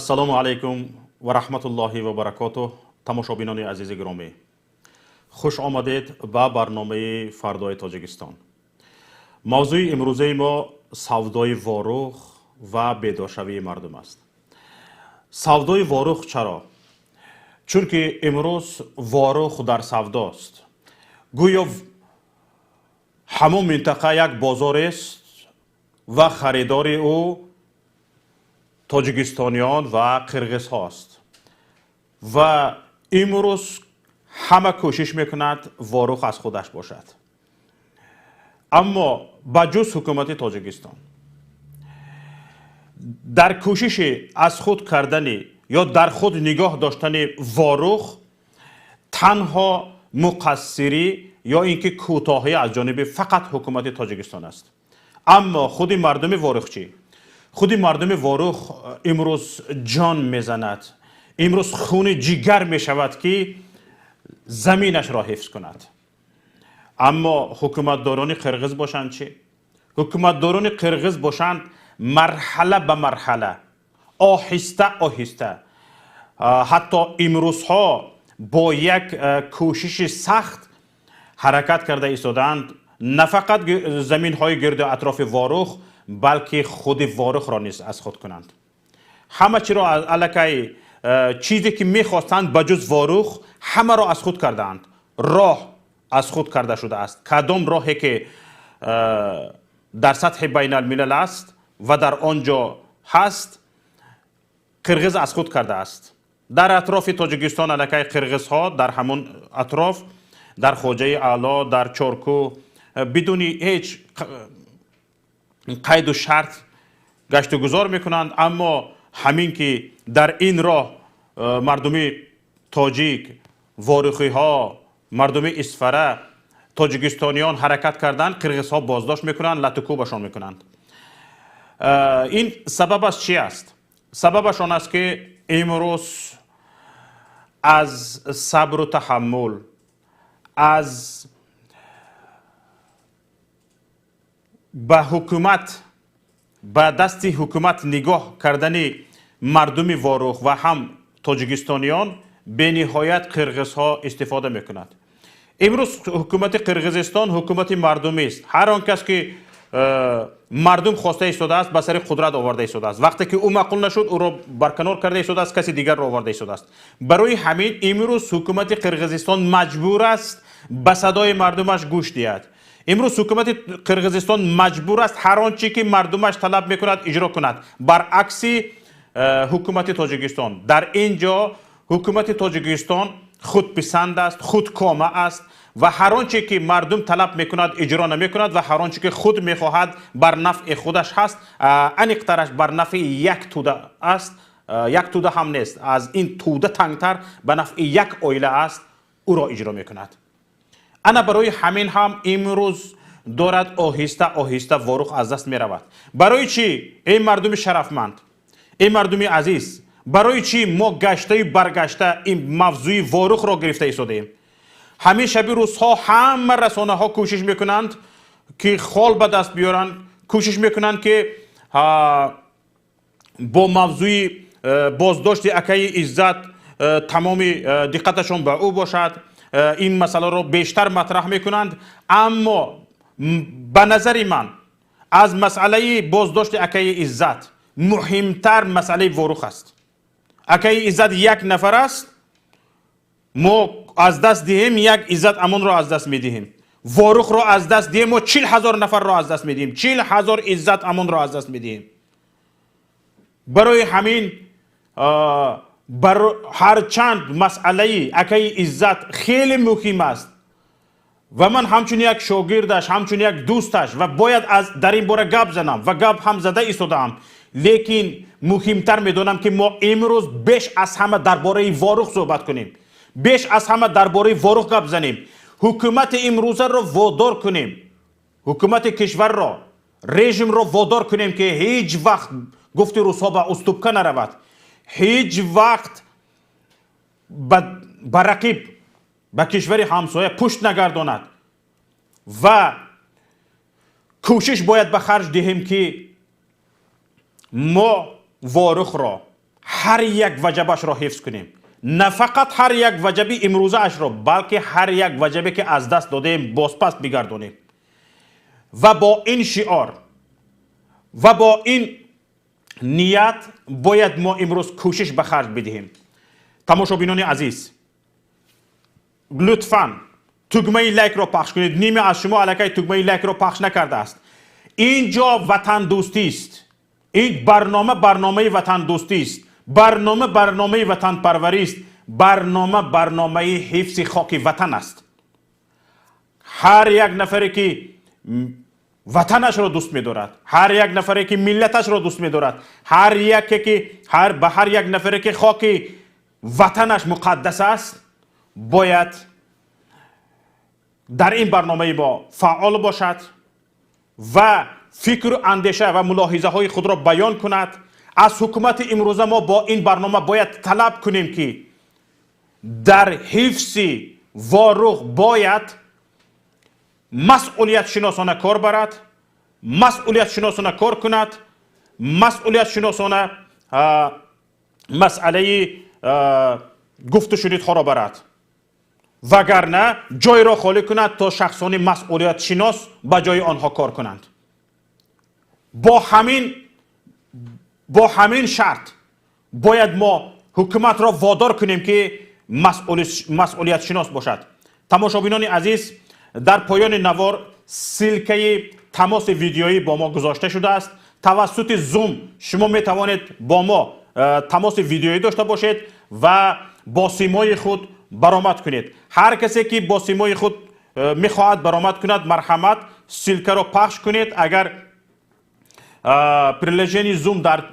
السلام علیکم و رحمت الله و برکاته. تماشابینان عزیز گرامی، خوش آمدید به برنامه فردای تاجیکستان. موضوع امروزه ما سавдои ворух و бедоршавии مردم است. سавдои ворух چرا؟ چون که امروز واروخ در سودا است. گویا همون منطقه یک بازار است و خریدار او تاجیکستانیان و قرغیز هاست و امروز همه کوشش میکند واروخ از خودش باشد. اما بجز حکومت تاجیکستان در کوشش از خود کردن یا در خود نگاه داشتن واروخ تنها مقصری یا اینکه کوتاهی از جانب فقط حکومت تاجیکستان است. اما خود مردم واروخ چی؟ خود مردم واروخ امروز جان میزند، امروز خون جگر میشود که زمینش را حفظ کند. اما حکومتداران قرغیز باشند چی؟ حکومتداران قرغیز باشند مرحله به مرحله، آهسته آهسته، حتی امروز ها با یک کوشش سخت حرکت کرده ایستادند، نه فقط زمین های گرد و اطراف واروخ بلکه خود واروخ را نیز از خود کنند. همه چی را الکی چیزی که میخواستند بجز واروخ همه را از خود کردند. راه از خود کرده شده است. کدام راهی که در سطح بین الملل است و در آنجا هست قرغیز از خود کرده است. در اطراف تاجیکستان الکی قرغیز ها در همون اطراف، در خوجه اعلی، در چارکو، بدون هیچ قید و شرط گشت و گذار میکنند. اما همین که در این راه مردم تاجیک، واروخی ها، مردم اسفره، تاجیکستانیان حرکت کردند، قرغیز ها بازداشت میکنند، لطکوبشان میکنند. این سببش چی است؟ سببش آن است که امروز از صبر و تحمل، از به حکومت، به دست حکومت نگاه کردن مردم واروخ و هم تاجیکستانیان به نهایت قرغیز ها استفاده میکند. امروز حکومت قرغیزستان حکومت مردمی است. هر آن کس که مردم خواسته ایستاده است به سر قدرت آورده ایستاده است. وقتی که او معقول نشد او را برکنار کرده ایستاده است، کسی دیگر را آورده ایستاده است. برای همین امروز حکومت قرغیزستان مجبور است به صدای مردمش گوش دهد. امروز حکومت قرغیزستان مجبور است هر آنچه که مردمش طلب میکند اجرا کند. برعکس حکومت تاجیکستان، در اینجا حکومت تاجیکستان خودپسند است، خودکامه است و هر آنچه که مردم طلب میکند اجرا نمیکند و هر آنچه که خود میخواهد بر نفع خودش هست، انقدرش بر نفع یک توده است، یک توده هم نیست، از این توده تنگتر به نفع یک عائله است، او را اجرا میکند. انا برای همین هم امروز دارد آهسته آهسته واروخ از دست می رود. برای چی؟ این مردم شرفمند، این مردم عزیز، برای چی ما گشته برگشته این موضوع واروخ را گرفته ایستادیم؟ همین شب روزها همه رسانه ها کوشش میکنند که خال به دست بیارند، کوشش میکنند که با موضوع بازداشت اکای عزت تمام دقتشون به او باشد. این مسئله رو بیشتر مطرح میکنند. اما به نظر من از مسئله بازداشت اکای عزت مهمتر مسئله واروخ است. اکای عزت یک نفر است، ما از دست دهیم یک عزت امان را از دست میدهیم. واروخ را از دست دهیم و 40,000 نفر را از دست میدهیم، 40,000 عزت امان را از دست میدهیم. برای همین هرچند مسئله اکای عزت خیلی مهم است و من همچون یک شاگردش، همچون یک دوستش و باید در این باره گپ زنم و گپ هم زده ایستادم، لیکن مهمتر میدونم که ما امروز بیش از همه درباره واروخ صحبت کنیم، بیش از همه درباره واروخ گپ زنیم. حکومت امروزه را وادار کنیم، حکومت کشور را، رژیم را وادار کنیم که هیچ وقت گفت روسا به استوپکه نرود، هیچ وقت به رقیب، به کشور همسایه پشت نگرداند و کوشش باید به خرج دهیم که ما واروخ را هر یک وجبش را حفظ کنیم. نه فقط هر یک وجبی امروزه اش را، بلکه هر یک وجبی که از دست دادیم بازپس بگردانیم. و با این شعار و با این نیت باید ما امروز کوشش به خرج بدهیم. تماشابینان عزیز، لطفاً تگمه لایک را پخش کنید. نیمه از شما الکی تگمه لایک را پخش نکرده است. اینجا وطن دوستی است. این برنامه وطن دوستی است. برنامه وطن پروری است. برنامه حفظ خاک وطن است. هر یک نفری که وطنش را دوست می‌دارد، هر یک نفری که ملتش را دوست می‌دارد، هر یک نفری که خاک وطنش مقدس است، باید در این برنامه با فعال باشد و فکر و اندیشه و ملاحظه های خود را بیان کند. از حکومت امروزه ما با این برنامه باید طلب کنیم که در حفظ واروح باید مسئولیت شناسانه کار برد، مسئولیت شناسانه کار کند، مسئولیت شناسانه مسئله گفت و شنید ها را برد، وگرنه جای را خالی کند تا شخصان مسئولیت شناس به جای آنها کار کنند. با همین شرط باید ما حکومت را وادار کنیم که مسئولیت شناس باشد. تماشابینان عزیز، در پایان نوار سلکه تماس ویدیویی با ما گذاشته شده است. توسط زوم شما می توانید با ما تماس ویدیویی داشته باشید و با سیمای خود برآمد کنید. هر کسی که با سیمای خود میخواهد برآمد کند، مرحمت سلکه را پخش کنید. اگر پریلیژن زوم در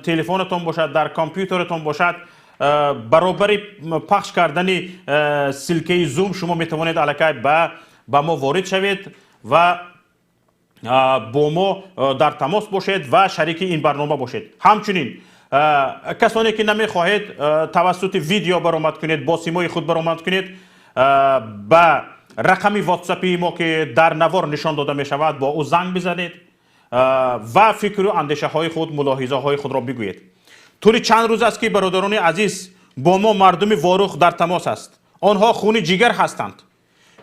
تلفنتون باشد، در کامپیوترتون باشد، برابر پخش کردن سلکه زوم شما میتوانید الکی با ما وارد شوید و با ما در تماس باشید و شریک این برنامه باشید. همچنین کسانی که نمیخواهید توسط ویدیو برآمد کنید، با سیمای خود برآمد کنید، با رقم واتساپی ما که در نوار نشان داده می شود با او زنگ بزنید و فکر و اندیشه های خود، ملاحظه های خود را بگویید. طوری چند روز است که برادران عزیز با ما مردم واروح در تماس است. آنها خون جگر هستند.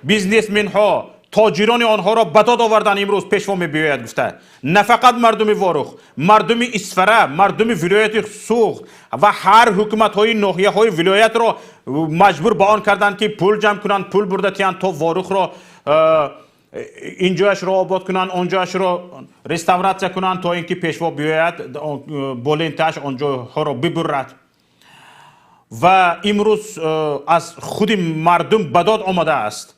بیزنسمن ها، تاجران آنها را به داد آوردن. امروز پیشوا می‌باید گفته نه فقط مردم واروح، مردم اسفره، مردم ولایت سوخت و هر حکومت های ناحیه های ولایت را مجبور به آن کردند که پول جمع کنند، پول برده تیان تا واروح را اینجاش را آباد کنند، اونجاش را رستوراسیون کنند تا اینکه پیشوا بیاید بولنتاش آنجا ها را ببرد. و امروز از خود مردم به داد آمده است.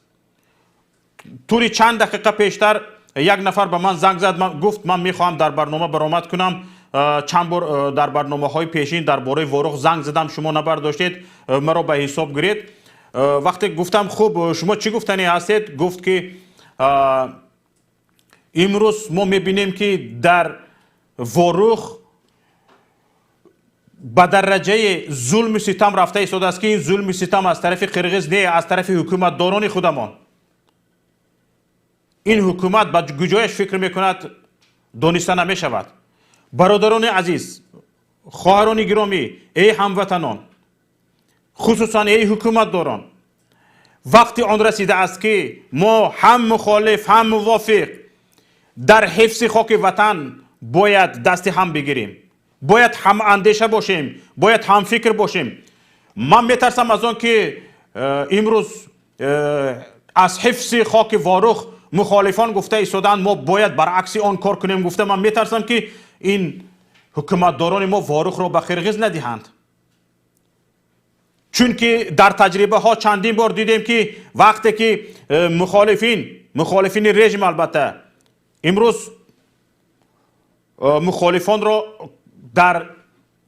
طوری چند دقیقه پیشتر یک نفر به من زنگ زد، گفت من میخواهم در برنامه برآمد کنم. چند بار در برنامه های پیشین درباره واروح زنگ زدم، شما نبرداشتید، مرا به حساب گرفت. وقتی گفتم خب شما چی گفتنی هستید، گفت که امروز ما میبینیم که در واروح به درجه ظلم و ستم رفته ایستاده است که این ظلم و ستم از طرف قرغیز نه، از طرف حکومت داران خودمان. این حکومت به کجایش فکر میکند دانسته نمی شود. برادران عزیز، خواهران گرامی، ای هموطنان، خصوصا ای حکومت داران، وقتی آن رسیده است که ما هم مخالف هم موافق در حفظ خاک وطن باید دست هم بگیریم، باید هم اندیشه باشیم، باید هم فکر باشیم. من میترسم از آن که امروز از حفظ خاک واروح مخالفان گفته ایستادند ما باید برعکس آن کار کنیم. گفته من میترسم که این حکومتداران ما واروح را به قرغیز ندهند، چون که در تجربه ها چندین بار دیدیم که وقتی که مخالفین رژیم، البته امروز مخالفان را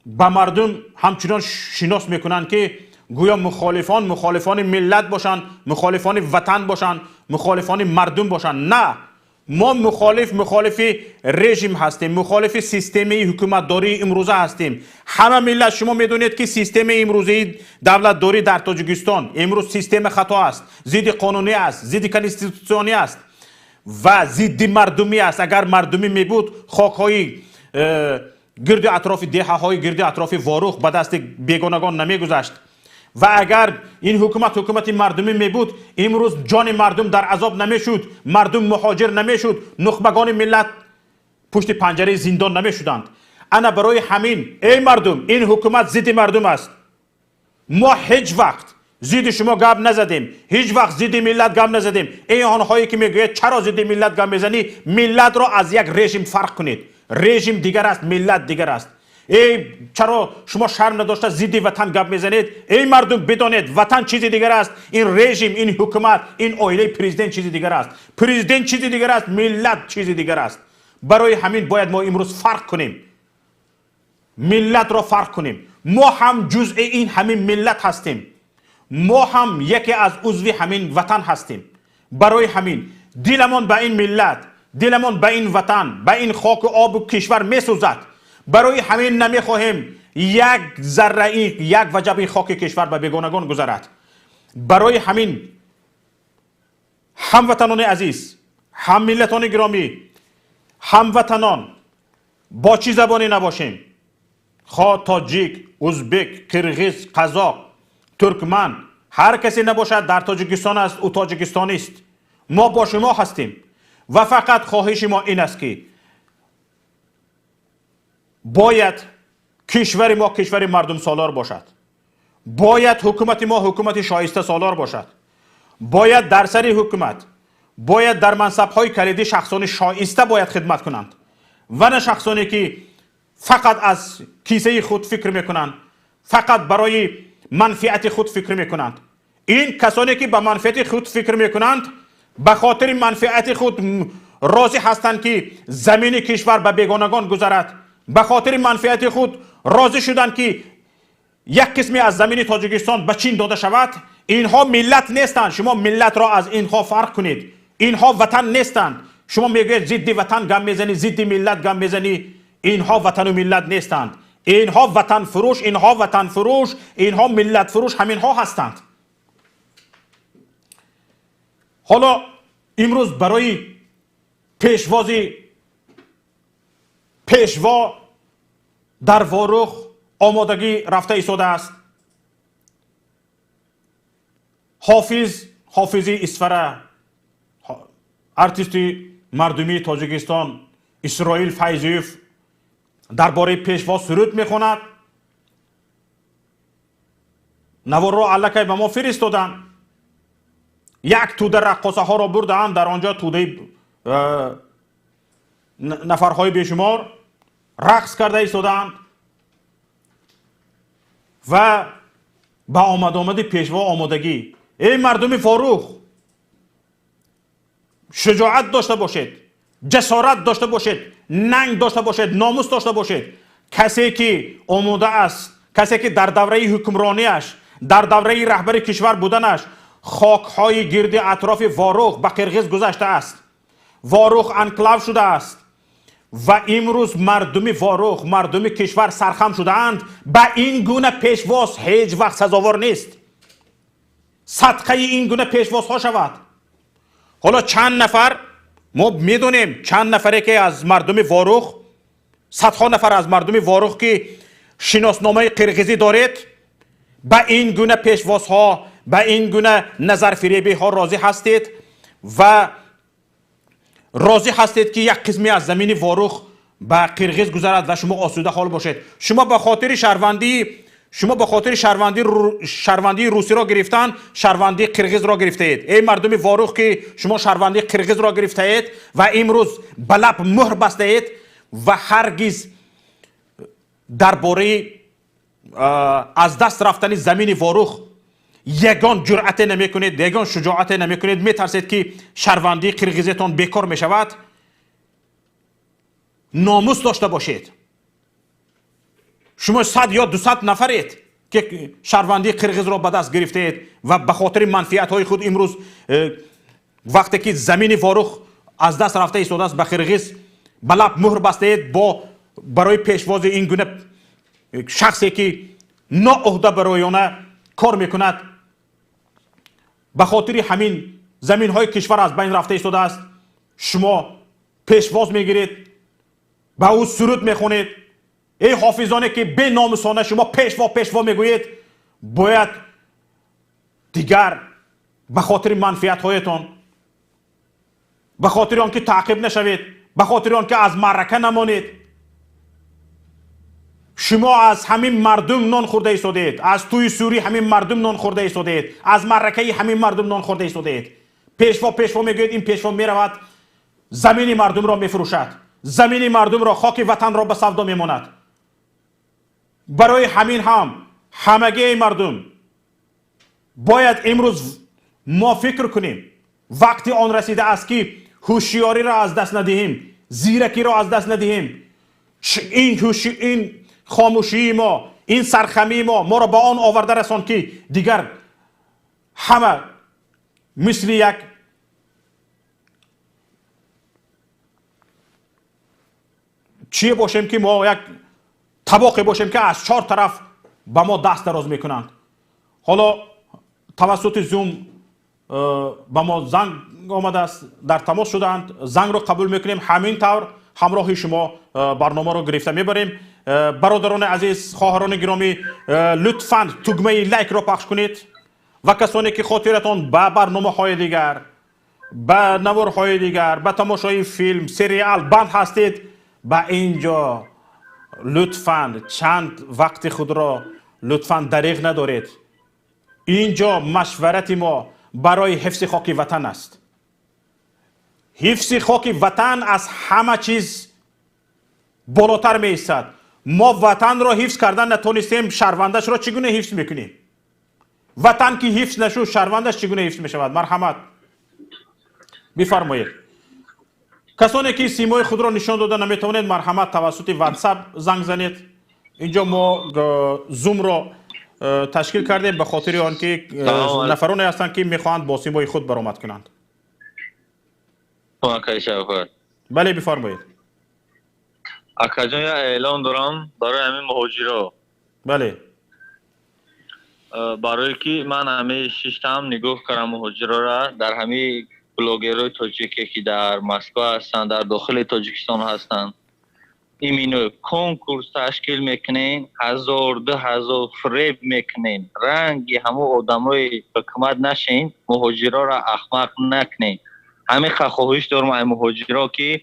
به مردم همچنان شناس میکنند که گویا مخالفان ملت باشند، مخالفان وطن باشند، مخالفان مردم باشند. نه، ما مخالف رژیم هستیم، مخالف سیستم حکومتداری امروزه هستیم. همه ملت شما میدونید که سیستم امروزی دولت داری در تاجیکستان امروز سیستم خطا است، ضد قانونی است، ضد کنستیتوسیونی است و ضد مردمی است. اگر مردمی می بود خاک‌های گرد اطراف دهه های گرد اطراف واروخ به دست بیگانگان نمیگذشت و اگر این حکومت مردمی می بود امروز جان مردم در عذاب نمیشد، مردم مهاجر نمیشد، نخبگان ملت پشت پنجره زندان نمیشدند. انا برای همین ای مردم، این حکومت ضد مردم است. ما هیچ وقت ضد شما گپ نزدیم، هیچ وقت ضد ملت گپ نزدیم. این آنهایی که میگوید چرا ضد ملت گپ میزنی، ملت را از یک رژیم فرق کنید. رژیم دیگر است، ملت دیگر است. ای چرا شما شرم نداشته ضد وطن گپ میزنید؟ ای مردم بدانید وطن چیز دیگر است، این رژیم، این حکومت، این عائله پرزیدنت چیز دیگر است. پرزیدنت چیز دیگر است، ملت چیز دیگر است. برای همین باید ما امروز فرق کنیم، ملت را فرق کنیم. ما هم جزء این همین ملت هستیم، ما هم یکی از عضو همین وطن هستیم. برای همین دلمان به این ملت، دلمان به این وطن، به این خاک و آب و کشور میسوزد. برای همین نمیخواهیم یک ذره یک وجب این خاک کشور به بیگانگان گذرد. برای همین هموطنان عزیز، هم ملتان گرامی، هموطنان، با چی زبانی نباشیم، خواه تاجیک، ازبک، قرغیز، قزاق، ترکمن، هر کسی نباشد در تاجیکستان است او تاجیکستانی است. ما با شما هستیم و فقط خواهش ما این است که باید کشور ما کشور مردم سالار باشد، باید حکومت ما حکومت شایسته سالار باشد، باید در سر حکومت باید در منصب های کلیدی شخصان شایسته باید خدمت کنند و نه شخصانی که فقط از کیسه خود فکر میکنند، فقط برای منفعت خود فکر میکنند. این کسانی که به منفعت خود فکر میکنند به خاطر منفعت خود راضی هستند که زمین کشور به بیگانگان گذرد، به خاطر منفعت خود راضی شدند که یک قسمی از زمین تاجیکستان به چین داده شود. اینها ملت نیستند، شما ملت را از اینها فرق کنید. اینها وطن نیستند. شما میگوید ضد وطن گم میزنی، ضد ملت گم میزنی. اینها وطن و ملت نیستند. اینها وطن فروش، اینها وطن فروش، اینها ملت فروش، همینها هستند. حالا امروز برای پیشوا در واروخ آمادگی رفته ایستاده است. حافظی اسفره، ارتیست مردمی تاجیکستان، اسرائیل فیضیف درباره پیشوا سرود میخواند. نوار را علکه به ما فرستادند. یک توده رقاصه ها را بردند، در آنجا توده نفرهای بیشمار رقص کرده ایستادند و با آمد پیشوا آمادگی. ای مردم واروخ، شجاعت داشته باشید، جسارت داشته باشید، ننگ داشته باشید، ناموس داشته باشید. کسی که آماده است، کسی که در دوره حکمرانیش، در دوره رهبر کشور بودنش خاکهای گرد اطراف واروخ به قرغیز گذشته است. واروخ انکلاو شده است و امروز مردم واروخ، مردم کشور سرخم شدهاند. به این گونه پیشواز هیچ وقت سزاوار نیست. صدقه این گونه پیشواز ها شود. حالا چند نفر، ما میدونیم چند نفره که از مردم واروخ، صدها نفر از مردم واروخ که شناسنامه قرغیزی دارید، به این گونه پیشواز ها، به این گونه نظر فریبی ها راضی هستید و راضی هستید که یک قسمی از زمین واروخ به قرغیز گذرد و شما آسوده حال باشید. شما به خاطر شهروندی روسی را گرفتن، شهروندی قرغیز را گرفته اید. ای مردم واروخ که شما شهروندی قرغیز را گرفته اید و امروز به لب مهر بسته اید و هرگز درباره از دست رفتن زمین واروخ یگان جرأت نمی کنید، یگان شجاعت نمی کنید. می ترسید که شهروندی قرغیزتان بیکار می شود. ناموس داشته باشید. شما 100 یا 200 نفرید که شهروندی قرغیز را به دست گرفتید و به خاطر منفعت های خود امروز وقتی که زمین واروخ از دست رفته ایستاده است به قرغیز به لب مهر بسته اید برای پیشواز این گونه شخصی که ناعهده برایانه کار میکند. به خاطر همین زمین های کشور از بین رفته ایستاده است. شما پیشواز میگیرید، به او سرود میخونید ای حافظانی که به ناموسانه شما پیشوا میگویید، باید دیگر به خاطر منفعت هایتان، به خاطر آنکه تعقیب نشوید، به خاطر آنکه از معرکه نمانید، شما از همین مردم نان خورده ایستادید، از توی سوری همین مردم نان خورده ایستادید، از معرکه همین مردم نان خورده ایستادید. پیشوا میگویید، این پیشوا میرود زمین مردم را میفروشد، زمین مردم را، خاک وطن را به سودا میماند. برای همین همگی مردم باید امروز ما فکر کنیم. وقتی آن رسیده است که هوشیاری را از دست ندهیم، زیرکی را از دست ندهیم. این خاموشی ما، این سرخمی ما را به آن آورده رساند که دیگر همه مثل یک چیه باشیم که ما یک طباقی باشیم که از 4 طرف به ما دست دراز میکنند. حالا توسط زوم به ما زنگ آمده است، در تماس شدند، زنگ رو قبول میکنیم. همین طور همراه شما برنامه رو گرفته میبریم. برادران عزیز، خواهران گرامی، لطفاً تگمه لایک رو پخش کنید و کسانی که خاطرتان به برنامه های دیگر، به نوارهای دیگر، به تماشای فیلم، سریال بند هستید، به اینجا لطفاً چند وقت خود را لطفاً دریغ ندارید. اینجا مشورت ما برای حفظ خاک وطن است. حفظ خاک وطن از همه چیز بالاتر می ایستد. ما وطن را حفظ کردن نتونستیم، شهروندش را چگونه حفظ میکنیم؟ وطن که حفظ نشد، شهروندش چگونه حفظ می شود؟ مرحمت بفرمایید. کسانی که سیمای خود را نشان داده نمیتوانید، مرحمت توسط واتساپ زنگ زنید. اینجا ما زوم را تشکیل کردیم به خاطر آنکه نفرانی هستند که میخواهند با سیمای خود برآمد کنند. بله بفرمایید. اکاجان یا اعلان دارم برای همین مهاجرا. بله. برای که من همه 6 تا نگاه کردم مهاجرا را در همه بلاگرای تاجیکی که در مسکو هستند، در داخل تاجیکستان هستند، ایمینو کنکورس تشکیل میکنین، 1000-2000 فریب میکنین، رنگی همه آدمای حکومت نشین، مهاجرا را احمق نکنین. همین خواهش دارم از مهاجرا که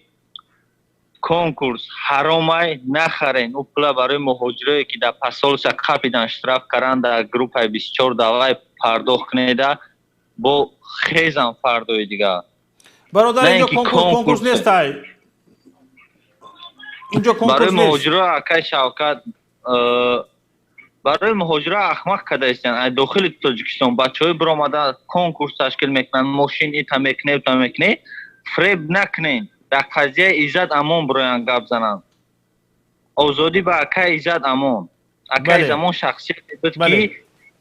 کنکورس حرامای نخرین. او پول برای مهاجرایی که در پسال کپیدن اشتراک کردن در گروپ 24 دلار پرداخت کنیده با خیزم فردای دیگه. برادر اینجا کنکورس نیست. اینجا کنکورس برای نیست. مهاجرا اکای شوکت برای مهاجرا احمق کده استن. از داخل تاجیکستان بچهای برآمده کنکورس تشکیل میکنن، ماشین ایتا میکنه، فریب نکنین. در قضیه عزت امان برایان گپ زنن. آزادی با اکای عزت امان. اکای زمان شخصیت بود که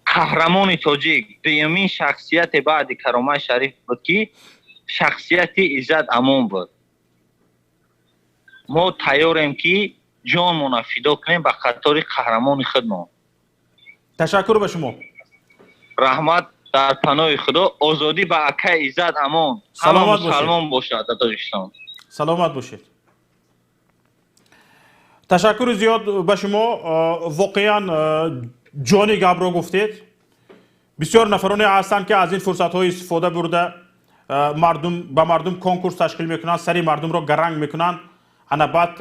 قهرمان تاجیک، دومین شخصیت بعد کرامه شریف بود که شخصیت عزت امان بود. ما تیاریم که جانمون فدا کنیم به خاطر قهرمان خودمان. تشکر به شما. رحمت در پناه خدا. آزادی به اکای عزت امان. سلامت مسلمان باشد در تاجیکستان. سلامت باشید. تشکر زیاد به شما. واقعا جانی گپ را گفتید. بسیار نفرانی هستند که از این فرصت های استفاده برده به مردم کنکورس تشکیل میکنند، سری مردم را گرنگ میکنند. انا بعد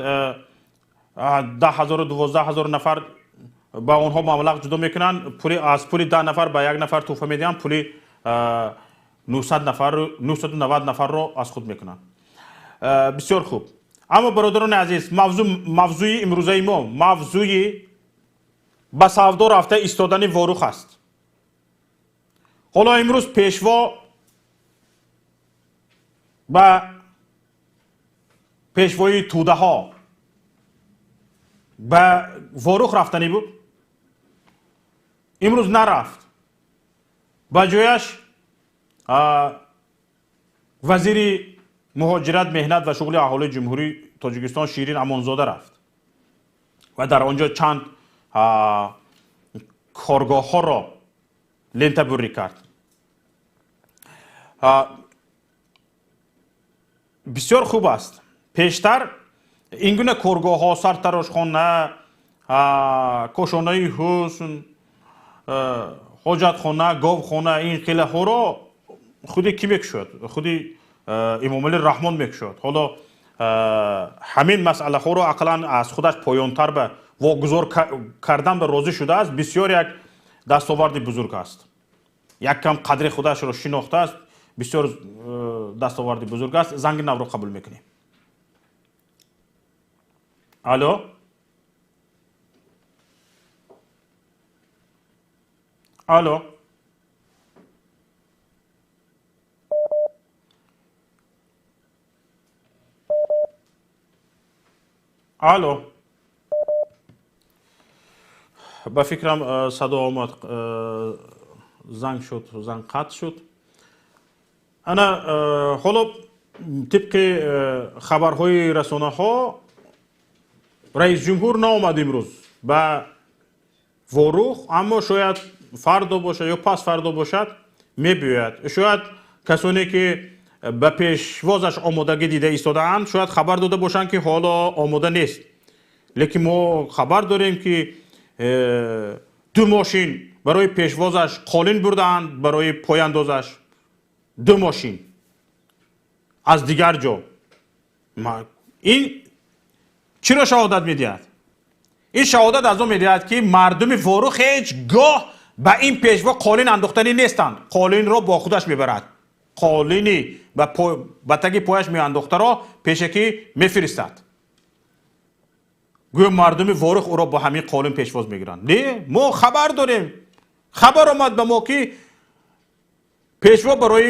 10,000 و 12,000 نفر با اونها مبلغ جدا میکنن، از پول 10 نفر به یک نفر توفه میدن، پول 990 نفر رو از خود میکنن. بسیار خوب. اما برادران عزیز، موضوع امروزه ما موضوع به سودا رفته ایستادن واروخ است. حالا امروز پیشوا به پیشوایی توده ها به واروخ رفتنی بود. امروز نرفت. با جایش وزیر مهاجرت، مهنت و شغل اهالی جمهوری تاجیکستان شیرین امانزاده رفت و در آنجا چند کارگاه ها را لنته بری کرد. بسیار خوب است. پیشتر اینگونه کارگاه ها، سرتراشخانه، кошонаи ҳусн, ҳоҷатхона, говхона, ин қилаҳоро худи ки мекушад? Худи Имомали Раҳмон мекушад. ҳоло ҳамин масъалаҳоро ақаллан аз худаш поёнтар ба вогузор кардан ба розӣ шудааст, бисёр як дастоварди бузург аст. Яккам қадри худашро шинохтааст, бисёр дастоварди бузург аст. Занги навро қабул мекунем. алло, алло, алло. ба фикрам садо омад, занг шуд, занг қатъ шуд. ана ҳоло тибқи хабарҳои расонаҳо раис ҷумҳур наомад имрӯз ба Ворух, аммо шояд фардо бошад ё пас фардо бошад мебиёяд. Шояд касоне ки ба пешвозаш омодагӣ дида истодаанд, шояд хабар дода бошанд ки ҳоло омода нест. Лекин мо хабар дорем ки 2 мошин барои пешвозаш қолин бурдаанд, барои пояндозаш 2 мошин аз дигар ҷо. ин чиро шаҳодат медиҳад? ин шаҳодат аз он медиҳад ки мардуми Ворух ҳеҷ гоҳ ба ин пешво қолин андохтанӣ нестанд. қолинро бо худаш мебарад. қолини ба таги пояш меандохтаро пешакӣ мефиристад. гӯё мардуми Ворух ӯро бо ҳамин қолин пешвоз мегиранд. Не, мо хабар дорем. хабар омад ба мо ки пешво барои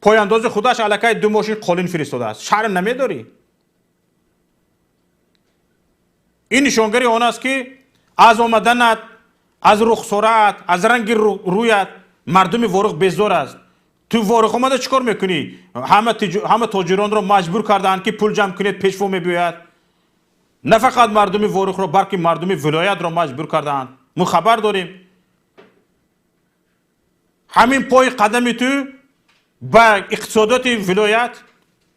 пояндози худаш аллакай 2 мошин қолин фиристодааст. шарм намедорӣ? ин нишонгари он аст ки аз омаданат, аз рухсораат, аз ранги рӯят мардуми Ворух безор аст. ту Ворух омада чикор мекунӣ? ҳама тоҷиронро маҷбур кардаанд ки пул ҷамъ кунед, пешво мебиёяд. на фақат мардуми Ворухро, балки мардуми вилоятро маҷбур кардаанд. мо хабар дорем. ҳамин пои қадами ту ба иқтисодоти вилоят,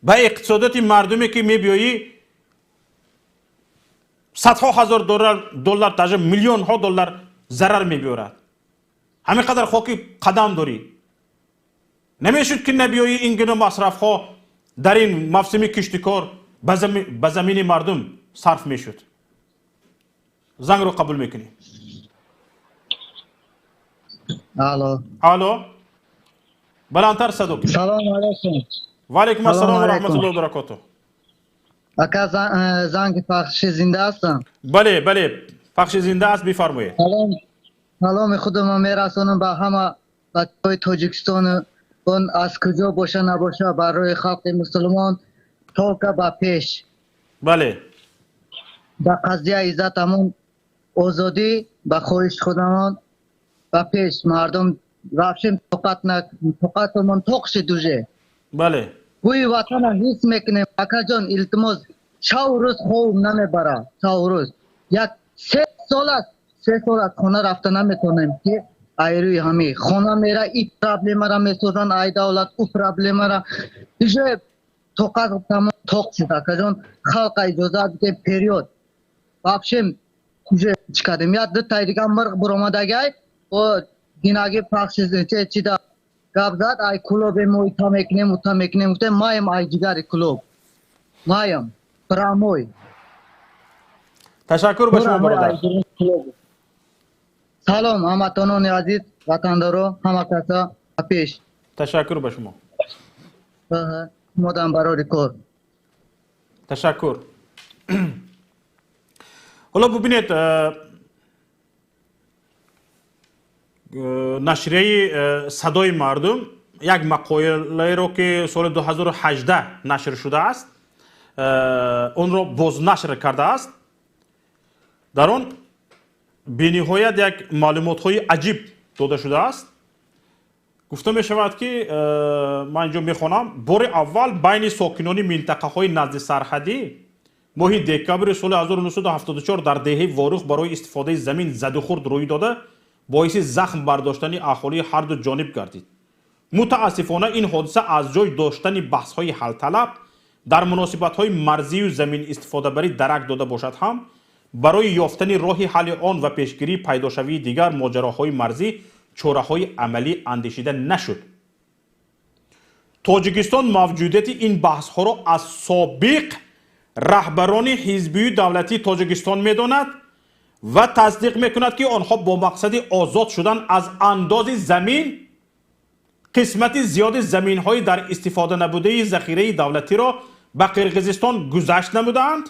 ба иқтисодоти мардуме ки мебиёӣ садҳо ҳазор доллар, даже миллионҳо доллар зарар мебиёрад. ҳамин қадар хоки қадам дорӣ. намешуд ки набиёӣ ин гуна масрафҳо дар ин мавсими киштикор ба замини мардум сарф мешуд. зангро қабул мекунем. алло, алло, баландтар садо кунед. салому алайкум. ва алайкум ассалом ва раҳматуллоҳи ва баракатуҳ. ака занги пахши зинда ҳастам? бале, бале, пахши зинда аст, бифармоед. саломи худро мерасонам ба ҳама бачаҳои Тоҷикистону он аз куҷо боша набоша барои халқи мусулмон тока ба пеш. бале, ба қазияи иззатамон озодӣ ба хоҳиши худамон ба пеш. мардум рафшем тоқатамон тоқши дуже. бале, гӯи ватана ҳис мекунем. акаҷон илтимос, шав рӯз ховм намебара. шав рӯз як 3 сол аст, 3 сол аст хона рафта наметонем ки айрӯи ҳами хона мера и проблемара месозан, ай давлат у проблемара дуже тоқатамон тоқ шуд. акаҷон халқа иҷозат бидем период вафшем куже чикадем. як 2 тай дига мирғ буромадагай о динаги пахши чида гап зад. ай кулобе мо ита мекунем гуфтем маем ай ҷигари кулоб маем прамой. ташаккур ба шумо бародар. салом ҳаматонони азиз, ватандоро, ҳама каса ба пеш. ташаккур ба шумо. модам барори кор. ташаккур. ҳоло бубинед, нашрияи садои мардум як мақолаеро ки соли 2018 нашр шудааст, онро бознашр кардааст. дар он бениҳоят як маълумотҳои аҷиб дода шудааст. гуфта мешавад ки ман инҷо мехонам, бори аввал байни сокинони минтақаҳои назди сарҳадӣ моҳи декабри соли 1974 дар деҳаи Ворух барои истифодаи замин задухурд рӯй дода боиси захм бардоштани аҳолии ҳарду ҷониб гардид. мутаассифона ин ҳодиса аз ҷой доштани баҳсҳои ҳалталаб дар муносибатҳои марзию замин истифодабарӣ дарак дода бошад ҳам برای یافتن راه حل آن و پیشگیری پیداشوی دیگر ماجراهای مرزی چاره‌های عملی اندیشیده نشد. تاجیکستان موجودیت این بحث ها را از سابق رهبران حزبی دولتی تاجیکستان میداند و تصدیق میکند که آنها با مقصد آزاد شدن از انداز زمین قسمت زیاد زمین های در استفاده نبوده ذخیره دولتی را به قرقیزستان گذشت نمودند.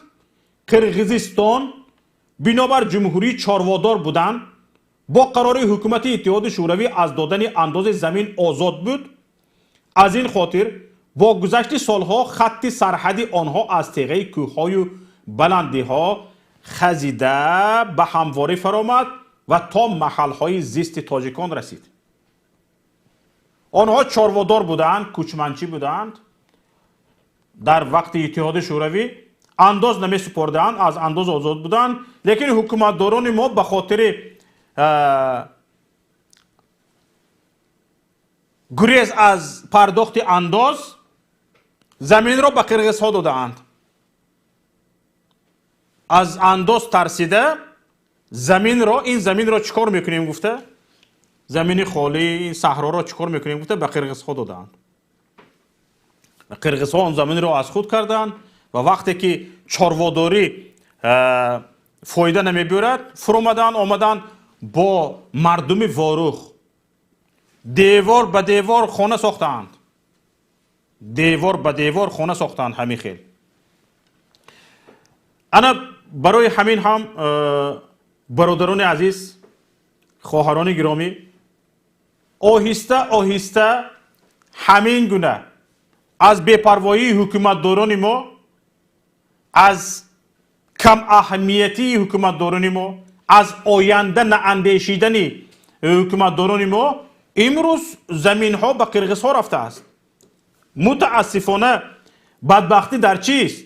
قرقیزستان بنابر جمهوری چاروادار بودند با قرار حکومت اتحاد شوروی از دادن انداز زمین آزاد بود. از این خاطر با گذشت سالها خط سرحدی آنها از تیغه کوههای و بلندی ها خزیده به همواره فرامد و تا محلهای زیست تاجیکان رسید. آنها چاروادار بودند، کوچمنچی بودند، در وقت اتحاد شوروی انداز نمی سپردند، از انداز آزاد بودند. لیکن حکومتداران ما به خاطر گریز از پرداخت انداز زمین را به قرقیزها دادند. از انداز ترسیده این زمین را چیکار میکنیم گفته؟ زمین خالی این صحرا را چیکار میکنیم گفته؟ به قرقیزها دادند. قرقیزها آن زمین را از خود کردند و وقتی که چارواداری فایده نمیبرد آمدن با مردم واروخ دیوار به دیوار خانه ساختند. دیوار به دیوار خانه ساختند. همین خیل انا برای همین هم برادران عزیز، خواهران گرامی، آهسته آهسته همین گونه از بی‌پروایی حکومتداران ما، از کم اهمیتی حکومتداران ما، از آینده نااندیشیدن حکومتداران ما، امروز زمین ها به قرقیزها رفته است. متاسفانه بدبختی در چیست؟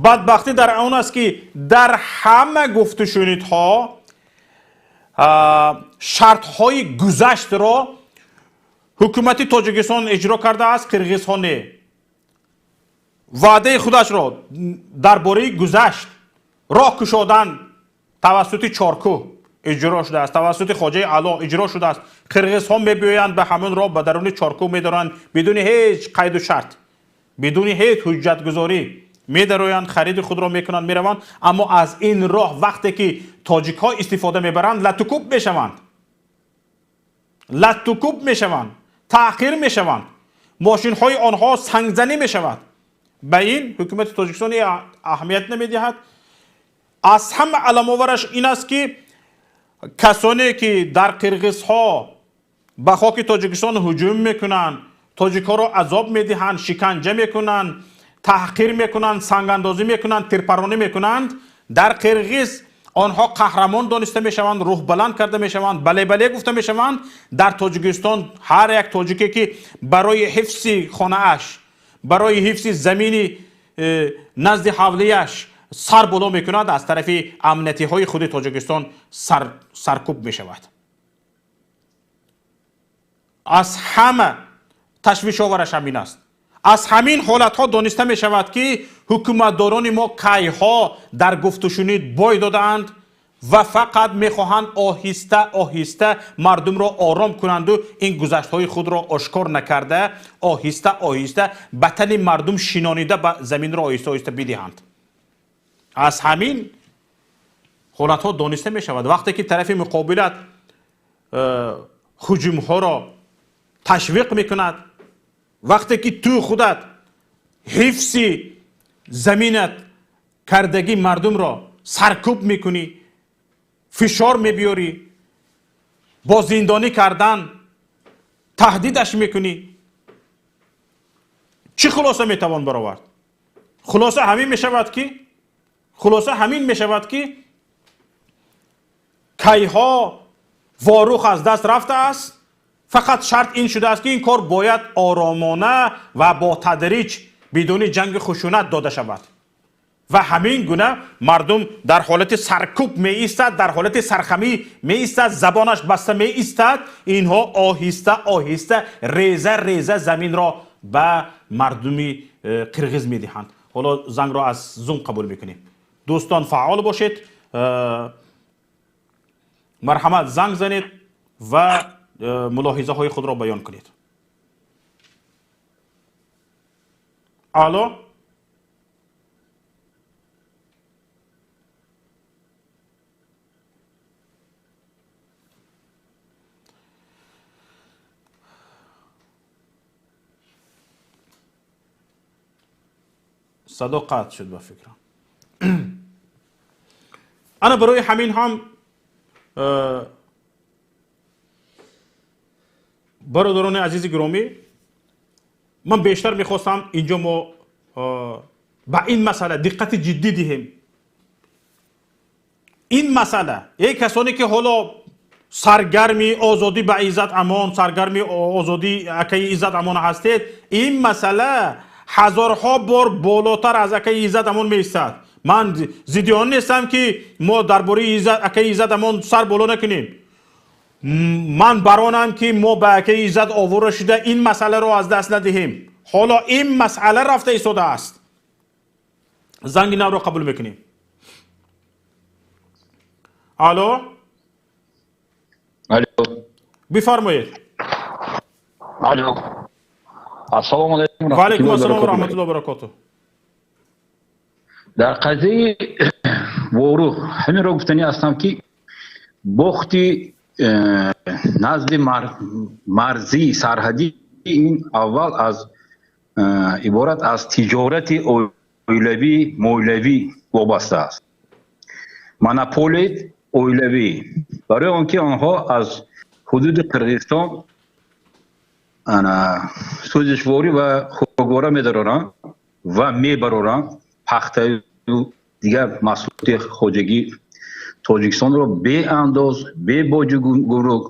بدبختی در آن است که در همه گفت و شنیدها شرط های گذشت را حکومت تاجیکستان اجرا کرده است. قرقیزها نه. وعده خودش را درباره گذشت راه کشادن توسط چارکو اجرا شده است، توسط خواجه علا اجرا شده است. قرقیزها میبیایند به همون راه به درون چارکو میدارند بدون هیچ قید و شرط، بدون هیچ حجت گذاری میدرویند، خرید خود را میکنند، میروند. اما از این راه وقتی که تاجیک ها استفاده میبرند لطوکوب میشوند، لطوکوب میشوند، تأخیر میشوند، ماشین های آنها سنگزنی میشود. به این حکومت تاجیکستان اهمیت نمیدهد. از همه علم آورش این است که کسانی که در قرقیزها به خاک تاجیکستان هجوم میکنند، تاجیک ها را عذاب میدهند، شکنجه میکنند، تحقیر میکنند، سنگ اندازی میکنند، تیرپرانی میکنند، در قرقیز آنها قهرمان دانسته میشوند، روح بلند کرده میشوند، بله بله گفته میشوند. در تاجیکستان هر یک تاجیکی که برای حفظ خانه اش، برای حفظ زمین نزد حولیش سر بالا میکند، از طرف امنیتی های خود تاجیکستان سرکوب میشود. از همه تشویش آورش همین است. از همین حالت ها دانسته می شود که حکومتداران ما کی ها در گفت و شنید بای دادند و فقط می خواهند آهسته آهسته مردم را آرام کنند و این گذشت های خود را آشکار نکرده آهسته آهسته به تن مردم شینانیده به زمین را آهسته آهسته بدهند. از همین حالت ها دانسته می شود وقتی که طرف مقابلت هجوم ها را تشویق می کند، وقتی که تو خودت حفظ زمینت کردگی مردم را سرکوب میکنی، فشار میبیاری، با زندانی کردن تهدیدش میکنی، چی خلاصه میتوان برآورد؟ خلاصه همین میشود که کیها واروخ از دست رفته است. فقط شرط این شده است که این کار باید آرامانه و با تدریج بدون جنگ خشونت داده شود و همین گونه مردم در حالت سرکوب می ایستد، در حالت سرخمی می ایستد، زبانش بسته می ایستد. اینها آهسته آهسته ریزه ریزه زمین را به مردم قرقیز می دهند. حالا زنگ را از زوم قبول میکنیم. دوستان فعال باشید مرحمت زنگ زنید و ملاحظه های خود را بیان کنید. الو صدا قطع شد به فکرم. انا برای همین هم برادران عزیز گرامی، من بیشتر میخواستم اینجا ما به این مسئله دقت جدی دهیم. این مسئله یک کسانی که حالا سرگرمی آزادی به عزت امان، سرگرمی آزادی اکی عزت امان هستید، این مسئله هزارها بار بالاتر از اکی عزت امان میستد. من ضدیان نیستم که ما درباره اکی عزت امان سر بالا نکنیم. من برانم که ما به اکی عزت آورده شده این مسئله رو از دست ندهیم. حالا این مسئله رفته ایستاده است. زنگ نو رو قبول میکنیم. الو بفرمایید. الو السلام علیکم. و علیکم السلام و رحمت الله و برکاته. در قضیه وروح همین رو گفتنی هستم که بختی نزد مرزی سرحدی این اول از عبارت از تجارت اولوی مولوی وابسته است. مونوپولی اولوی برای آنکه آنها از حدود قرقیزستان سوزشواری و خوگواره می‌دارند و میبرند پخته و دیگر محصولات خواجگی تاجیکستان را به انداز به باج گمرک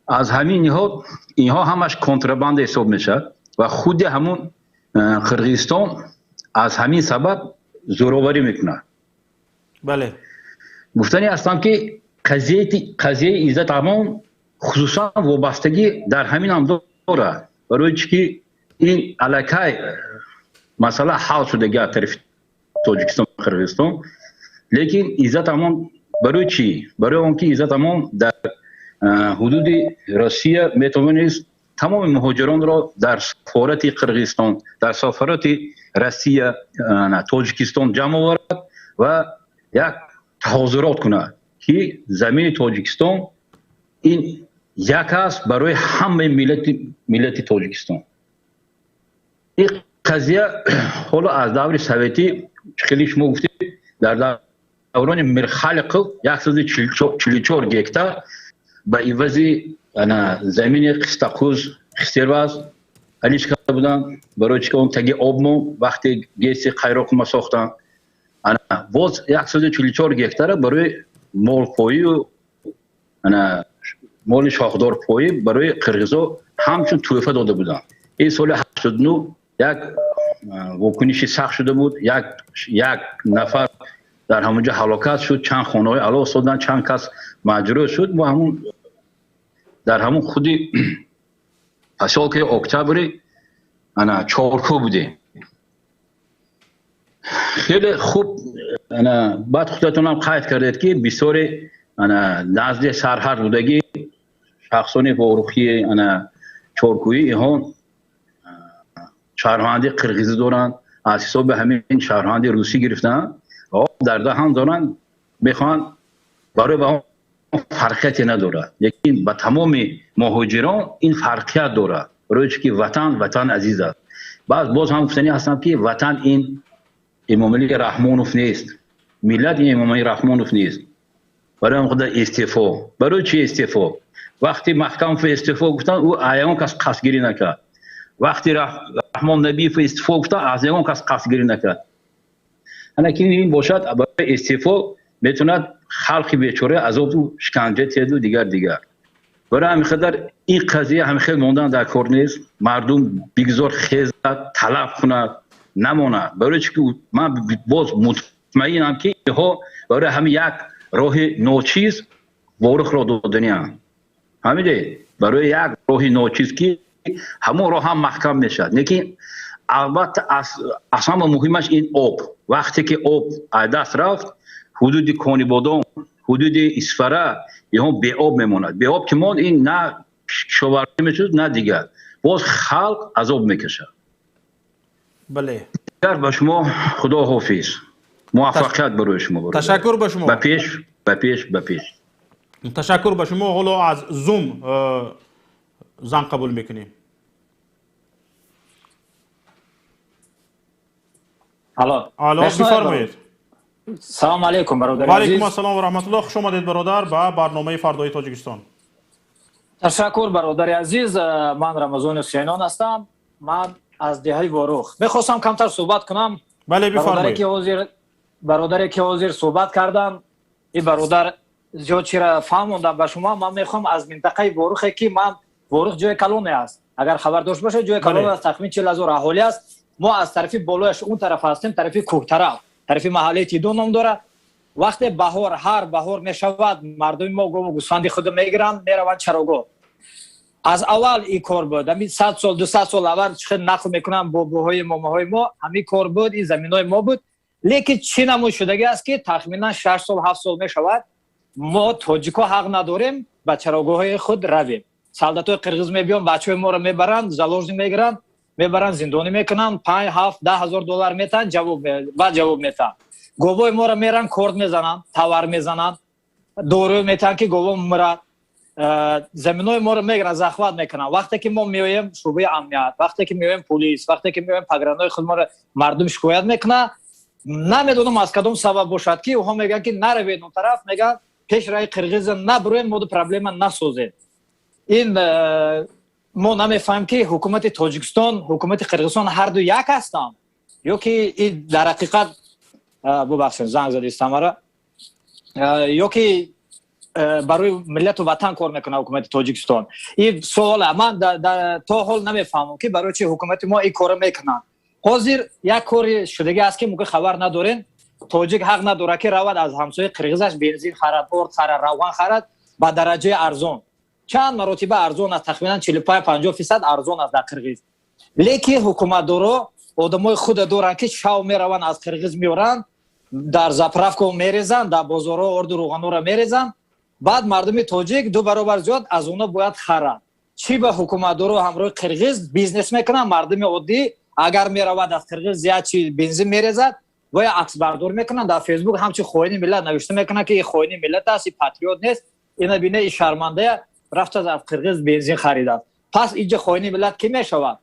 از همین نهاد اینها همش کنترابند حساب میشه و خود همون قرقیزستان از همین سبب زورآوری میکنه. بله. گفتنی هستم که قضیه عزت امان خصوصا وابستگی در همین هم داره، برای چی این علاقه مسئله حل شده از طرف تاجیکستان و قرقیزستان، لیکن عزت امان برای چی؟ برای اونکه عزت امان در حدود روسیه میتوانست تمام مهاجران را در سفارت قرقیزستان در سفارت روسیه تاجیکستان جمع آورد و یک تحاضرات کنه که زمین تاجیکستان این یک است برای همه ملت تاجیکستان. این قضیه حالا از دور سوویتی خیلی شما گفتید در دوران میرخلق 144 گکتار به عوض زمین قسطاقوز خسترواز انیش کرده بودن، برای چه اون تگی آبمو وقتی گیس قیراق ما ساختن باز 144 گکتار برای مال پایی و مال شاخدار پایی برای قرقیزا همچون توفه داده بودن. این سال 89 یک واکنشی سخت شده بود، یک نفر در همونجا هلاکت شد، چند خانه های علاوه سادن، چند کس مجروح شد و همون در همون خودی پسال که اکتبری چارکو بوده. خیلی خوب بعد خودتون هم قید کردید که بسیار نزد سرحد بودگی شخصان وروخی چارکویی اینها شهروندی قرقیزی دارن، از حساب همین شهروندی روسی گرفتن و در ده هم دارن میخوان برای به فرقیتی نداره، لیکن با تمام مهاجران این فرقیت داره، برای که وطن عزیز است. باز هم گفتنی هستم که وطن این امامعلی رحمانوف نیست، ملت این امامعلی رحمانوف نیست. برای هم خود استعفا، برای چی استعفا؟ وقتی محکم فی استعفا گفتن او ایام کس قصدگیری نکرد، وقتی رحمان نبی فی استعفا گفتن از ایام کس قصدگیری نکرد. که این باشد برای استعفا میتوند خلق بیچاره عذاب و شکنجه تید و دیگر. برای همین خاطر این قضیه همین خیلی موندن در کار نیست. مردم بگذار خیزد طلب کند نماند، برای چی من باز مطمئنم که اینها برای همین یک راه ناچیز وروح را دادنی هم همیده، برای یک راه ناچیز که همون راه هم محکم میشد. لیکن البته اصلا مهمش این آب، وقتی که آب از دست رفت حدود کانی بادام، حدود اسفره یهان به آب میماند. به آب که ماند این نه کشاورزی میشد نه دیگر. باز خلق عذاب میکشه. بله. به شما خدا حافظ. موفقیت برای شما. تشکر به شما. به پیش. تشکر به شما. حالا از زوم زنگ قبول میکنیم. الو بفرمایید. سلام علیکم برادر عزیز. و علیکم عزیز. السلام و رحمت الله. خوش آمدید برادر به برنامه فردای تاجیکستان. تشکر برادر عزیز. من رمضان حسینان هستم. من از دهه واروخ. میخواستم کمتر صحبت کنم. بله بفرمایید. برادری که حاضر صحبت کردن، این برادر زیاد چیرا فهموندم به شما. من میخوام از منطقه واروخ که من واروخ جای کلون است. اگر خبر داشت باشه جای کلون است، تخمین 40000 اهالی است. ما از طرف بالایش اون طرف هستیم، طرف کوه طرف محله تیدو نام داره. وقتی بهار هر بهار میشود مردم ما گوسفند خود میگیرن میروند چراگاه. از اول این کار بود. همین 100 سال 200 سال اول چه نقل میکنم باباهای ماماهای ما همین کار بود، این زمینای ما بود. لیکن چی نمود شدگی است که تخمینا 6 سال 7 سال میشود ما تاجیکا حق نداریم به چراگاه خود رویم. سالداتای قرغیز میبیان بچهای ما رو میبرن زالوژ میگیرن میبرن زندانی میکنن 5 7 10 هزار دلار میتن جواب میتن. گوبای ما رو میرن کورد میزنن تاور میزنن دورو میتن که گوبا مرا زمینای ما رو میگیرن زخمت میکنن. وقتی که ما میایم شعبه امنیت، وقتی که میایم پلیس، وقتی که میایم پگرانای خود ما رو مردم شکایت میکنه. نمیدونم از کدوم سبب باشد که اونها میگن که نروید اون طرف، میگن پیش رای قرغیز نبروین مود پرابلم نسازید. این ما نمیفهمیم که حکومت تاجیکستان حکومت قرغیزستان هر دو یک هستن یا که این در حقیقت ببخشید زنگ زدید استماره یا که برای ملت و وطن کار میکنه حکومت تاجیکستان. این سوال من تا حال نمیفهمم که برای چه حکومت ما این کار میکنن. حاضر یک کاری شدگی است که موقع خبر ندارین. تاجیک حق نداره که رود از همسایه قرغیزش بنزین خرد، آرد خرد، روغن خرد با درجه ارزان. چند مرتبه ارزان است، تقریبا 45-50% ارزان است در قرغیز. لیکن حکومت دارو آدمای خود دارن که شاو میروند از قرغیز میورن در زاپراوکا میریزن، در بازارها آرد و روغن را میریزن. بعد مردم تاجیک 2 برابر زیاد از اونا باید خرد. چی به حکومت دارو همراه قرغیز بیزنس میکنن. مردم عادی اگر میرود از قرغیز زیاد چی بنزین میریزد و یا عکس بردار میکنن در فیسبوک همچی خوینی ملت نوشته میکنن که این خوینی ملت است، این پاتریوت نیست، اینا بینه این شرمنده رفت از قرغیز بنزین خریدن. پس اینجا خوینی ملت کی میشود؟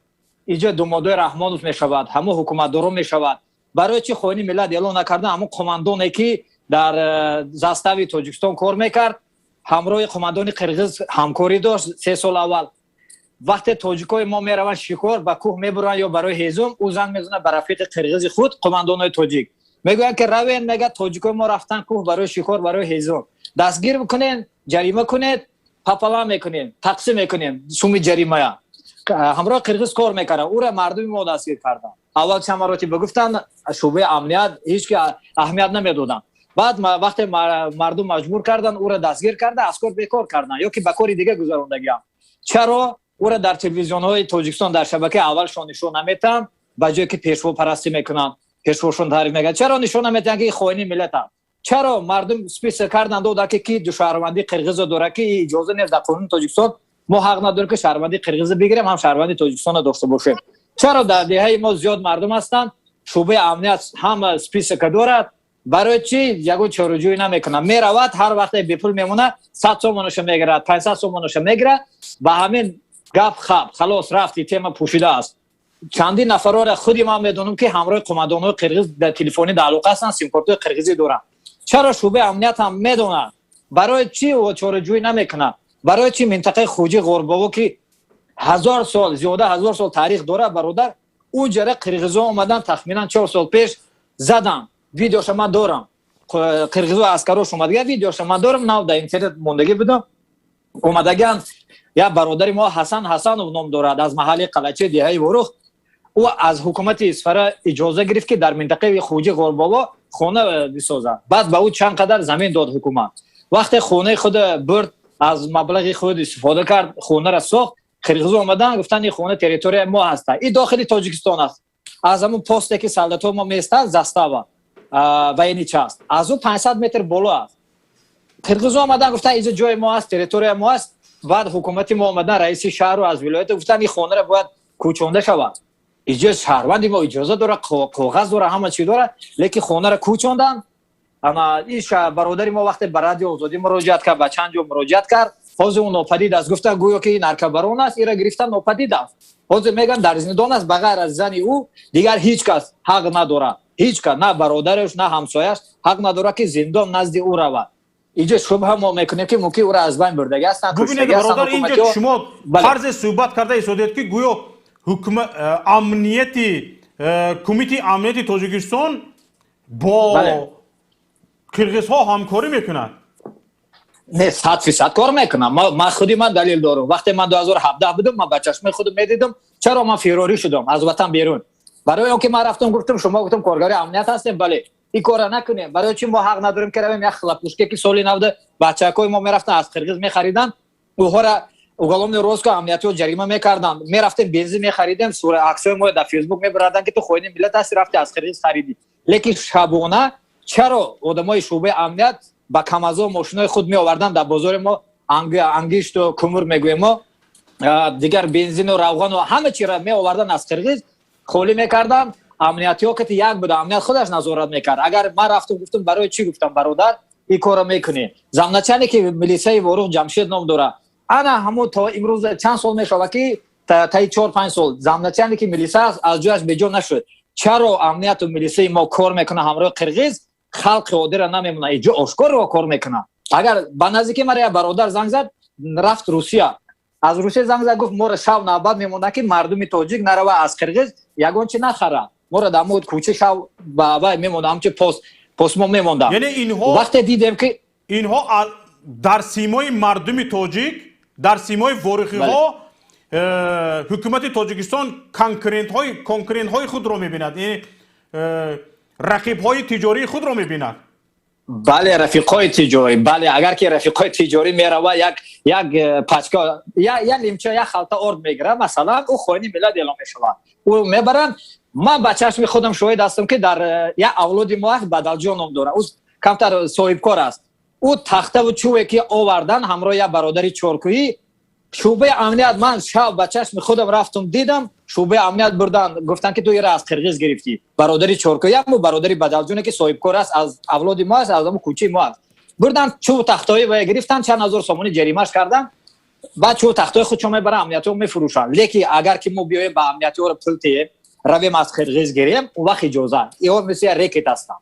اینجا دومادای رحمانوف میشود، همه حکومت دارو میشود. برای چی خوینی ملت اعلان نکردن؟ همون کماندونی که در زاستاوی تاجیکستان کار میکرد همراه کماندون قرغیز همکاری داشت 3 سال اول. وقتی تاجیکای ما میروند شکار با کوه میبرن یا برای هیزم او زنگ میزنه به رفیق قرغیز خود کماندونای تاجیک میگوین که روین، میگه تاجیکای ما رفتن کوه برای شکار برای هیزم، دستگیر بکنین، جریمه کنید، پاپالا میکنین، تقسیم میکنین سوم جریمه. همراه قرغیز کار میکنه او را مردم ما دستگیر کردن. اول چند مرتبه گفتن شعبه امنیت هیچ که اهمیت نمیدادن. بعد وقتی مردم مجبور کردن او را دستگیر کرده اسکار بیکار کردن یا که به کار دیگه گذروندگی. چرا او را در تلویزیون های تاجیکستان در شبکه اولشون نشون نمیدن؟ با جای که پیشوا پرستی میکنن، پیشواشون تعریف میکنن. چرا نشون نمیدن که خوینی ملت است؟ چرا مردم سپیس کردن دو که کی شهروندی قرغیز داره که اجازه نیست در قانون تاجیکستان ما حق نداریم که شهروندی قرغیز بگیریم هم شهروندی تاجیکستان داشته باشیم. چرا در دهه ما زیاد مردم هستن شعبه امنیت هم سپیس داره؟ برای چی یگو چارجویی نمیکنه؟ میرود هر وقت بی پول میمونه 100 سومونش میگیره 500 سومونش میگیره با همین گپ خلاص رفتی تیم پوشیده است. چندین نفر را خودی ما میدونم که همراه کماندونای قرغیز در تلفنی در علاقه هستن، سیم کارت قرغیزی دارن. چرا شعبه امنیت هم میدونن؟ برای چی او چارجویی نمیکنه؟ برای چی منطقه خوجی غورباو که 1000 سال زیاده 1000 سال تاریخ داره برادر اونجا قرغیزا اومدن تخمینا 4 سال پیش زدن. ویدیوش ما دارم، قرغیزا عسکروش اومدن ویدیوش ما دارم، نو در اینترنت موندگی بدم اومدگان. یا برادر ما حسنوف نام دارد از محله قلچه دهه واروخ. او از حکومت اسفره اجازه گرفت که در منطقه خوجی غورباوا خانه بسازه. بعد به او چند قدر زمین داد حکومت. وقتی خانه خود برد از مبلغ خود استفاده کرد خانه را ساخت. قرغیزا اومدن گفتن این خانه تریتوری ما هست، این داخل تاجیکستان است. از همون پستی که سالدات ما میستن زاستاوا военич аст. Аз ӯ 500 метр боло аст. Қирғизо омадан гуфтан инҷо ҷои мо аст, территорияи мо аст. Баъд ҳукумати мо омадан раиси шаҳру аз вилоята гуфтан ин хонаро бояд кӯчонда шавад. Инҷо шаҳрванди мо иҷоза дора, коғаз дора, ҳама чӣ дора, лекин хонаро кӯчондан. این برادری ما وقتی به رادیو آزادی مراجعت کرد، به چند جا مراجعت کرد، حاضر اون ناپدید است. گفتن گویا که این ارکبران است، ایرا گرفتن ناپدید است. حاضر میگن در زندان است، بغیر از زن او دیگر هیچ کس حق نداره، هیچ کس، نه برادرش نه همسایش حق نداره که زندان نزد او رود. اینجا شبهه ما میکنیم که ممکن او را از بین بردگی است. ببینید برادر، اینجا شما فرض صحبت کرده ایستادید که گویا حکومت امنیتی کمیته امنیتی تاجیکستان با قرغیزها همکاری میکنند. نه 100% کار میکنم. من خودی من دلیل دارم. وقتی من 2017 بودم من با چشم خودم میدیدم چرا من فراری شدم از وطن بیرون. برای اینکه من رفتم گفتم شما گفتم کارگری امنیت هستیم، بله این کارا نکنیم. برای چی ما حق نداریم که رویم یک خلاپوشکی که سالی 90 بچه‌های ما میرفتن از قرغیز میخریدن، اونها را уголовный розыск امنیتی جریمه میکردن. میرفتیم بنزین میخریدیم، صورت عکسای ما در فیسبوک میبردن که تو خوین ملت هستی رفتی از قرغیز خریدی. لیکن شبانه چرا آدمای شعبه امنیت با کمازو ماشینای خود می آوردن در بازار ما، انگشت و کمر میگویم ما، دیگر بنزین و روغن و همه چی را می آوردن از قرغیز خالی میکردن. امنیتی ها که یک بود، امنیت خودش نظارت میکرد. اگر من رفتم گفتم برای چی، گفتم برادر این کارو میکنی. زمانچانی که ملیسای وروح جمشید نام داره، انا همون تا امروز چند سال میشوه که تا 4-5 سال زمانچانی که ملیسا از جایش به نشد. چرا امنیت و ملیسای ما کار میکنه همراه قرغیز؟ خلق قادر نمیمونه، اینجا آشکار رو کار میکنه. اگر با نزدیکی مرا برادر زنگ زد رفت روسیه، از روسیه زنگ زد گفت ما را شب نوبت میمونه که مردم تاجیک نروا از قرغیز یگان چی نخره، ما را در مود کوچه شب با میمونه، همچه پاس ما میمونده. یعنی اینها وقتی دیدیم که اینها در سیمای مردم تاجیک، در سیمای وروحی ها حکومت تاجیکستان کنکورنت های خود رو میبیند، یعنی رقیب های تجاری خود رو میبیند. بله رفیق های تجاری، بله اگر که رفیق های تجاری میروه یک پچکا یا لیمچه یا خلطه ارد میگیره مثلا، او خوینی ملت اعلام میشود، او میبرن. من با چشم خودم شاهد هستم که در یک اولاد ما بدلجان نام داره، او کمتر صاحب کار است. او تخته و چوبی که آوردن همراه یک برادری چارکویی شعبه امنیت، من شب با چشم خودم رفتم دیدم شعبه امنیت بردن گفتن که تو ایرا از قرغیز گرفتی. برادری چارکویی و برادری بدلجونه که صاحب کار است، از اولاد ما است، از همون کوچه ما است. بردن چوب تختایی و گرفتن، چند هزار سومونی جریمه‌اش کردن. بعد چوب تختای خودشون میبرن امنیتی رو میفروشن. لیکن اگر که ما بیایم با امنیتی رو پول تیم رویم از قرغیز گیریم، اون وقت اجازه اینا مثل ریکت هستن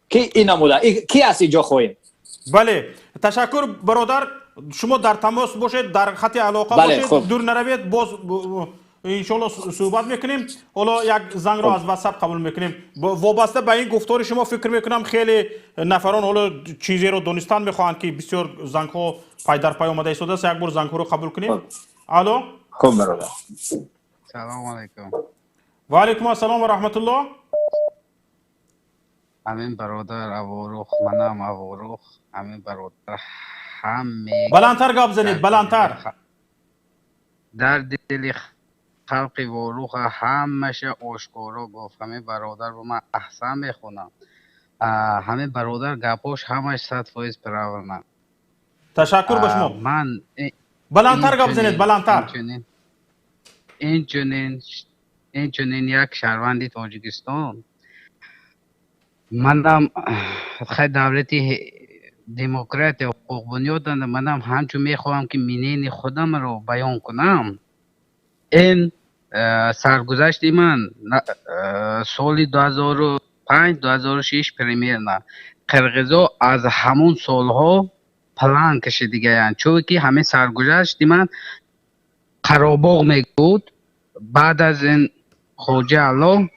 که این نموده کی از اینجا خویم. بله تشکر برادر، شما در تماس باشید، در خط علاقه باشید، دور نروید، باز انشالله صحبت میکنیم. حالا یک زنگ رو از واتساپ قبول میکنیم. وابسته به این گفتار شما فکر میکنم خیلی نفران حالا چیزی رو دونستان میخواهند که بسیار زنگ ها پای در پای اومده ایستاده است. یک بار زنگ رو قبول کنیم. الو. خب برادر. سلام علیکم. و علیکم السلام و رحمت الله. همین برادر وروح، منم وروح، همین برادر همه بلندتر گپ زنید، بلندتر. در دل خلق وروح همش آشکارا گفت. همین برادر رو من احسن میخونم. همین برادر گپاش همش 100% پراورنه. تشکر به شما. من بلندتر گپ زنید، بلندتر. این چنین یک شهروندی تاجیکستان، منم خیلی دولتی دموکرات حقوق بنیاد، منم همچون میخواهم که منین خودم رو بیان کنم. این سرگذشت من سال 2005-2006 پریمیر نه، قرغیزا از همون سالها پلان کشیده یعنی، چون که همه سرگذشت من قراباغ میگود. بعد از این خوجه الله،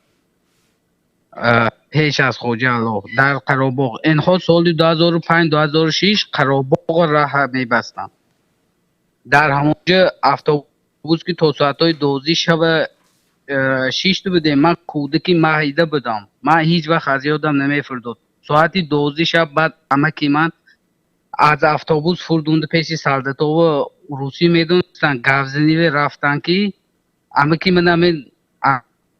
پیش از خوجه الله در قراباغ اینها سال 2005-2006 قراباغ راه میبستن. در همونجا اتوبوس که تا ساعتهای 12 شب 6 بوده، من کودکی مهیده بودم، من هیچ وقت از یادم نمیفرداد. ساعت 12 شب بعد امکی من از اتوبوس فردوند پیش سلدتا و روسی میدونستن گفزنی رفتن که امکی من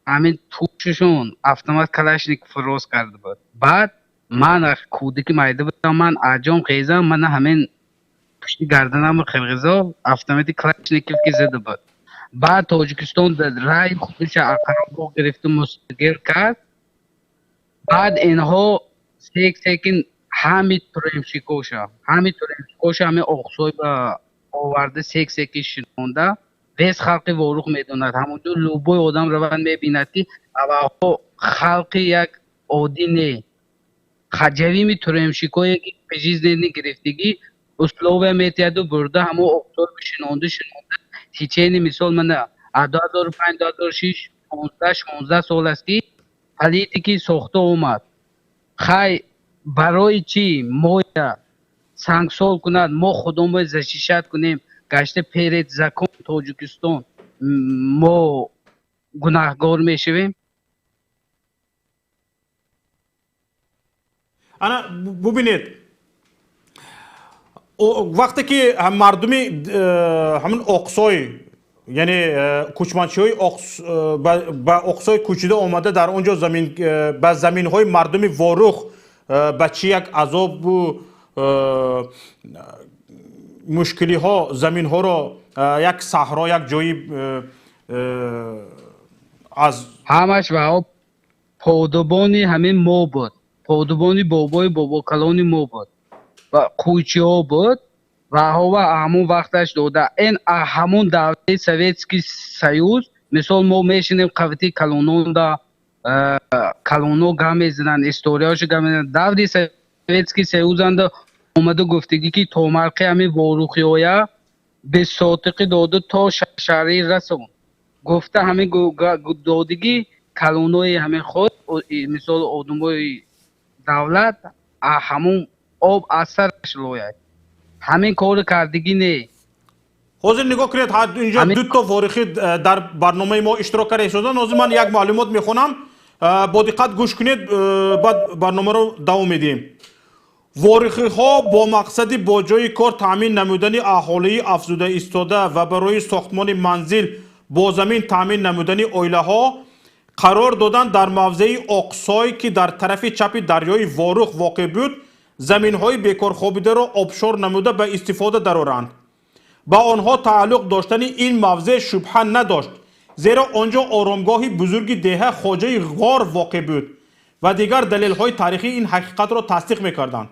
همین توششون اتومات کلاشنیک فروز کرده بود. بعد من کودکی مایده بودم من اجام خیزم من همین پشتی گردنم خرغزا автомати کلاشنیکوف که زده بود بعد تاجیکستان رای خودش اقربا گرفت و مستقر کرد بعد اینها سیکن همین ترمشیکوشا همین اقصای با آورده سیکی شنونده ویس خلق وروخ میدوند همونجور لوبوی آدم روان میبیند که اوه خلق یک آدینه خجوی می ترمشیکوی که پجیز دینی گرفتگی اسلوب میتید و برده همون اقصای شنونده هیچینی مثال من 2005 2006 16 سال است که پلیتیکی ساخته اومد خی برای چی ما سانکسیون کند ما خودمون زشیشت کنیم گشته پیرت زکون تاجیکستان ما گناهگار میشویم انا ببینید وقتی که مردمی همون اقصای یعنی کوچمانچی های با اقصای کوچیده آمده در اونجا زمین با زمین های مردمی واروخ با چی یک عذاب و مشکلی ها زمین ها رو یک صحرا یک جایی از همش و پادبانی همین ما بود پادبانی بابا کلانی ما بود و کوچی ها بود و همون وقتش داده این همون دوره سویتسکی سیوز مثال ما میشینیم قوتی کلونون دا کلونو گم میزنن استوریاش گم میزنن دوره سویتسکی سیوز انده اومده گفتگی که تومرقی همین واروخی هایا به ساتقی داده تا شهری رسون گفته همین دادگی کلونوی همین خود مثال آدمای دولت همون آب اثرش لوید همین کار کردگی نه حاضر نگاه کنید اینجا دو تا واروخی در برنامه ما اشتراک کرده شدن از من یک معلومات میخونم با دقت گوش کنید بعد برنامه رو دوام میدیم واروخی ها با مقصد با جای کار تامین نمودن اهالی افزوده ایستاده و برای ساختمان منزل با زمین تامین نمودن اویله ها قرار دادن در موضع اقصایی که در طرف چپ دریای واروخ واقع بود زمین های بیکار خوابیده را آبشار نموده به استفاده درآورند با آنها تعلق داشتن این موضع شبهه نداشت زیرا آنجا آرامگاه بزرگ دهه خواجه غار واقع بود و دیگر دلیل های تاریخی این حقیقت را تصدیق میکردند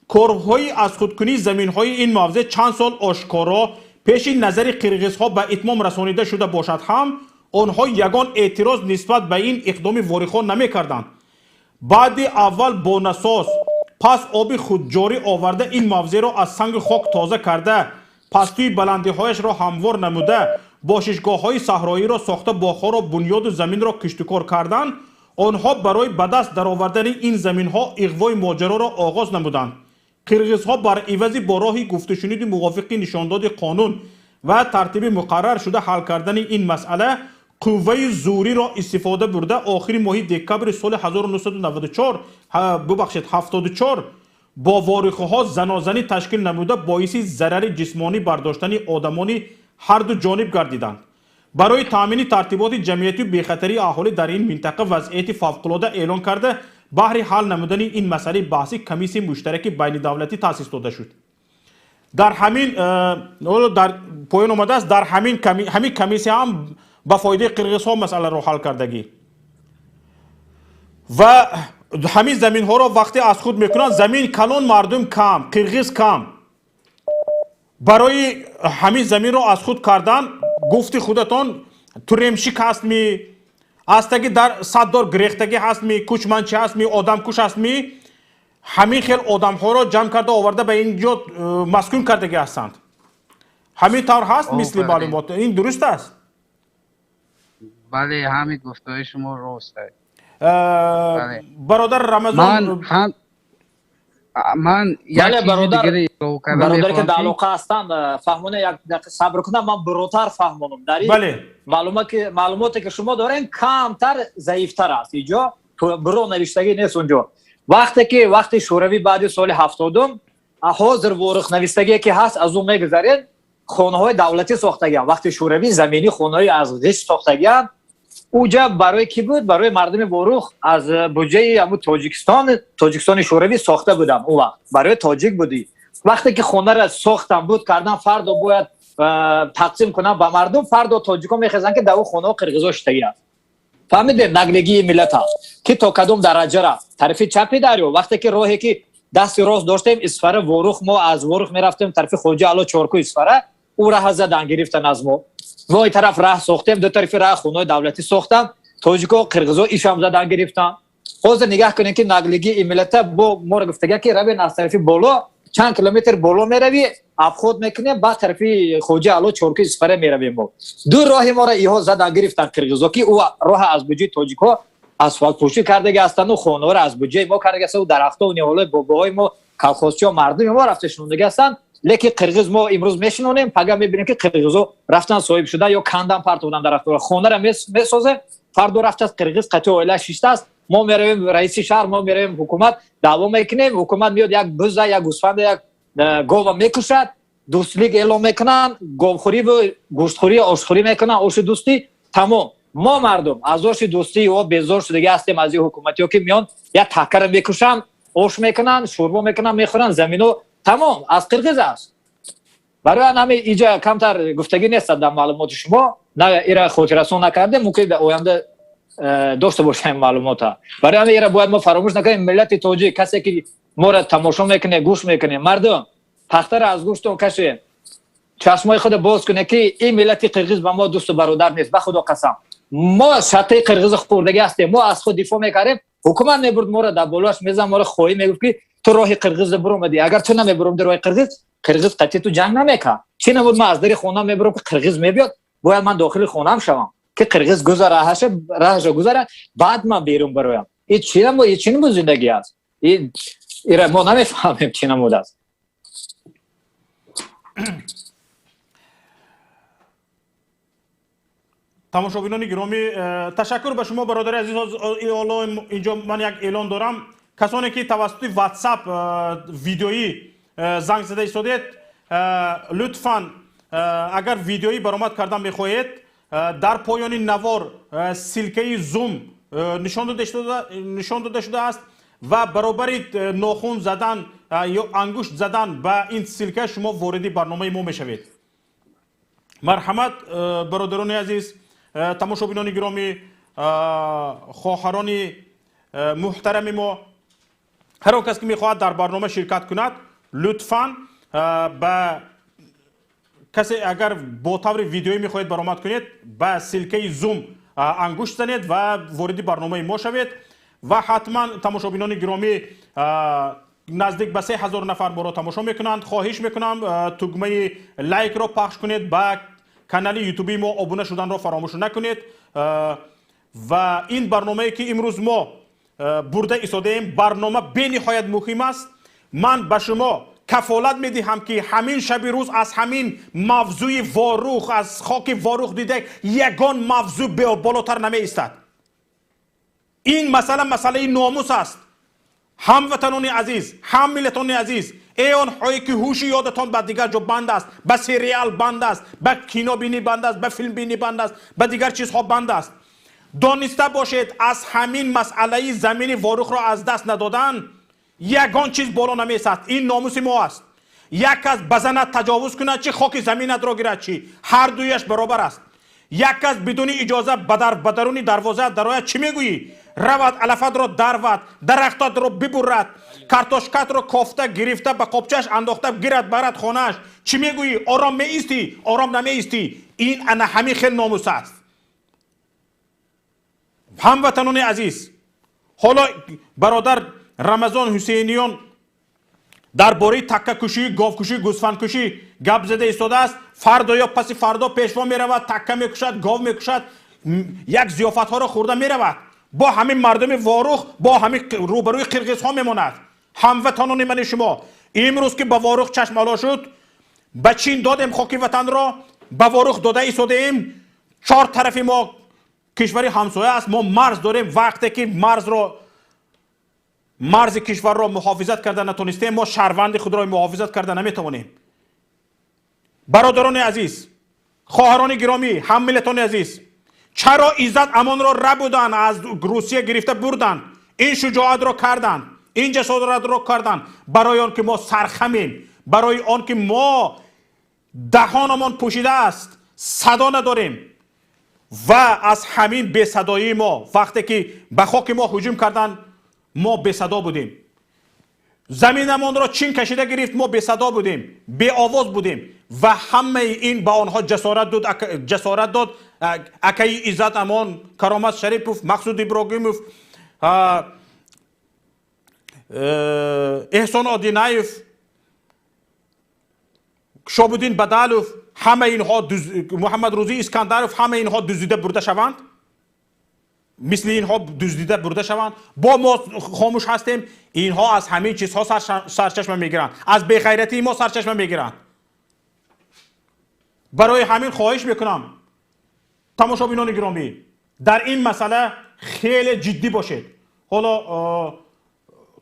کارهای از خودکنی زمین های این موضع چند سال آشکارا پیش نظر قرقیزها به اتمام رسانیده شده باشد هم آنها یگان اعتراض نسبت به این اقدام واروخ‌ها نمیکردند بعد اول با نساس پس آب خودجاری آورده این موضع را از سنگ خاک تازه کرده پستوی بلندی هایش را هموار نموده باششگاه های صحرایی را ساخته باغ‌ها را بنیاد زمین را کشتکار کردند آنها برای به دست درآوردن این زمین ها اغوای ماجرا را آغاز نمودند قرقیزها بر عوض با راه گفت و شنود موافق نشانداد قانون و ترتیب مقرر شده حل کردن این مسئله قوه زوری را استفاده برده آخر ماه دکبر سال 1994 74 با واروخی ها زنازنی تشکیل نموده باعث ضرر جسمانی برداشتن آدمانی هر دو جانب گردیدند برای تامین ترتیبات جمعیتی و بخطری اهالی در این منطقه وضعیت فوق‌العاده اعلان کرده بهر حل نمودن این مسئله بحثی کمیسیون مشترک بین دولتی تأسیس داده شد در همین در پایان آمده است در همین کمیسیون هم با فایده قرقیزها مسئله را حل کردگی و همین زمین ها را وقتی از خود میکنند زمین کلان مردم کم قرقیز کم برای همین زمین را از خود کردن گفت خودتان ترمشیک هست می استگی در صددار گریختگی هست می کوچمانچی هست می آدم کش هست می همین خیل آدم ها را جمع کرده آورده به اینجا مسکون کردگی هستند همین طور هست مثل معلومات این درست است بله همین گفتگوی شما راست است برادر رمضان من یک برادری که در علاقه هستند فهمونه یک دقیقه صبر کنم من براتر فهمونم در این معلوماتی که شما دارین کمتر ضعیفتر است اینجا برو نوشتگی نیست اونجا وقتی شوروی بعد سال 70 حاضر واروخ نوشتگی که هست از اون میگذارید خانه های دولتی ساختگی وقتی شوروی زمینی خانه های از غش ساختگی اوجا برای کی بود؟ برای مردم وروخ از بودجه همون تاجیکستان شوروی ساخته بودم. اون وقت برای تاجیک بودی. وقتی که خونه را ساختم بود کردن فردا باید تقسیم کنم با مردم، فردا تاجیکا میخوازن که دو خونه قرقیزا شتگی است. فهمیدید نقلگی ملت ها که تا کدوم درجه را طرف چپی داریم. وقتی که راهی که دست راست داشتیم اسفره وروخ، ما از وروخ میرفتیم طرف خوجه الا چارکو اسفره، او راه زدن گرفتن از ما این طرف راه ساختیم، دو طرف راه خونه دولتی ساختم، تاجیکا قرقیزا ایشام زدن گرفتن. حاضر نگاه کنین که نقلگی این ملت با ما را گفتگی که روین از طرف بالا چند کیلومتر بالا میروی ابخود میکنیم، بعد طرف خوجه الا چارکو اسفره میرویم. ما دو راه ما را ایها زدن گرفتن قرقیزا که او راه از بودجه تاجیکا اسفالت پوشی کرده هستند و خانه را از بودجه ما کرده است و درخت‌ها و نیالای باباهای ما کلخواسچی‌ها مردم ما رفته شنونده هستند. لیکن قرقیز ما امروز میشنونیم پگاه میبینیم که قرقیزا رفتن صاحب شده یا کندن پرت بودن درخت‌ها، خانه را میسازه، فردا رفته از قرقیز قطع اوله شیشته است. ما میرویم رئیس شهر، ما میرویم حکومت دعوا میکنیم، حکومت میاد یک بز یک گوسفند یک گاو میکشد، دوستلیگ اعلام میکنن، گاوخوری و گوشتخوری آشخوری میکنن، آش دوستی تمام. ما مردم از آش دوستی و بیزار شده هستیم از این حکومتی ها که میان یک تکر میکشن، آش میکنن، شوربا میکنن، میخورن، زمینو تمام از قرقیز است. برای همین اینجا کمتر گفتگی نیست در معلومات شما، نه ایرا خودرسان نکرده، ممکن به آینده داشته باشیم معلومات ها. برای همین ایرا باید ما فراموش نکنیم ملت تاجیک کسی که ما را تماشا میکنه گوش میکنه، مردم پختر از گوشتون کشید چشمای خود باز کنه که این ملت قرقیز با ما دوست و برادر نیست. به خدا قسم ما شرطه قرقیز خوردگی هستیم، ما از خود دفاع میکردیم، حکومت میبرد ما را در بالاش میزن، ما را خواهی میگفت که تو راه قرقیز برو مدی، اگر تو نمیبرم در راه قرقیز قطعی تو جنگ نمیکنه. چی نبود ما از در خونه میبرم که قرقیز میبیاد، باید من داخل خونم شوم که قرقیز گذره راهش گذره بعد من بیرون بروم. این چی نمود زندگی است؟ این ما نمیفهمیم چی نمود است. تماشابینان گرامی تشکر به شما برادر عزیز. اینجا من یک اعلان دارم، کسانی که توسط واتساپ ویدیویی زنگ زده ایستادید لطفاً اگر ویدیویی برآمد کردن میخواهید در پایان نوار سلکه زوم نشان داده شده است و برابر ناخن زدن یا انگشت زدن به این سلکه شما وارد برنامه ما میشوید. مرحمت برادران عزیز، تماشابینان گرامی، خواهران محترم ما، هر کس که میخواهد در برنامه شرکت کند لطفاً به کسی اگر با طور ویدیویی میخواهید برآمد کنید به سلکه زوم انگشت زنید و وارد برنامه ما شوید و حتما تماشابینان گرامی نزدیک به 3000 نفر ما را تماشا میکنند. خواهش میکنم تگمه لایک را پخش کنید، به کانال یوتیوبی ما ابونه شدن را فراموش نکنید و این برنامه که امروز ما برده ایستاده ایم برنامه به نهایت مهم است. من به شما کفالت میدهم که همین شب روز از همین موضوع واروخ، از خاک واروخ دیده یگان موضوع بالاتر نمی ایستد. این مسئله ناموس است. هموطنان عزیز، هم ملتان عزیز، ای آنهایی که هوش یادتان به دیگر جا بند است، به سریال بند است، به کینو بینی بند است، به فیلم بینی بند است، به دیگر چیزها بند است، دانسته باشید از همین مسئله زمین واروخ را از دست ندادن یگان چیز بالا نمی ایستد. این ناموس ما است. یک کس بزند تجاوز کند چی خاک زمینت را گیرد چی، هر دویش برابر است. یک کس بدون اجازه به درون دروازه درآید چی میگویی؟ رود علفت را درود، درختات را ببرد، کارتوشکات را کافته گرفته به قابچش انداخته گیرد برد خانهش، چی میگویی؟ آرام می ایستی؟ آرام نمی ایستی. این انا همین خیلی ناموس است. هموطنان عزیز، حالا برادر رمضان حسینیان درباره تکه کشی، گاو کشی، گوسفند کشی گپ زده ایستاده است. فردا یا پس فردا پیشوا می رود، تکه می کشد، گاو می کشد، یک ضیافت ها را خورده می رود، با همین مردم واروخ، با همین روبروی قرقیز ها می ماند. هموطنان من شما، امروز که به واروخ چشم الا شد، به چین دادیم خاک وطن را، به واروخ داده ایستاده ایم. چهار طرف ما کشوری همسایه است، ما مرز داریم. وقتی که مرز کشور را محافظت کرده نتونستیم، ما شهروند خود را محافظت کرده نمیتوانیم. برادران عزیز، خواهران گرامی، هم ملتان عزیز، چرا عزت امان را ربودن از روسیه گرفته بردن؟ این شجاعت را کردن، این جسارت را کردن برای آن که ما سرخمیم، برای آن که ما دهانمان پوشیده است، صدا نداریم. و از همین بی صدایی ما وقتی که به خاک ما هجوم کردن ما بی صدا بودیم، زمینمان را چین کشیده گرفت ما بی صدا بودیم، بی آواز بودیم و همه این به آنها جسارت داد. اکای عزت امان، کرامت شریفوف، مقصود ابراهیموف، احسان آدینایف، شابودین بدالوف، همه اینها محمد روزی اسکندروف، همه اینها دزدیده برده شوند، مثل اینها دزدیده برده شوند. با ما خاموش هستیم، اینها از همین چیزها سرچشمه میگیرند، از بی‌غیرتی ما سرچشمه میگیرند. برای همین خواهش میکنم تماشابینان گرامی در این مسئله خیلی جدی باشید. حالا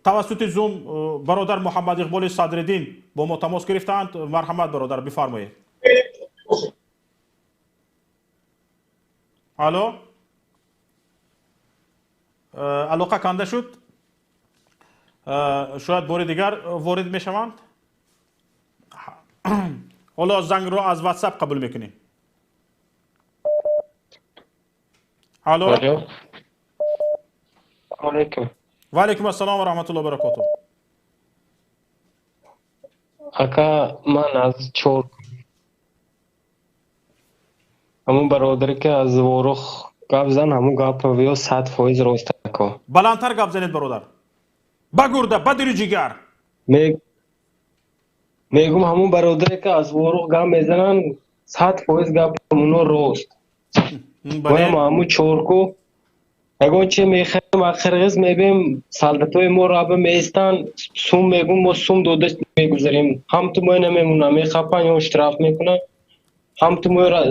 توسط زوم برادر محمد اقبال صدرالدین با ما تماس گرفتند. مرحمت برادر، بفرمایید. الو، علاقه کنده شد، شاید بار دیگر وارد میشوند. حالا زنگ رو از واتساپ قبول میکنیم. الو. علیکم. و علیکم السلام و رحمت الله و برکاته. اکا من از چور همون برادری که از ورخ گپ زن همون گپ ویو 100% راست اکا. بلندتر گپ زنید برادر. بگرده بدری جگر. میگم همون برادری که از ورخ گپ میزنن 100% گپ همونو راست. ما همون چورکو اگه چه میخوایم آخرگز میبیم سالتای ما را به میستان سوم میگم ما سوم دودش میگذاریم، هم تو ما نمیمونن میخوابن یا اشتراف میکنن، هم تو ما را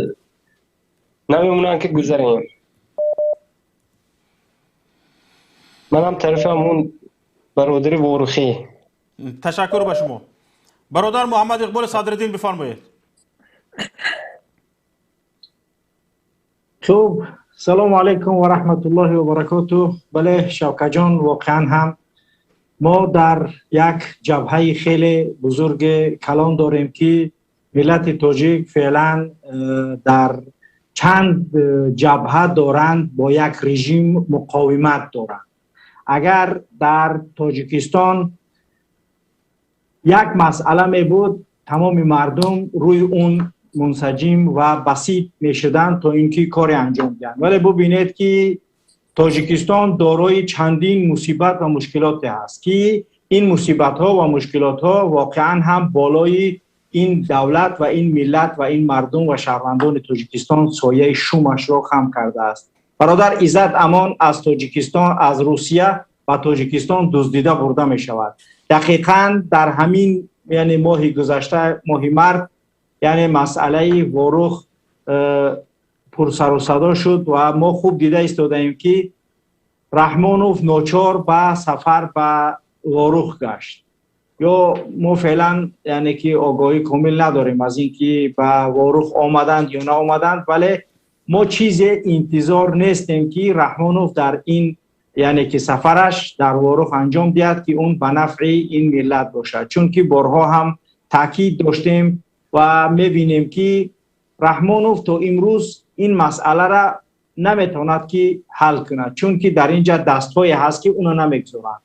نمیمونن که گذاریم. من هم طرف همون برادر ورخی. تشکر به شما. برادر محمد اقبال صدرالدین بفرمایید. خب، سلام علیکم و رحمت الله و برکاته. بله شوکت جان، واقعا هم ما در یک جبهه خیلی بزرگ کلان داریم که ملت تاجیک فعلا در چند جبهه دارند با یک رژیم مقاومت دارند. اگر در تاجیکستان یک مسئله می بود تمام مردم روی اون منسجم و بسیط می شدند تا اینکه کاری انجام دهند، ولی ببینید که تاجیکستان دارای چندین مصیبت و مشکلات هست که این مصیبت ها و مشکلات ها واقعا هم بالای این دولت و این ملت و این مردم و شهروندان تاجیکستان سایه شومش را خم کرده است. برادر عزت امان از تاجیکستان، از روسیه و تاجیکستان دزدیده برده می شود. دقیقاً در همین یعنی ماه گذشته، ماه مرد، یعنی مسئله وروخ پر سر و صدا شد و ما خوب دیده ایستادیم که رحمانوف ناچار به سفر به وروخ گشت. یا ما فعلا یعنی که آگاهی کامل نداریم از اینکه به وروخ آمدند یا نه آمدند، ولی ما چیز انتظار نیستیم که رحمانوف در این یعنی که سفرش در وروخ انجام دهد که اون به نفع این ملت باشد، چون که بارها هم تاکید داشتیم و میبینیم که رحمانوف تا امروز این مسئله را نمیتواند که حل کند، چون که در اینجا دستهای هست که اونو نمیگذارند.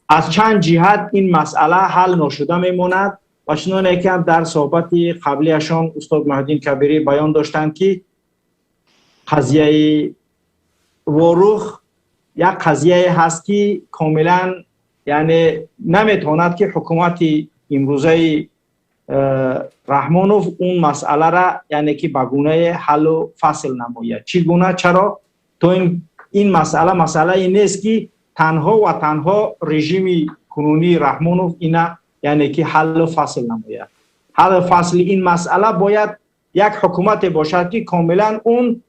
از چند جهت این مسئله حل نشده میماند و چنانه که در صحبت قبلیشان استاد مهدی کبیری بیان داشتند که قضیه وروخ یک قضیه هست که کاملا یعنی نمیتواند که حکومت امروزه رحمانوف اون مسئله را یعنی که به گونه حل و فصل نماید. چگونه؟ چرا؟ تو این مسئله نیست که تنها و تنها رژیم کنونی رحمانوف اینا یعنی که حل و فصل نماید. حل و فصل این مسئله باید یک حکومت باشد که کاملا اون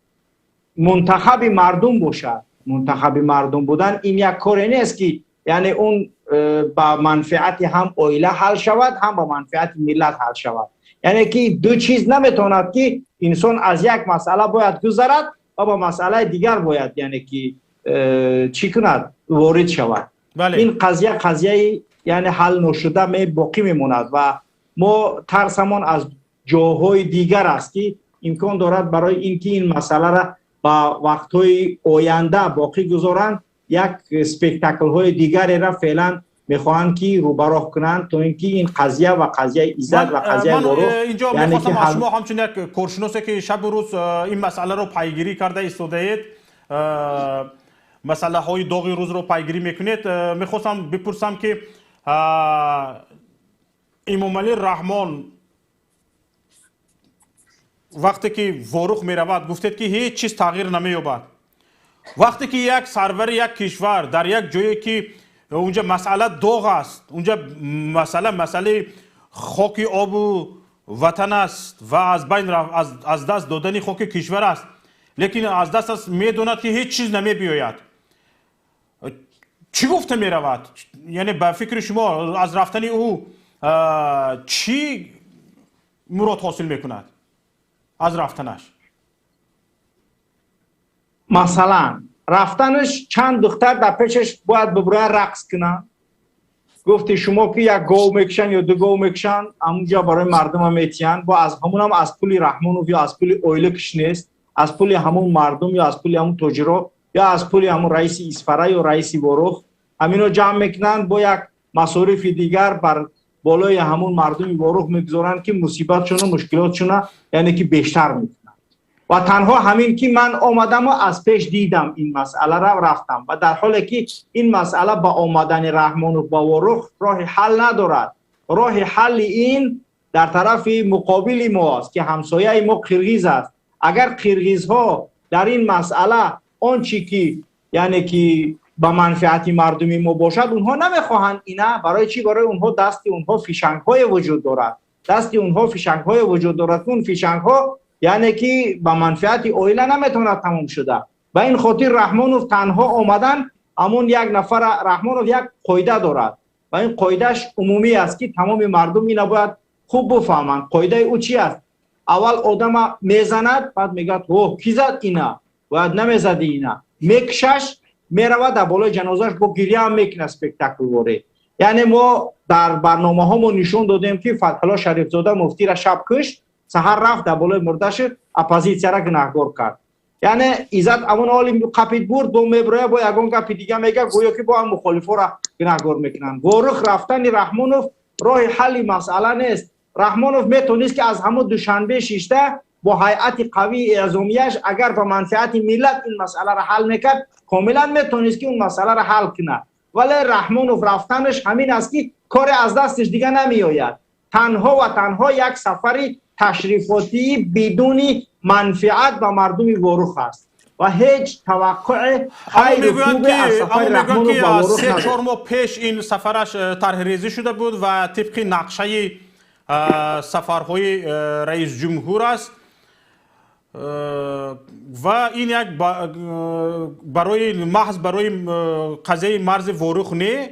منتخب مردم باشد. منتخب مردم بودن این یک کاری نیست که یعنی اون با منفعت هم اویله حل شود هم با منفعت ملت حل شود. یعنی که دو چیز نمیتواند که انسان از یک مسئله باید گذرد و با مسئله دیگر باید یعنی که چی کند وارد شود. این قضیه یعنی حل نشده می باقی میموند و ما ترسمان از جاهای دیگر است که امکان دارد برای اینکه این مسئله را با وقتهای آینده باقی گذارند یک اسپکتاکل های دیگری را فعلا میخواهند که روبراه کنند تا اینکه این قضیه و قضیه عزت و قضیه وروح اینجا یعنی میخواستم از شما همچون یک کورشناسه که شب و روز این مسئله رو پیگیری کرده ایستاده اید، مسئله های داغی روز رو پیگیری میکنید، میخواستم بپرسم که امام علی رحمان وقتی که وروخ میرود گفتید که هیچ چیز تغییر نمییابد. وقتی که یک سرور یک کشور در یک جایی که اونجا مسئله داغ است، اونجا مسئله خاک آب و وطن است و از بین از دست دادن خاک کشور است، لیکن از دست میدوند که هیچ چیز نمی بیاید، چی گفته می رود؟ یعنی به فکر شما از رفتن او چی مراد حاصل میکند از رفتنش؟ مثلا رفتنش چند دختر در پیشش باید ببرن رقص کنن، گفتی شما که یک گاو میکشن یا دو گاو میکشن همونجا برای مردم هم میتین با از همون هم از پول رحمانوف یا از پول اویلکش نیست، از پول همون مردم یا از پول همون تاجرا یا از پول همون رئیس اسفره یا رئیس وروخ همینو جمع میکنن با یک مصارف دیگر بر بالای همون مردم وروخ میگذارن که مصیبتشون و مشکلاتشون یعنی که بیشتر میکنن. و تنها همین که من آمدم و از پیش دیدم این مسئله را رفتم و در حالی که این مسئله با آمدن رحمان و با وروخ راه حل ندارد. راه حل این در طرف مقابل ما است که همسایه ما قرغیز است. اگر قرغیزها در این مسئله آنچه که یعنی که با منفعت مردمی ما باشد اونها نمیخواهند اینا، برای چی؟ برای اونها دستی اونها فیشنگ های وجود دارد، دستی اونها فیشنگ های وجود دارد، اون فیشنگ ها یعنی که با منفعت اویله نمیتونه تمام شده. و این خاطر رحمانوف تنها آمدن همون یک نفر رحمانوف یک قاعده دارد و این قاعدهش عمومی است که تمام مردم این باید خوب بفهمند. قاعده او چی است؟ اول آدم میزند بعد میگه اوه کی زد اینا، باید نمیزدی اینا، میکشش میرود در بالای جنازش با گریه هم میکنه اسپکتاکل واره. یعنی ما در برنامه ها ما نشون دادیم که فتح‌الله شریف زاده مفتی را شب کشت، سحر رفت در بالای مردش اپوزیسیا را گناهکار کرد. یعنی ایزد اون حالی قپید برد با میبره با یگان گپ دیگه میگه گویا که با هم مخالفا را گناهکار میکنن. وروخ رفتن رحمانوف راه حل مسئله نیست. رحمانوف میتونست که از همون دوشنبه شیشته با هیئت قوی اعزامیه‌اش اگر با منفعت ملت این مسئله را حل میکرد کاملا میتونست که اون مسئله را حل کنه، ولی رحمانوف رفتنش همین است که کار از دستش دیگه نمیآید. تنها و تنها یک سفری تشریفاتی بدون منفعت به مردم وروخ است و هیچ توقع خیر خوب از سفر رحمانوف به وروخ ندارد. 3-4 ماه پیش این سفرش طرح ریزی شده بود و طبق نقشه سفرهای رئیس جمهور است و این یک برای محض برای قضیه مرز وروخ نه،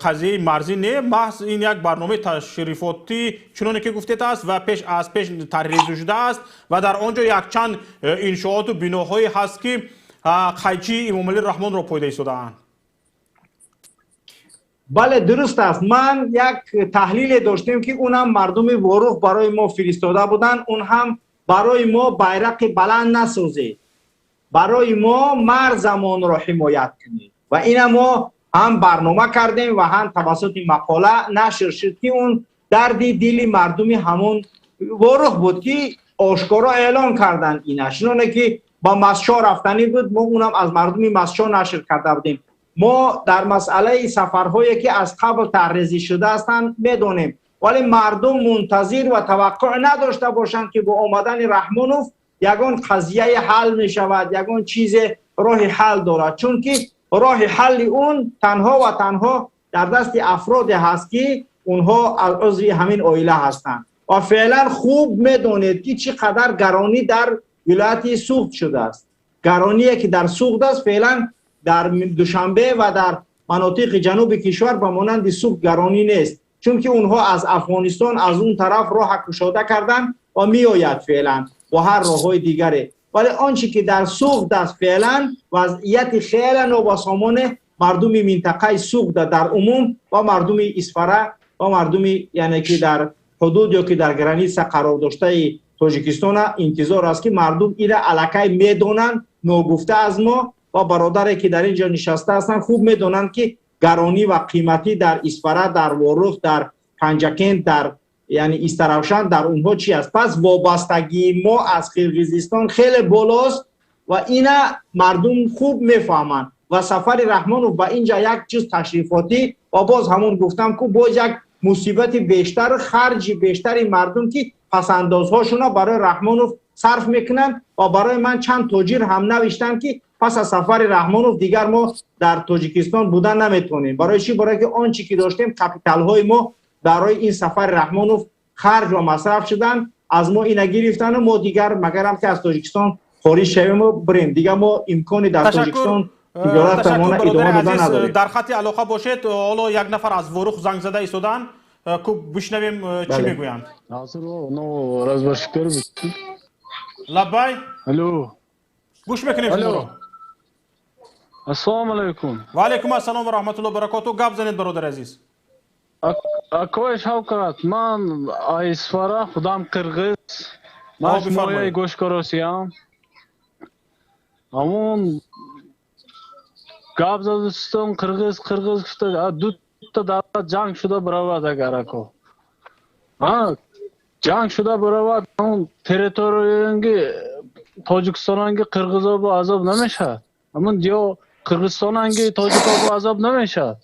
قضیه مرزی نه، محض این یک برنامه تشریفاتی چنانه که گفتید است و از پیش طرح شده است و در آنجا یک چند انشاءات و بناهایی هست که قیچی امام علی رحمان را پایده ایستاده‌اند. بله درست است. من یک تحلیل داشتیم که اونم مردم وروخ برای ما فرستاده بودن، اون هم برای ما بیرق بلند نسازید، برای ما مرزمان را حمایت کنید و این ما هم برنامه کردیم و هم توسط مقاله نشر شد که اون دردی دلی مردم همون وروخ بود که آشکارا اعلان کردن اینش، چون که با مسشا رفتنی بود ما اونم از مردم مسشا نشر کرده بودیم. ما در مسئله سفرهایی که از قبل تعرضی شده هستند میدونیم، ولی مردم منتظر و توقع نداشته باشند که با آمدن رحمانوف یگان قضیه حل می شود، یگان چیز راه حل دارد، چون که راه حل اون تنها و تنها در دست افراد هست که اونها عضو همین عائله هستند و فعلا خوب میدونید که چقدر گرانی در ولایت سوخت شده است. گرانی که در سوخت است فعلا در دوشنبه و در مناطق جنوب کشور به مانند سوخت گرانی نیست، چون که اونها از افغانستان از اون طرف راه گشاده کردن و می آید فعلا و هر راههای دیگره. ولی آنچه که در سوق است فعلا وضعیت خیلی نابسامان مردم منطقه سوق در عموم و مردم اسفره و مردم یعنی که در حدود یا که در گرانیس قرار داشته تاجیکستان انتظار است که مردم ایره علاقه میدونن نگفته از ما و برادری که در اینجا نشسته هستن خوب میدونن که گرانی و قیمتی در اسفره، در وروخ، در پنجکند، در یعنی استراوشان در اونها چی است. پس وابستگی ما از قرقیزستان خیلی بالاست و اینا مردم خوب میفهمن و سفر رحمانوف با اینجا یک چیز تشریفاتی و باز همون گفتم که باز یک مصیبت بیشتر، خرج بیشتری مردم که پسندازهاشون برای رحمانوف صرف میکنن و برای من چند تاجر هم نوشتن که پس از سفر رحمانوف دیگر ما در تاجیکستان بودن نمیتونیم. برای چی؟ برای که آنچه که داشتیم کپیتال های ما برای این سفر رحمانوف خرج و مصرف شدن، از ما اینا گرفتن و ما دیگر مگرم که از تاجیکستان خارج شویم و بریم دیگر ما امکانی در تاجیکستان تجارت ما ادامه دادن نداریم. در خط علاقه باشید. حالا یک نفر از وروخ زنگ زده ایستادن که بشنویم چی میگویند. نو راز باشکر بود. لبای الو گوش میکنیم شما. السلام علیکم. و علیکم السلام و رحمت الله و برکاته. گپ زنید برادر عزیز. اکوی شوکت من اسفاره خودم قرقیز من شمایه گوشکاراسیم همون گپ زدستم قرقیز کشته دو تا دولت جنگ شده برود اگر اکو جنگ شده برود اون تریتوریونگی تاجیکستانانگی قرقیزا با عذاب نمیشه همون دیو قرقیزستانانگی تاجیکا با عذاب نمیشه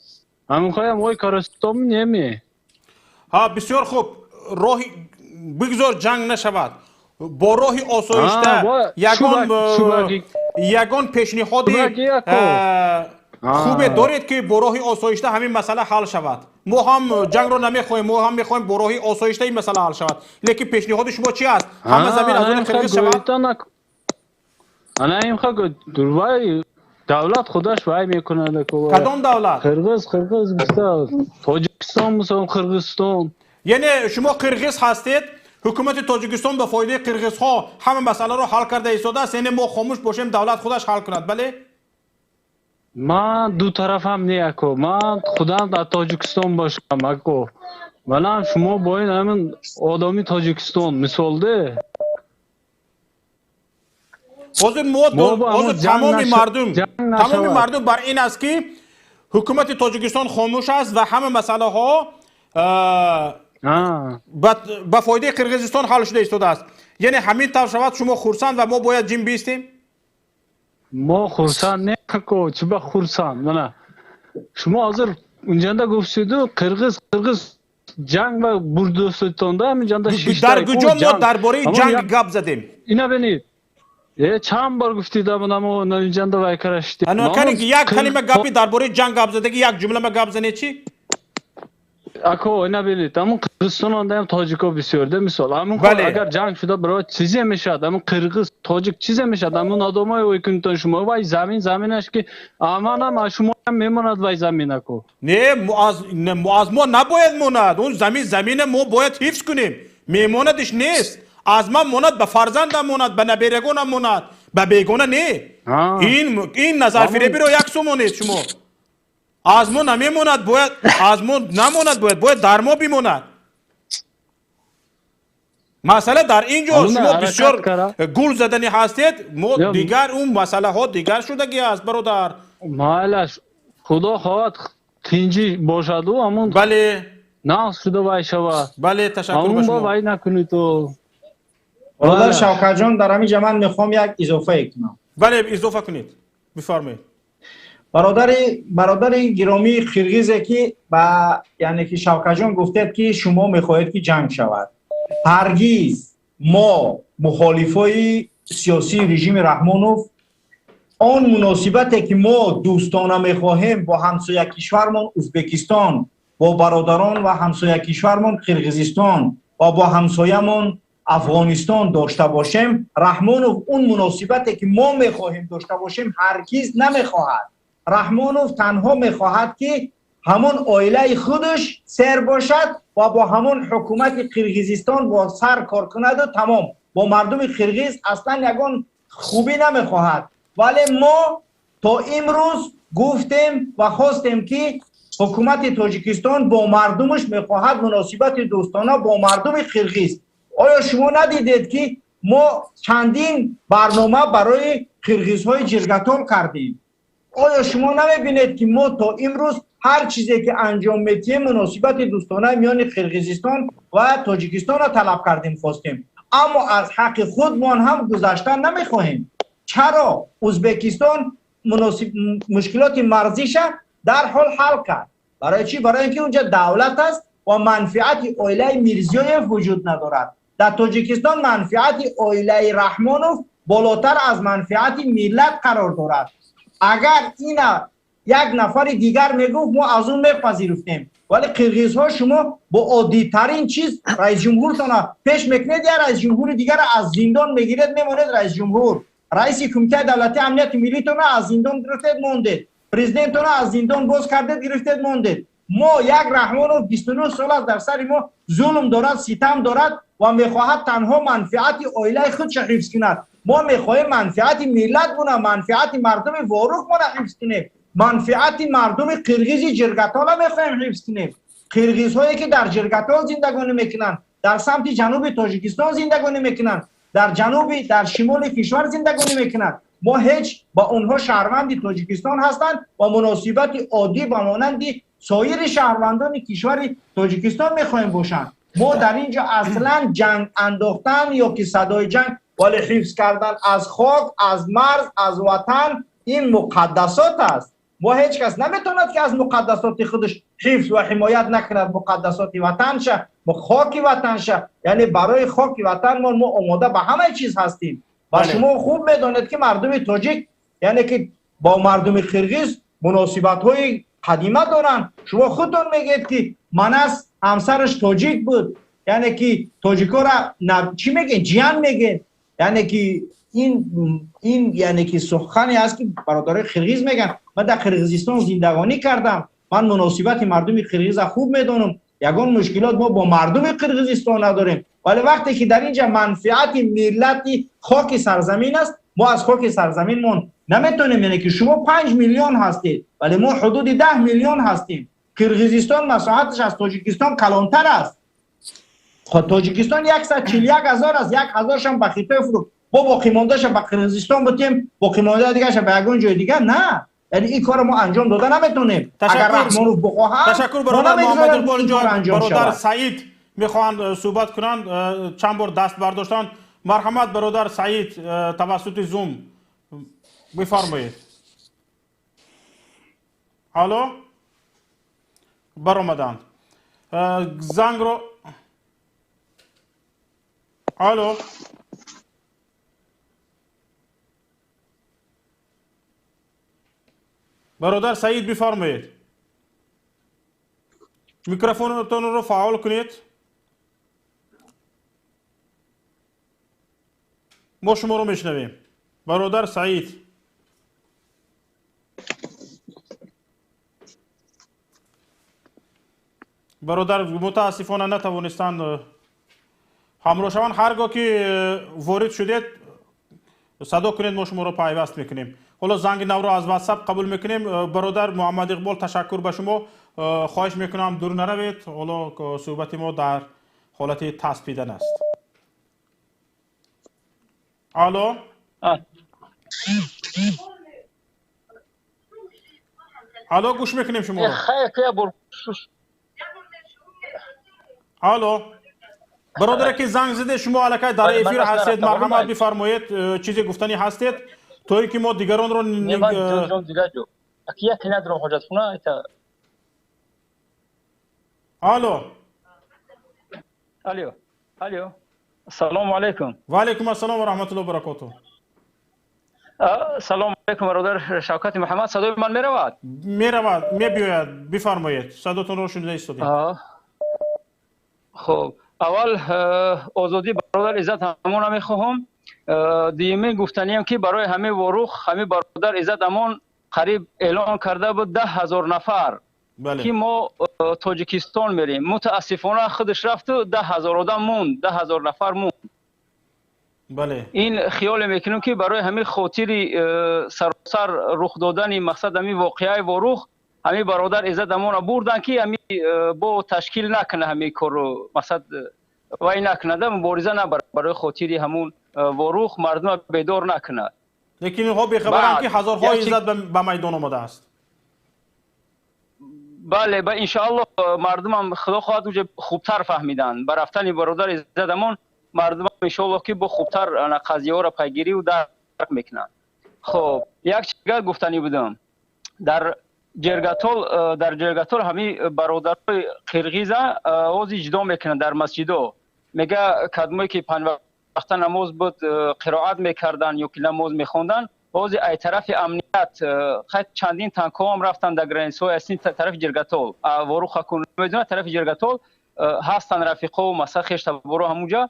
همون خواهیم وای کارستان نمی ها بسیار خوب راهی بگذار جنگ نشود با راهی آسایشته یگان پیشنهاد خوبه دارید که با راهی آسایشته همین مسئله حل شود. ما هم جنگ رو نمیخوایم، ما هم میخوایم با راهی آسایشته این مسئله حل شود. لیکن پیشنهاد شما چی است؟ همه زمین از اون قرقیز شود؟ انا این خواهد دروای دولت خودش وای میکنه. کدام دولت؟ قرقیز گفته تاجیکستان مثلا قرقیزستان. یعنی شما قرقیز هستید، حکومت تاجیکستان به فایده قرقیزها همه مسئله رو حل کرده ایستاده است، یعنی ما خاموش باشیم دولت خودش حل کند. بله من دو طرف هم نیاکو من خودم در تاجیکستان باشم اکو ولی شما با این همین آدمی تاجیکستان مثال ده تمام مردم بر این است که حکومت تاجیکستان خاموش است و همه مسئله ها به فایده قرقیزستان حل شده ایستاده است. یعنی همین طور شود شما خرسند و ما باید جیم بیستیم؟ ما خرسند نه کو چه با خرسند نه شما حاضر اونجا گفتید قرقیز جنگ و بردوستان ده همینجا در کجا ما درباره جنگ گپ زدیم؟ اینا ببینید چند بار گفتید اما اینجا وای کرشتی انا کنی یک کلمه گپی درباره جنگ گپ زده که یک جمله ما گپ زنه چی؟ اکو اینا ببینید همون قرقیزستان اندام تاجیکا بسیار ده مثال همون اگر جنگ شده برای چیزی میشد همون قرقیز تاجیک چیزی میشد همون آدمای ویکنتون شما وای زمینش که امان هم شما هم میموند وای زمین اکو نه از ما نباید موند اون زمین ما باید حفظ کنیم میموندش نیست از من موند به فرزندم موند به نبیرگونم موند به بیگونه نه این نظر فریبی رو یک سومونید شما از ما نمیموند باید از ما نموند باید در ما بیموند. مسئله در اینجا شما بسیار گول زدنی هستید دیگر اون مسئله ها دیگر شدگی است برادر. مالش خدا خواهد تینجی باشد و همون بله ناس شده وای شود. بله تشکر به شما. وای نکنید تو برادر شوکت جان در همین من میخوام یک اضافه کنم. بله اضافه کنید بفرمایید. برادر گرامی قرقیزه که یعنی که شوکت جان گفتید که شما میخواهید که جنگ شود. هرگز ما مخالفای سیاسی رژیم رحمانوف آن مناسبتی که ما دوستانه میخواهیم با همسایه کشورمان ازبکستان با برادران و همسایه کشورمان قرقیزستان و با همسایه‌مان افغانستان داشته باشیم رحمانوف اون مناسبتی که ما میخواهیم داشته باشیم هرگز نمیخواهد. رحمانوف تنها میخواهد که همون عائله خودش سر باشد و با همون حکومت قرقیزستان با سر کار کند و تمام با مردم قرقیز اصلا یگان خوبی نمیخواهد. ولی ما تا امروز گفتیم و خواستیم که حکومت تاجیکستان با مردمش میخواهد مناسبت دوستانه با مردم قرقیز. آیا شما ندیدید که ما چندین برنامه برای قرقیزهای جرگتال کردیم؟ آیا شما نمیبینید که ما تا امروز هر چیزی که انجام میدیم مناسبت دوستانه میان قرقیزستان و تاجیکستان را طلب کردیم خواستیم، اما از حق خودمان هم گذشتن نمیخواهیم. چرا ازبکستان مشکلات مرزیش در حال حل کرد؟ برای چی؟ برای اینکه اونجا دولت است و منفعت عائله میرزیویف وجود ندارد. در تاجیکستان منفعت عائله رحمانوف بالاتر از منفعت ملت قرار دارد. اگر اینا یک نفر دیگر میگفت ما از اون میپذیرفتیم، ولی قرقیزها شما با عادی ترین چیز رئیس جمهورتون پیش میکنید، یا رئیس جمهور دیگر از زندان میگیرید میمونید رئیس جمهور. رئیس کمیته دولتی امنیت ملیتون از زندان گرفتید موندید، پرزیدنتون از زندان باز کردید گرفتید موندید. ما یک رحمانوف 29 سال است در سر ما ظلم دارد، ستم دارد و میخواهد تنها منفعت عائله خودش حفظ کند. ما میخواهیم منفعت ملت مونه، منفعت مردم واروخ مونه حفظ کنیم، منفعت مردم قرقیز جرگتال میخواهیم حفظ کنیم. قرقیزهایی که در جرگتال زندگانی میکنن، در سمت جنوب تاجیکستان زندگانی میکنن، در شمال کشور زندگانی میکنن، ما هیچ با اونها شهروند تاجیکستان هستند و مناسبت عادی با مانند سایر شهروندان کشور تاجیکستان میخواهیم باشند. ما در اینجا اصلا جنگ انداختن یا که صدای جنگ، ولی حفظ کردن از خاک، از مرز، از وطن، این مقدسات است. ما هیچ کس نمیتوند که از مقدسات خودش حفظ و حمایت نکند. مقدسات وطن شه، خاک وطن شه، یعنی برای خاک وطن ما آماده به همه چیز هستیم. و شما خوب میدانید که مردم تاجیک یعنی که با مردم قرقیز مناسبت های قدیمه دارن. شما خودتون میگید که منس همسرش تاجیک بود، یعنی که تاجیکا را چی میگن؟ جیان میگن. یعنی که این یعنی که سخنی هست که برادرای قرقیز میگن. من در قرقیزستان زندگانی کردم، من مناسبت مردم قرقیز خوب میدونم. یگان مشکلات ما با مردم قرقیزستان نداریم، ولی وقتی که در اینجا منفعت ملتی خاک سرزمین است، ما از خاک سرزمینمون نمیتونیم. یعنی که شما 5 میلیون هستید ولی ما حدود 10 میلیون هستیم. قرقیزستان مساحتش از تاجیکستان کلانتر است. خود تاجیکستان 141,000 از 1,000 هم بخیته فرو با باقی ماندهش به قرقیزستان بتیم، باقی مانده دیگه به یگان جای دیگه نه. یعنی این کار ما انجام داده نمیتونیم. اگر رحمانوف بخواهم تشکر برادر محمد اقبال جان. برادر سعید میخوان صحبت کنند، چند بار دست برداشتن. مرحمت برادر سعید توسط زوم بفرمایید. الو برآمدند. زنگ رو الو برادر سعید بفرمایید. میکروفونتون رو فعال کنید. ما شما رو میشنویم. برادر سعید. برادر متاسفانه نتوانستند همراه شوند. هرگاه که وارد شدید صدا کنید، ما شما رو پیوست میکنیم. حالا زنگ نو رو از واتساپ قبول میکنیم. برادر محمد اقبال تشکر به شما. خواهش میکنم دور نروید. حالا صحبت ما در حالت تسپیدن است. الو الو گوش میکنیم شما. الو برادر که زنگ زده شما الکی در افیر هستید، مرحمت بفرمایید. چیزی گفتنی هستید توی که ما دیگران رو الو الو السلام علیکم. و علیکم السلام و رحمت الله و برکاته. سلام علیکم برادر شوکت محمد. صدای من میرود؟ میرود، میبیاید. بفرمایید، صداتون رو شنیده ایستادیم. خب اول آزادی برادر عزت همون میخواهم. دیمی گفتنیم که برای همه واروخ، همه برادر عزت همون قریب اعلان کرده بود 10,000 نفر که ما تاجیکستان میریم. متاسفانه خودش رفت و 10,000 آدم موند، 10,000 نفر موند. بله این خیال میکنم که برای همین خاطر سراسر رخ دادن مقصد همین واقعه وروخ همین برادر عزت امان بردن که همین با تشکیل نکنه همین کارو مقصد وای نکنه مبارزه نبره برای خاطر همون وروخ مردم بیدار نکنه. لیکن اینها بخبرن که هزارها عزت به میدان آمده است. بله با انشاءالله مردم هم خدا خواهد اونجا خوبتر فهمیدن بر رفتن برادر عزت امان مردم انشاءالله که با خوبتر قضیه ها را پیگیری و درک میکنن. خب یک چیز گفتنی بودم در جرگتول همین برادرای قرقیز اوزی جدا میکنن در مسجدها میگه کدومی که 5 وقت نماز بود قرائت میکردن یا که نماز میخوندن اوزی ای طرف امنیت خیلی چندین تانک‌ها هم رفتن در گرنسو اصلی طرف جرگتول وروخ کن میدونه طرف جرگتول هستن رفیقا و مثلا خیش برو همونجا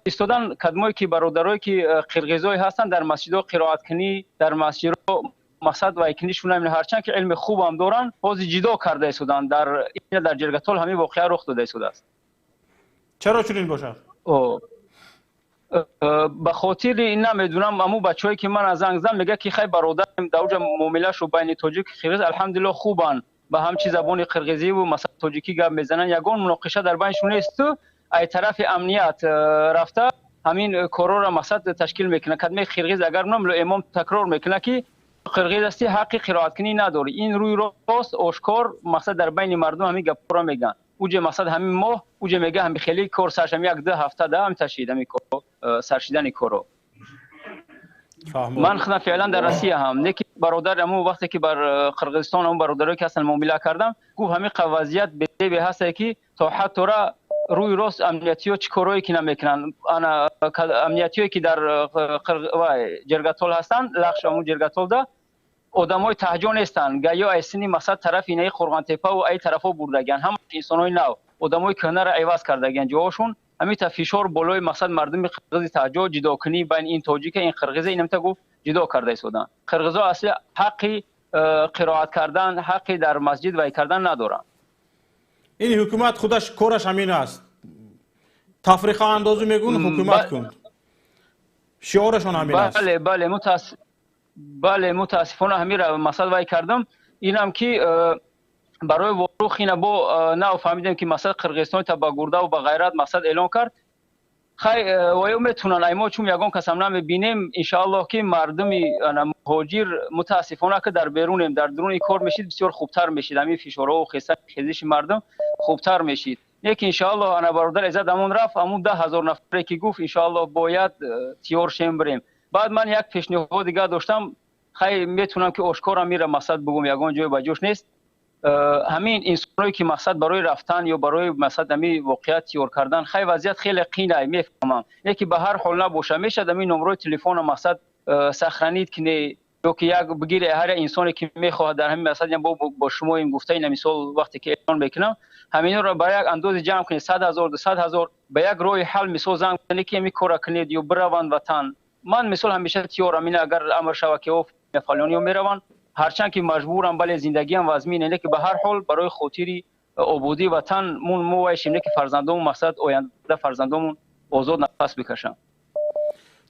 ایستادن کدومی که برادرایی که قرقیزای هستن در مسجدها قرائت کنی در مسجدها مقصد و ایکنیشون هم هرچند که علم خوب هم دارن باز جدا کرده ایستادن در جرگتول همین واقعه رخ داده ایستاده است. چرا چنین باشد؟ به خاطر این نمیدونم امو بچه‌ای که من از زنگ زدم میگه که خیلی برادرم در اونجا معامله شو بین تاجیک قرقیز الحمدلله خوبن به همچی زبان قرقیزی و مثلا تاجیکی گپ میزنن یگان مناقشه در بینشون است ای طرف امنیت رفته همین کارا را مقصد تشکیل میکنه کدمه قرقیز اگر نم امام تکرار میکنه که قرقیز هستی حق قرائت کنی نداری این روی راست آشکار مقصد در بین مردم همین گپ را میگن اوجه مقصد همین ماه اوجه میگه هم خیلی کار سرشم یک 2 هفته ده هم تشید همین کار سرشیدن کارو من خودم فعلا در روسیه هم نکی برادرم وقتی که بر قرقیزستان اون برادرایی که اصلا معامله کردم گفت همین وضعیت به هست که تا حتی را روی راست امنیتی ها چی کارایی که نمیکنن انا امنیتی هایی که در جرگتول هستن لخش همون جرگتول ده آدمای تهجا نیستن گایا ایسنی مقصد طرف اینه خورغان تپه و ای طرفا بردگن هم انسانای نو آدمای کنه را عوض کردگن جواشون همین فشار بالای مقصد مردم قرقیز تهجا جدا کنی بین این تاجیک این قرقیز اینم تا گفت جدا کرده ایستادن قرقیزا اصلا حقی قرائت کردن حقی در مسجد وای کردن ندارن. این حکومت خودش کارش همین است تفریقه اندازی میگون حکومت کن شعارشون همین است. بله متاسفانه همین را مثلا وای کردم اینم که برای وروخ اینا با نو فهمیدم که مثلا قرقیزستان تا با گرده و با غیرت مقصد اعلان کرد خیلی وایو میتونن ایما چون یگان کسم نمیبینیم انشاءالله که مردم مهاجر متاسفانه که در بیرونیم در درون کار میشید بسیار خوبتر میشید همین فشارها و خیزش مردم خوبتر میشید یک انشاءالله انا برادر عزت امون رفت امون 10,000 نفری که گفت انشاءالله باید تیار شیم بریم. بعد من یک پیشنهاد دیگه داشتم خیلی میتونم که آشکارا میره مقصد بگم یگان جای بجوش نیست همین انسانایی که مقصد برای رفتن یا برای مقصد همین واقعیت تیار کردن خیلی وضعیت خیلی قینه میفهمم یکی به هر حال نباشه میشه همین نمره تلفن مقصد سخرانید کنه یا که یک بگیره هر انسانی که میخواد در همین مقصد با شما این گفته این مثال وقتی که اعلان میکنم همین رو برای یک اندازه جمع کنید 100,000 200,000 به یک راه حل مثال زنگ کنید که می کار کنید یا بروند وطن من مثال همیشه تیارم اینه اگر امر شود که فلانی میروند هرچند که مجبورم بله زندگی هم وزمین اینه که به هر حال برای خاطری آبادی وطن مون موایشیم که فرزندامون مقصد آینده فرزندامون آزاد نفس بکشن.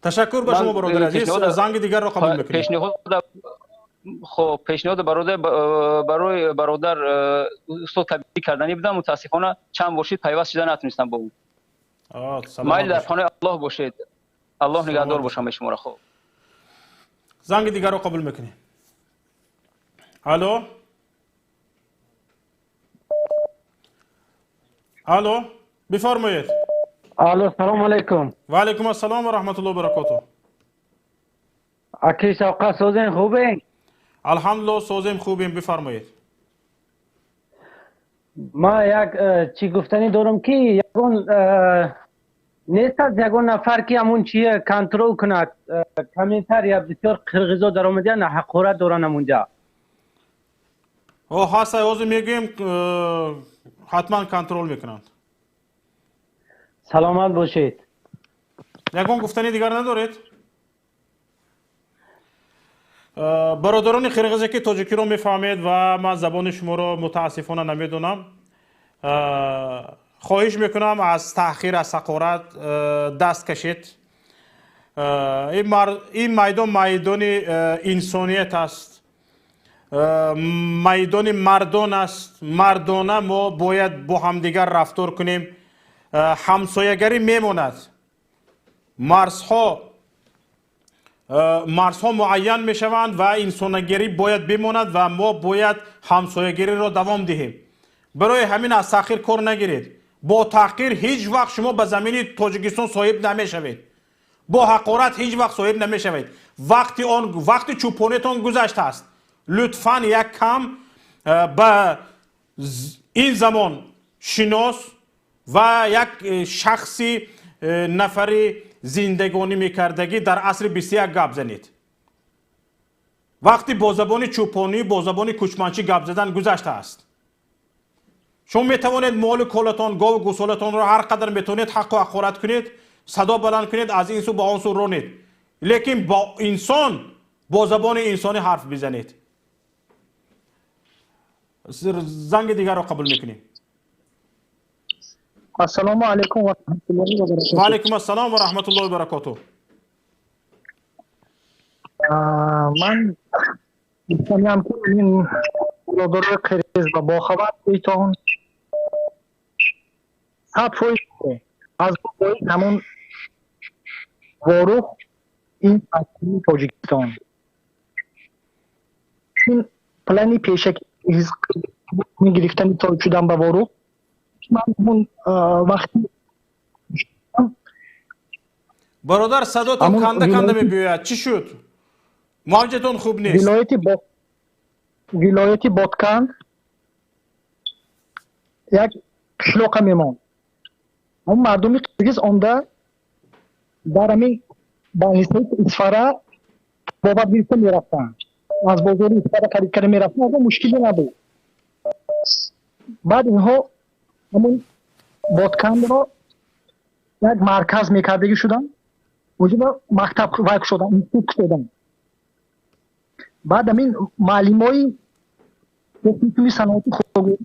تشکر به شما برادر عزیز زنگ دیگر رو قبول میکنیم. پیشنهاد برای برادر استاد تبریک کردنی بدم متاسفانه چند باشید پیوست شده نتونستم با اون. مایل در خانه الله باشید. الله نگهدار باشه شما را. خوب زنگ دیگر رو قبول میکنیم. الو الو بفرمایید. الو سلام علیکم. و علیکم السلام و رحمت الله و برکاته. اکی شوقا سوزین خوبه؟ الحمدلله سوزیم خوبیم بفرمایید. ما یک چی گفتنی دارم که یگون نیست از یگون نفر که همون چیه کنترل کند کمیتر یا بسیار قرقیزا در آمده نه حقورت دارن همونجا هست اوزی میگیم حتما کنترل میکنند. سلامت باشید. یگون گفتنی دیگر ندارید؟ برادران قرقیزی که تاجیکی رو میفهمید و من زبان شما رو متاسفانه نمیدونم خواهش میکنم از تأخیر از حقارت دست کشید این میدان میدان انسانیت است، میدان مردان است. مردانه ما باید با همدیگر رفتار کنیم. همسایگری میماند. مرزها معین می شوند و انسانگری باید بماند و ما باید همسایگری را دوام دهیم. برای همین از تحقیر کار نگیرید. با تحقیر هیچ وقت شما به زمین تاجیکستان صاحب نمی شوید. با حقارت هیچ وقت صاحب نمی شوید. وقتی چوپانتان گذشته است. لطفاً یک کم به این زمان شناس و یک شخصی نفری زندگانی میکردگی در عصر 21 گپ زنید. وقتی با زبان چوپانی با زبان کوچمانچی گپ زدن گذشته است. شما میتوانید مال کولتان گاو و گوسالتان را هر قدر میتونید حق و حقارت کنید، صدا بلند کنید، از این سو به آن سو رونید، لیکن با انسان با زبان انسانی حرف بزنید. زنگ دیگر را قبول میکنیم. السلام علیکم و رحمت الله و برکاته. و علیکم السلام و رحمت الله و برکاته. من می‌خوایم که این برادر قرقیز و باخبر ایتان 100% از همون وروح این اصلی تاجیکستان این پلانی پیشکی میگرفتن تا شدن به وروح من اون وقتی برادر صداتون کنده میبیاید. چی شد؟ موجتون خوب نیست. ولایتی بادکند یک قشلاق میمان. اون مردم قرقیز آنده در همین بانیسته اسفاره بابت گرفته میرفتن. از بازار اسفاره خرید کرده میرفتن. اما مشکلی نبود. بعد اینها همون بادکند را یک مرکز میکردگی شدن. اونجا مکتب وایک شدن. اینستیتوت شدن. بعد همین معلمای تکنیکی صنعتی خودروی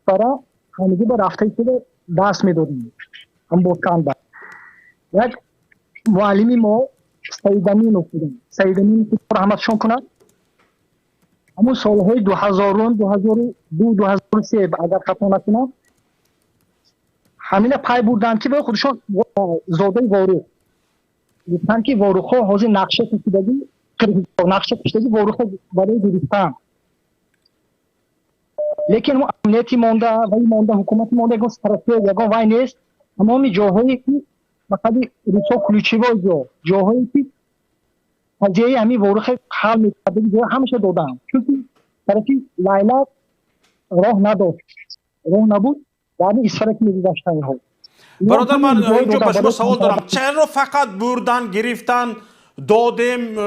اسفاره همگی به رفته شده دست میدادیم. هم بادکند بعد. یک معلمی ما سیدامین افتادیم. سیدامین که رحمتشون کنند. همون سالهای 2002 2003 اگر خطا نکنم همین پای بردن که به خودشون زاده واروخ گفتن که واروخ ها حاضر نقشه کشیدگی واروخ برای گرفتن. لیکن اون امنیتی مانده وی مانده حکومتی مانده یکان استراتژی یکان وی نیست. تمامی جاهایی که مثلا روسا کلوچی و جاهایی که قضیه همین واروخ حل میکردگی جای همیشه دادم. چون طرفی لیلا راه نبود و همین اسفره که میگذاشتن اینها. برادر من اینجا به شما سوال دارم. چرا فقط بردن گرفتن دادیم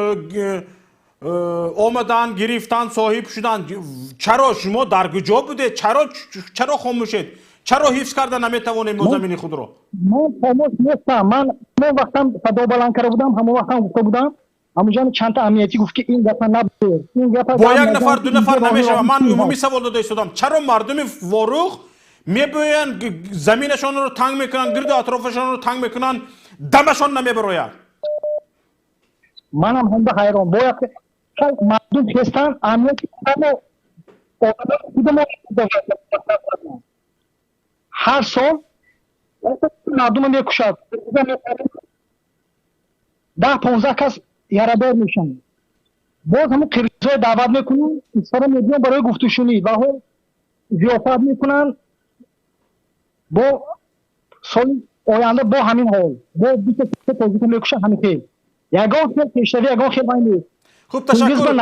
آمدن گرفتن صاحب شدن؟ چرا شما در کجا بوده؟ چرا خاموشید؟ چرا حفظ کردن نمیتوانید زمین خود رو؟ من خاموش نیستم. من وقتم صدا بلند کرده بودم همون وقتم گفته بودم همونجا چند تا امنیتی گفت که این گپ نبوده. با یک نفر دو نفر نمیشه. من عمومی سوال داده شدم چرا مردم واروخ میبوین زمینشان رو تنگ میکنن، گرد اطرافشان رو تنگ میکنن، دمشان نمیبروید؟ منم هم به حیران باید مردم هستن امنیتی هر سال مردم میکشد 10-15 کس یارادار میشن. باز همون قرقیزای دعوت میکنن اسفاره میدونن برای گفتشونی و هم زیافت میکنن با سال آینده با همین حال با 20 تازیکو میکشن همین خیل یگان خیل پیشتوی یگان خیل باید. خوب تشکر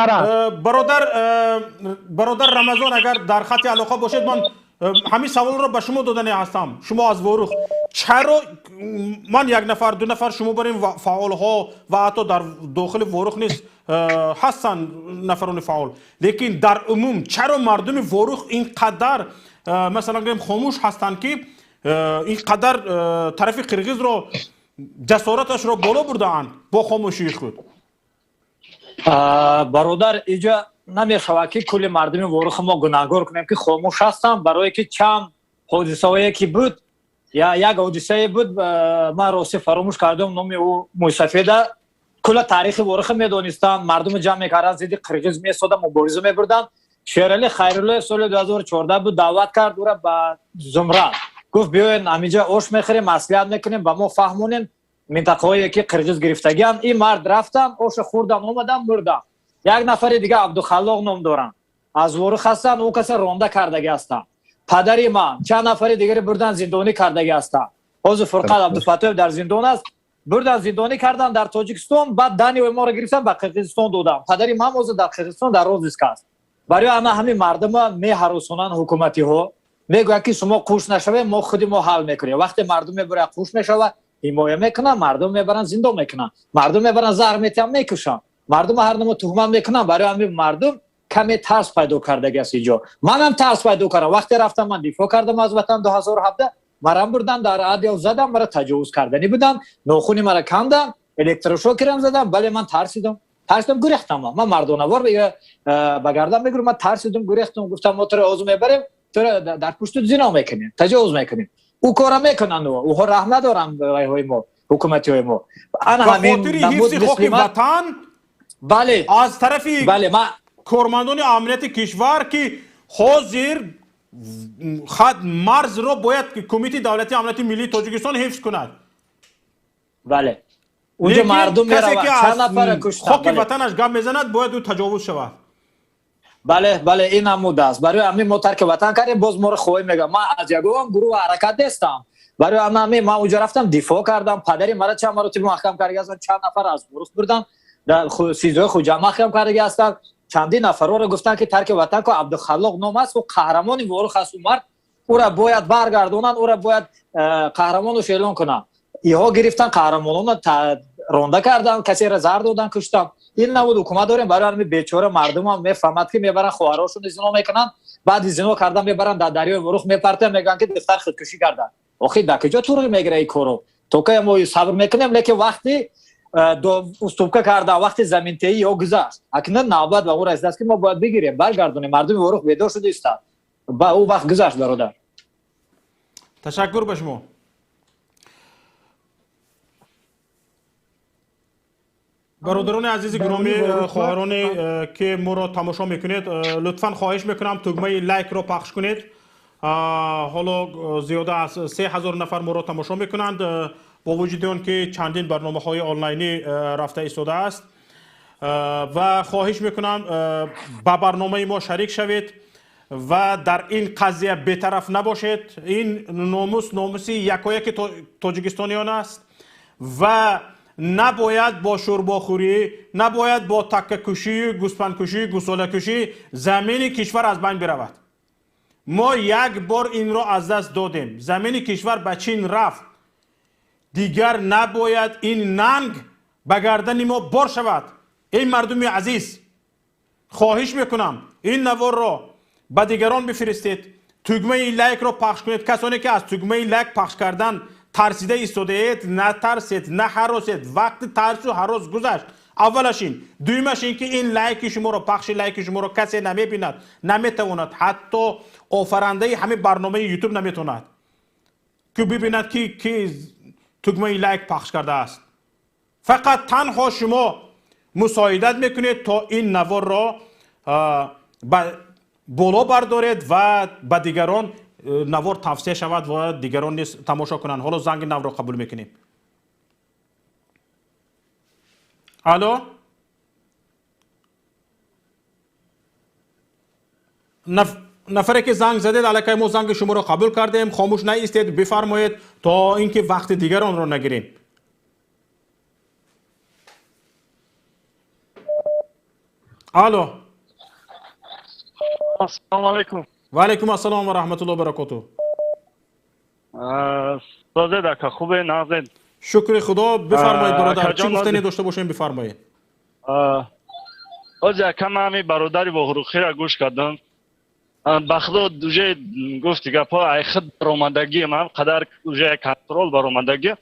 برادر رمضان. اگر در خط علاقه باشید من همین سوال را به شما دادنی هستم. شما از واروخ چرا من یک نفر دو نفر شما بریم فعال ها و حتی در داخل واروخ نیست هستن نفران فعال، لیکن در عموم چرا مردم واروخ اینقدر مثلا گفتیم خاموش هستند که اینقدر طرف قرقیز رو جسارتش رو بالا برده‌اند با خاموشی خود؟ برادر اینجا نمیشود که کل مردم واروخ ما گناهگار کنیم که خاموش هستم برای که چند حادثه‌ای که بود یا یک حادثه بود من راستی فراموش کردم نام او موسفیده کل تاریخ ورخ میدونستن، مردم جمع میکردن، زیدی قرقیز میستادن، مبارزه میبردن. شیرالی خیرالله سال 2014 بود دعوت کرد او را به زمره، گفت بیاین همینجا اوش میخریم، مصلحت میکنیم، با ما فهمونیم منطقه‌ای که قرقیز گرفتگیان. این مرد رفتم اوش خوردم اومدم مردم. یک نفر دیگه عبدالخلاق نام دارن، از ورخ هستن، او کسی رونده کردگی هستن. پدری ما چند نفر دیگری بردن زندانی کردگی هستن. حوض فرقان عبدالفتاح در زندان است، بردن زندانی کردن در تاجیکستان، بعد دانی و ما را گرفتن به قرقیزستان دادن. پدری ما موز در قرقیزستان در روزیسک است. برای آنها همین مردم می هراسونن حکومتی ها، میگوید که شما قوش نشوید ما خودی ما حل میکنیم. وقتی مردم میبره قوش میشوه حمایه میکنن، مردم میبرن زندان میکنن، مردم میبرن زهر میتن میکشن، مردم هر نوع تهمت میکنن. برای همین مردم کمی ترس پیدا کردگی است اینجا. منم ترس پیدا کردم. وقتی رفتم من دفاع کردم از وطن 2017 مرا بردن در عادیو زدم، مرا تجاوز کردنی بودن، ناخونی مرا کندن، الکتروشوکرم زدم. بله من ترسیدم گریختم. من مردانوار بگردم میگم من ترسیدم گریختم، گفتم ما تو را آزم میبریم، تو را در پشت زنا میکنیم، تجاوز میکنیم. او کارا میکنن، اوها رحم ندارن به ما حکومتی های ما. انا همین حفظ حقوق وطن بله از طرف بله ما کارمندان امنیت کشور که حاضر خط مرز رو باید که کمیته دولتی امنیت ملی تاجیکستان حفظ کند. بله اونجا مردم میروند، چند نفر کشتن، خاک وطنش گپ میزند باید او تجاوز شود. بله این نموده است. برای همین ما ترک وطن کردیم. باز ما رو خواهی میگم من از یگان گروه حرکت نیستم. برای همین من اونجا رفتم دفاع کردم. پدری مرا چند مرتبه محکم کردگی هستن، چند نفر از ورخ بردن در سیزده خود جمع محکم کردگی هستن. چندین نفر رو گفتن که ترک وطن کو عبدالخلاق نام است و قهرمان ورخ است. مرد او را باید برگردونن، او را باید قهرمانش اعلام کنن. ایها گرفتن قهرمانان رونده کردن، کسی را زهر دادن کشتن. این نبود حکومت داریم. برای همین بیچاره مردم هم میفهمد که میبرن خواهراشون زنا میکنن، بعد زنا کردن میبرن در دریای ورخ میپرتن، میگن که دفتر خودکشی کردن. آخه در کجا تو رو میگیره این کارو؟ تو که ما صبر میکنیم، لیکن وقتی استوبکه کرده، وقتی زمین تهی یا گذشت، اکنون نوبت و او را است که ما باید بگیریم برگردونیم. مردم ورخ بیدار شده است، با او وقت گذشت. برادر تشکر به شما. برادران عزیز گرامی، خواهران که ما را تماشا میکنید، لطفا خواهش میکنم تگمه لایک را پخش کنید. حالا زیاده از 3000 نفر ما را تماشا میکنند، با وجود اون که چندین برنامه های آنلاینی رفته ایستاده است. و خواهش میکنم با برنامه ما شریک شوید و در این قضیه بی‌طرف نباشید. این ناموس یکایک تاجیکستانیان است و نباید با شورباخوری، نباید با تکه کشی، گوسفند کشی، گوساله کشی زمین کشور از بین برود. ما یک بار این را از دست دادیم. زمین کشور به چین رفت. دیگر نباید این ننگ به گردن ما بار شود. این مردم عزیز، خواهش میکنم این نوار را به دیگران بفرستید، تگمه لایک را پخش کنید. کسانی که از تگمه لایک پخش کردن ترسیده ایستاده اید، نترسید، نهراسید. وقت ترس و هراس گذشت. اولش این، دویمش این که این لایک شما را، پخش لایک شما را کسی نمیبیند، نمیتواند، حتی آفرنده همه برنامه یوتیوب نمیتواند که ببیند که تگمه لایک پخش کرده است. فقط تنها شما مساعدت میکنید تا این نوار را بالا بردارید و به دیگران نوار توصیه شود و دیگران نیز تماشا کنند. حالا زنگ نو را قبول میکنیم. الو، نفری که زنگ زدید علیکم، ما زنگ شما را قبول کردیم. خاموش نایستید، بفرمایید تا اینکه وقت دیگران را نگیریم. الو، السلام علیکم. و علیکم السلام و رحمت الله و برکاته. سازه دکا خوبه نازن؟ شکر خدا. بفرمایید برادر، چی گفتنی داشته باشیم بفرمایید. از یکم همی برادری وهروخی را گوش کردم. بخدا دوجه گفتی که پا ای خود برامندگی من قدر دوجه کنترل برامندگی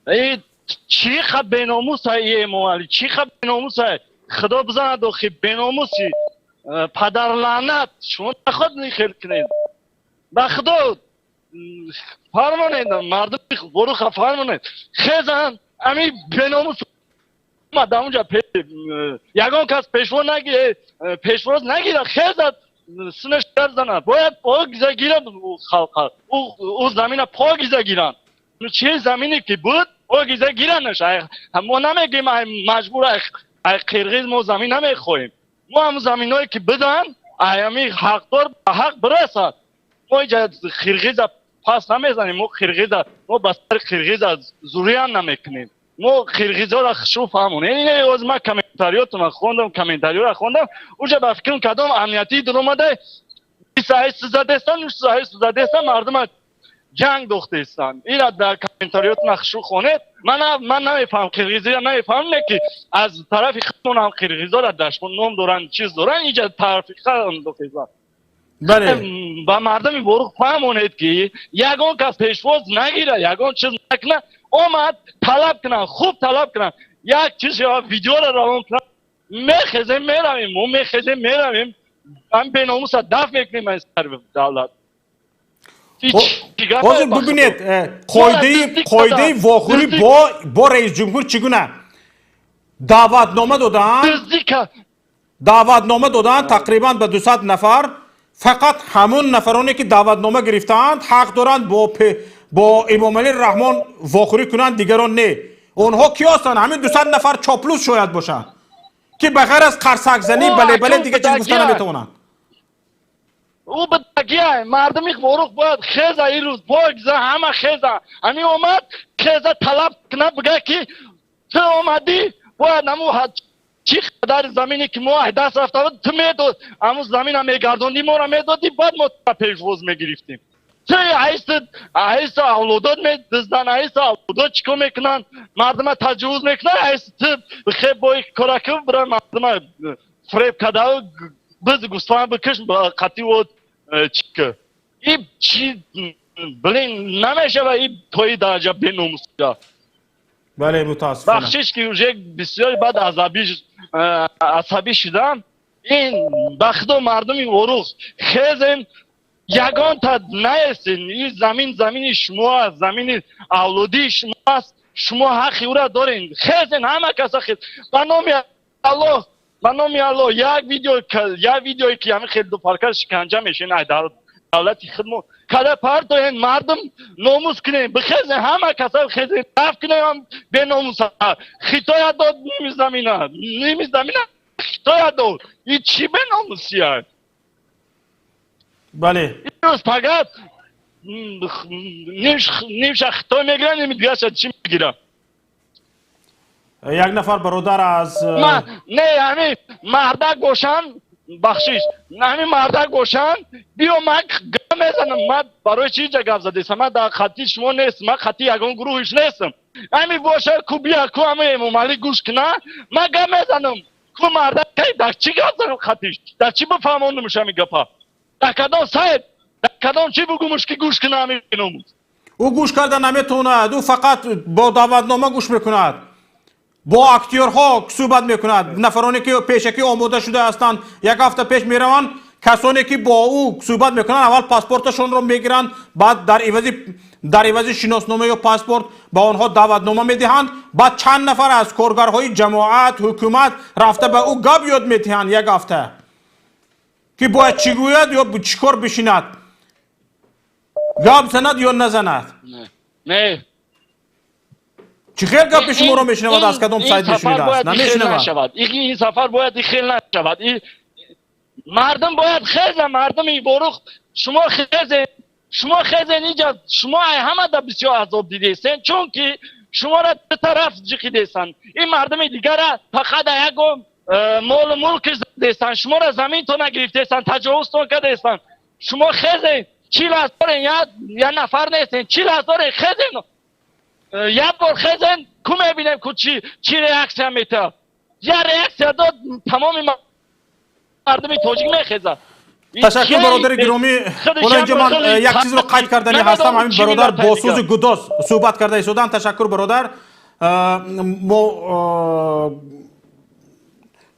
ای چی خب بیناموس های موالی، چی خب بیناموس های خدا بزند داخی بیناموسی پدر لعنت شما خود نیخیل کنید. بخدا فرمانید مردم وروخ فرمانید خیزن امی بیناموس اومد اونجا یگان کس پیشوا نگیره پیشواز نگیره خیزد سنش درزنه باید پاگیزه گیرن خلقا او زمین پاگیزه گیرن چه زمینی که بود پاگیزه گیرنش ما نمیگیم مجبور قرغیز ما زمین نمیخوایم ما هم زمین هایی که بدن ایامی حقدار به حق برسد ما اینجا قرغیز پس نمیزنیم ما قرغیز ما بسر قرغیز زوری هم نمیکنیم ما قرغیزا را خشوع فهمون این از ما کامنتاریاتون خوندم کامنتاریو خوندم اونجا به فکر کردم امنیتی در اومده 28 زده استن 28 زده استن مردم جنگ دوخته استن این در کامنتاریاتون خشوع خونید من نمیفهم قرغیزی نمیفهم که از طرف خودمون هم قرغیزا را دشمن نام دارن چیز دارن اینجا طرف خودم دوخته بله با مردم ورق فهمونید که یگان کس پیشواز نگیره یگان چیز نکنه اومد طلب کنن خوب طلب کنن یک چیز یا ویدیو را روان کنن میخزیم میرویم ما میخزیم میرویم هم به ناموس دفع میکنیم از سر دولت حاضر ببینید قایده واخوری با رئیس جمهور چگونه دعوتنامه دادن تقریبا به 200 نفر فقط همون نفرانی که دعوتنامه گرفتند حق دارند با امام علی رحمان واخوری کنند دیگران نه اونها کی هستند همین 200 نفر چاپلوس شاید باشند که بغیر از قرصک زنی بله دیگه چیز گفتن نمیتونند او بدگیه مردمی ورق باید خیزه این روز باگزه همه خیزه همین اومد خیزه طلب کنه بگه که تو اومدی باید نمو چی قدر زمینی که ما دست رفته بود تو میداد امو زمین هم میگردوندی ما را میدادی بعد ما پیشواز میگرفتیم تو عیس اولادات میدزدن عیس اولادات چیکار میکنن مردم تجاوز میکنن عیس تو بخیر بایی کارکو برای مردم فریب کده و بز گوسفند بکش قطعی و چیکه این چی بلین نمیشه و این توی درجه بیناموسیده بله متاسفانه بخشش که اونجا بسیاری بعد عصبی شدن این بخدا مردم ورق خیزن یگان تا نیستین این زمین شما است زمین اولادی شما است شما حقی او را دارین خیزن همه کسا خیز به نام الله یک ویدیوی که همه خیلی دو پارکر شکنجه میشه نه دولتی خدمت کده پرتوین مردم ناموس کنین بخیزن همه کسا خیزن دفت کنین هم به ناموس خیطای داد نیمی زمینه خیطای داد این چی به ناموسی هست بله این روز فقط نیمش خیطای میگیرن نیمی دیگه شد چی میگیرن یک نفر برادر از نه همین مردک باشن بخشیش همین مردک باشن بیا من گم میزنم من برای چی جا گفت زدیستم من در خطی شما نیستم من خطی یکان گروهش نیستم همین باشه کو بیا کو همه امام علی گوش کنه من گم میزنم کو مردک که در چی گفت زدم خطیش در چی بفهمانده میشه همین گپا در کدام سایت در کدام چی بگومش که گوش کنه همین نمود او گوش کردن نمیتوند او فقط با دعوتنامه گوش میکند با اکتیورها صحبت میکند نفرانی که پیشکی آماده شده هستند یک هفته پیش میروند کسانی که با او صحبت میکنند اول پاسپورتشون رو میگیرند بعد در عوض شناسنامه یا پاسپورت با آنها دعوتنامه میدهند بعد چند نفر از کارگرهای جماعت حکومت رفته به او گپ یاد میدهند یک هفته که باید چی گوید یا چیکار بشیند گپ زند یا نزند نه چی خیلی گپ شما رو میشنود از کدام سایت میشنید است نمیشنود این سفر باید خیلی نشود مردم باید خیزن مردم این ورق شما خیزن اینجا شما همه در بسیار عذاب دیدیستین چون که شما را به طرف جقیدیستن این مردم دیگر را فقط یک مال ملک زدیستن شما را زمین تو نگرفتیستن تجاوز تو کردیستن شما خیزن چی لحظه دارین یا نفر نیستین چی لحظه دارین خیزن یک بار خیزن کو میبینیم که چی ریاکسیا میته یا ریاکسیا داد تمام مردمی تاجیک میخیزه تشکر برادر گرامی حالا اینجا من یک چیز رو قید کردنی هستم همین برادر با سوز گداز صحبت کرده ایستادن تشکر برادر ما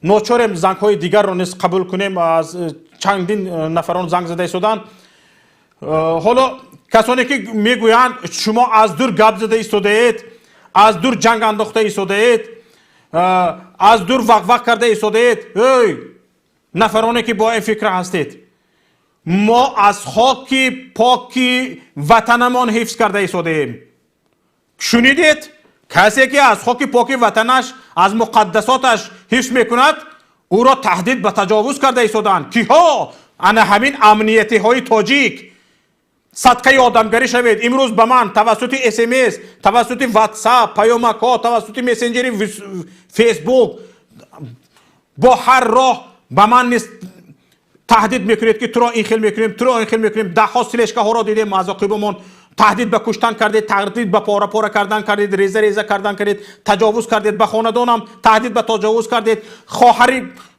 ناچاریم زنگ های دیگر رو نیز قبول کنیم از چندین نفران زنگ زده ایستادن حالا کسانی که میگویند شما از دور گپ زده ایستاده اید از دور جنگ انداخته ایستاده اید از دور وق وق کرده ایستادید. ای نفرانی که با این فکر هستید، ما از خاک پاک وطنمان حفظ کرده ایستادیم. شنیدید؟ کسی که از خاک پاک وطنش، از مقدساتش حفظ میکند، او را تهدید به تجاوز کرده ایستادند. کیها؟ انا همین امنیتی های تاجیک. صدقه آدمگری شوید. امروز به من توسط SMS، توسط واتساپ، پیامک ها، توسط مسنجر فیسبوک، با هر راه به من تهدید میکنید که تو را این خیل میکنیم، تو را این خیل میکنیم. ده ها سلشکه ها را دیدیم از عقیبمون. تهدید به کشتن کردید، تهدید به پاره پاره کردن کردید، ریزه ریزه کردن کردید، تجاوز کردید به خاندانم، تهدید به تجاوز کردید.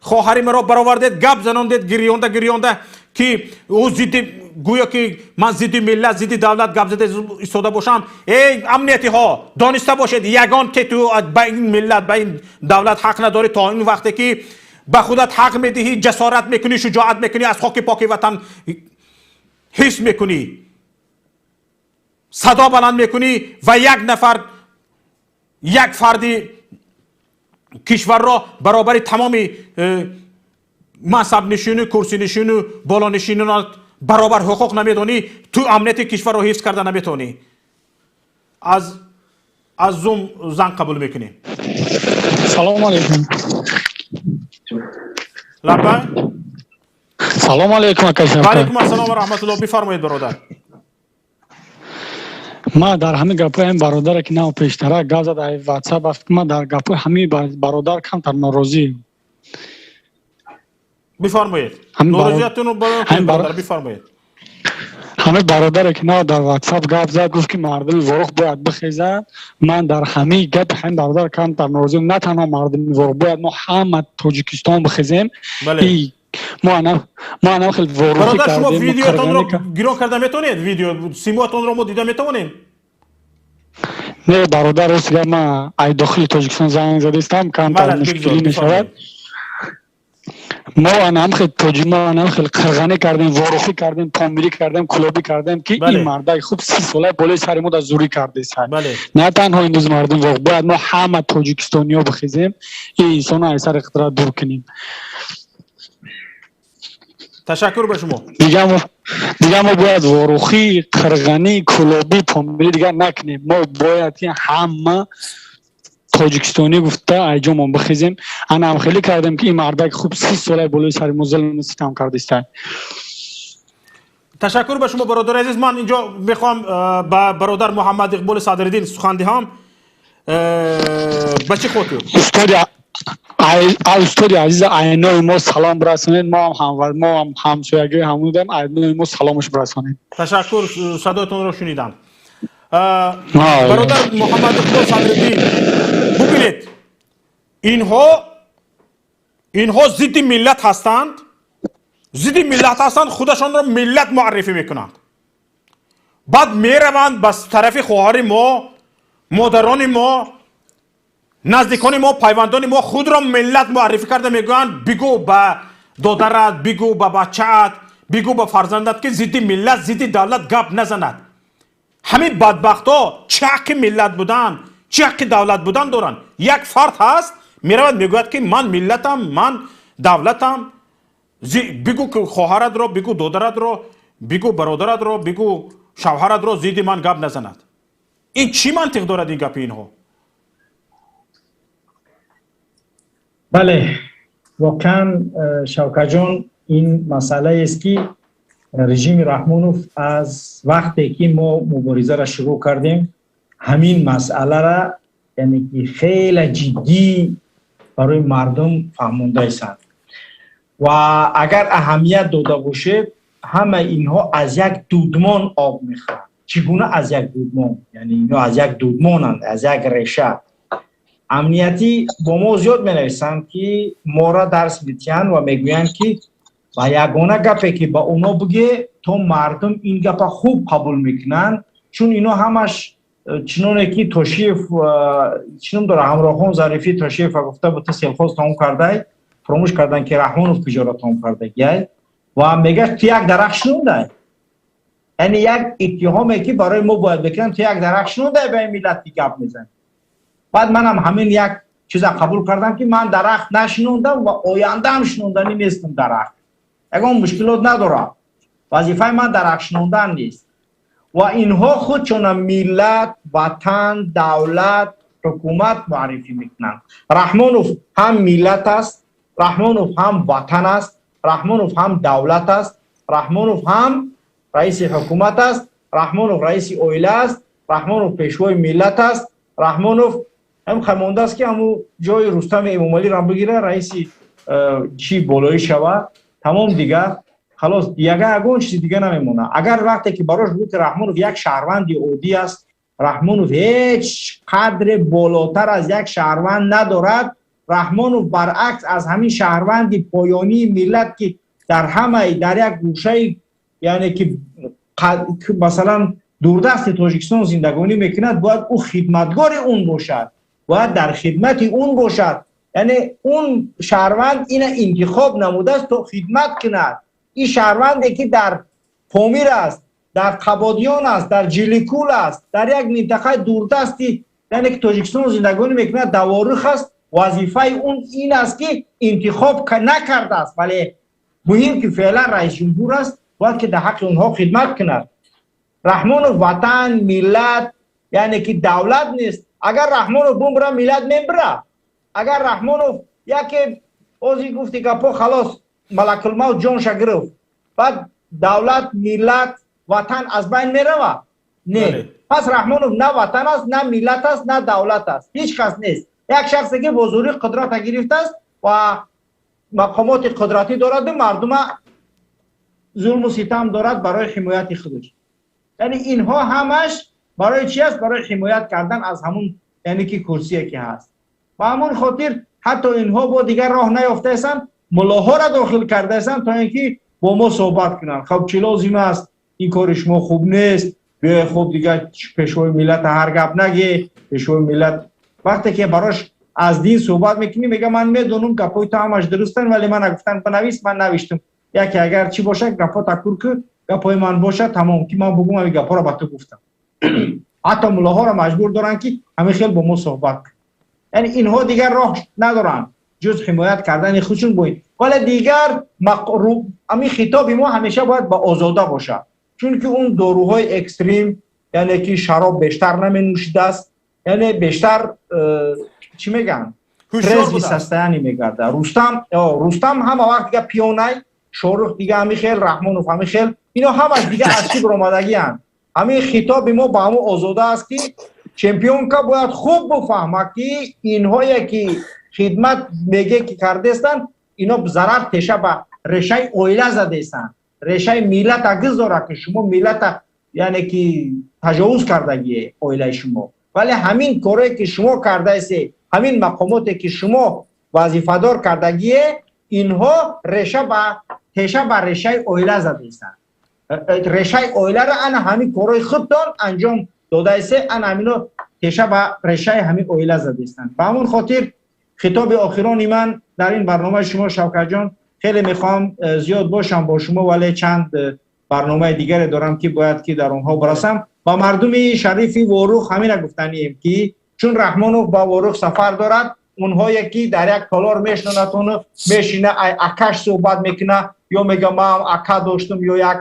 خواهری مرا برآوردید، گپ زناندید، گریانده که او ضد، گویا که من ضد ملت، ضد دولت گپ زده ایستاده باشم. ای امنیتی ها دانسته باشید، یگان که تو به این ملت، به این دولت حق نداری تا این وقتی که به خودت حق میدهی، جسارت میکنی، شجاعت میکنی، از خاک پاک وطن حس میکنی، صدا بلند میکنی و یک نفر، یک فردی کشور را برابر تمام منصب نشین، کرسی نشین، بالا نشینان برابر حقوق نمیدونی، تو امنیت کشور را حفظ کرده نمیتونی. از زوم زنگ قبول میکنی. سلام علیکم. لبا. سلام علیکم اکاشم. و علیکم السلام و رحمت الله. بفرمایید برادر. ما در همه گپای این برادر که نه پیشترک گپ زد ای واتساپ افت، ما در گپای همه برادر کمتر ناراضی. بفرمایید. ناراضیتون رو برادر بفرمایید. همه برادر که نه در واتساپ گپ زد گفت که مردم وروخ باید بخیزد. من در همه گپ همین برادر کمتر ناراضی. نه تنها مردم وروخ باید ما همه تاجیکستان بخیزیم. بله. ما انا خیلی وروخی کردیم. برادر شما ویدیوتون رو گیران کرده میتونید؟ ویدیو سیماتون رو ما دیده میتونیم؟ نه برادر است که ما ای داخل تاجیکستان زنگ زده استم کمتر مشکلی نشود. ما هم خیلی تاجیک، ما هم خیلی قرغنی کردیم، وروخی کردیم، پامیری کردیم، کلابی کردیم که این مردای خوب 30 ساله بالای سر ما زوری کرده است. نه تنها این روز مردم واقع باید ما همه تاجیکستانیا بخیزیم این انسان ها سر اقتدار دور کنیم. تشکر به شما. دیگه ما باید وروخی، قرغنی، کلابی، پامیری دیگه نکنیم. ما باید که همه تاجیکستانی گفته ایجا ما بخیزیم. انا هم خیلی کردم که این مردک خوب 30 ساله بالای سر ما ظلم ستم کرده است. تشکر به شما برادر عزیز. من اینجا میخوام با برادر محمد اقبال صدرالدین سخن دهم. بچه خودتون استاد عزیز اینو ما سلام برسونید. ما هم همسایگی همودیم. اینو ما سلامش برسونید. تشکر، صدایتون رو شنیدم. برادر محمد اقبال صدرالدین، ببینید اینها ضد ملت هستند، خودشان را ملت معرفی میکنند. بعد میروند به طرف خواهر ما، مادران ما، نزدیکان ما، پیوندان ما خود را ملت معرفی کرده میگویند بگو به دادرت، بگو به بچه‌ات، بگو به فرزندت که ضد ملت، ضد دولت گپ نزند. همین بدبختا چه حق ملت بودن، چه حق دولت بودن دارن؟ یک فرد هست میرود میگوید که من ملتم، من دولتم. بگو که خواهرت را، بگو دادرت را، بگو برادرت را، بگو شوهرت را ضد من گپ نزند. این چی منطق دارد این گپ اینها؟ بله واقعا شوکت جان این مسئله است که رژیم رحمانوف از وقتی که ما مبارزه را شروع کردیم همین مسئله را یعنی که خیلی جدی برای مردم فهمونده ایستند و اگر اهمیت داده باشه همه اینها از یک دودمان آب میخورند. چگونه از یک دودمان؟ یعنی اینها از یک دودمانند، از یک ریشه. امنیتی با ما زیاد می نویسند که ما را درس میدهند و میگویند که و یگانه گپی که با اونا بگه تا مردم این گپ خوب قبول میکنن، چون اینا همش چنانه که توشیف چنون داره همراهان ظریفی توشیف گفته بود سیلخوز تمام کرده، فراموش کردن که رحمانوف کجا را تمام کرده گیه و میگه تو یک درخت شنونده. یعنی یک اتهامی که برای ما باید بکنم تو یک درخت شنونده به این ملت گپ میزن. بعد منم همین یک چیزا قبول کردم که من درخت نشنوندم و آینده هم شنوندنی نیستم درخت. اگه مشکلات نداره. وظیفه من درخت شنوندن نیست. و اینها خودشون ملت، وطن، دولت، حکومت معرفی میکنن. رحمانوف هم ملت است، رحمانوف هم وطن است، رحمانوف هم دولت است، رحمانوف هم رئیس حکومت است، رحمانوف رئیس اویله است، رحمانوف پیشوای ملت است، رحمانوف هم خمانده است که همون جای رستم امامعلی را بگیره رئیس چی بالایی شود. تمام دیگر خلاص اگه چیز دیگه نمیمونه. اگر وقتی که براش بود که رحمانوف یک شهروند عادی است، رحمانوف هیچ قدر بالاتر از یک شهروند ندارد. رحمانوف برعکس از همین شهروند پایانی ملت که در همه در یک گوشه یعنی که مثلا دوردست تاجیکستان زندگانی میکند باید او خدمتگار اون باشد، باید در خدمت اون باشد. یعنی اون شهروند این انتخاب نموده است تا خدمت کند. این شهروندی که در پامیر است، در قبادیان است، در جلیکول است، در یک منطقه دوردستی یعنی که تاجیکستان زندگانی میکند در واروخ است، وظیفه اون این است که انتخاب نکرده است ولی مهم که فعلا رئیس جمهور است باید که در حق اونها خدمت کند. رحمانوف وطن، ملت یعنی که دولت نیست. اگر رحمانوف بمبره ملت میبره. اگر رحمانوف یکی اوزی گفتی که پا خلاص ملک الموت جانش گرفت بعد دولت، ملت، وطن از بین میروه؟ نه. پس رحمانوف نه وطن است، نه ملت است، نه دولت است، هیچ کس نیست. یک شخصی که بزرگی قدرت گرفته است و مقامات قدرتی دارد، مردم ظلم و ستم دارد برای حمایت خودش. یعنی اینها همش برای چی است؟ برای حمایت کردن از همون یعنی که کرسی که هست. و همون خاطر حتی اینها با دیگر راه نیافته هستند، ملاها را داخل کرده هستند تا اینکه با ما صحبت کنن. خب چه لازم است؟ این کارش ما خوب نیست. خب دیگه پیشوای ملت هر گپ نگه. پیشوای ملت وقتی که براش از دین صحبت میکنی میگه من میدونم گپای تو همش درستن ولی من نگفتن بنویس، من نوشتم. یکی اگر چی باشه گپا تکر که گپای من باشه تمام که من بگم همین گپا را به تو گفتم. حتی ملاها را مجبور دارن که همه خیلی با ما صحبت کنن. یعنی اینها دیگر راه ندارن جز حمایت کردن خودشون باید. ولی دیگر همین خطاب ما همیشه باید با آزاده باشه، چون که اون داروهای اکستریم یعنی که شراب بیشتر نمی نوشیده است، یعنی بیشتر چی میگن پرزی سستانی میگرده. رستم هم وقت دیگه پیونای شورخ دیگه همین خیل، رحمانوف همین خیل، اینا همش دیگه از چی برآمدگی هستند. همین خطاب ما با همون آزاده است که چمپیون کا باید خوب بفهمه که اینها که خدمت میگه که کرده استن اینا ضرر تشه به ریشه اویله زده استن، ریشه ملت اگز داره که شما ملت یعنی که تجاوز کردگی اویله شما. ولی همین کاری که شما کرده است، همین مقاماتی که شما وظیفه دار کردگی اینها ریشه به تشه به ریشه اویله زده استن. ریشه اویله را انا همین کارای خودتان انجام داده است، انا همینو تشه به ریشه همین اویله زده استن. به همون خاطر خطاب آخرانی من در این برنامه شما شوکت جان، خیلی میخوام زیاد باشم با شما ولی چند برنامه دیگر دارم که باید که در اونها برسم. با مردم شریف واروخ همین گفتنیم که چون رحمانوف با واروخ سفر دارد، اونها یکی در یک تالار میشنونتون میشینه اکش صحبت میکنه یا میگه من اکا داشتم یا یک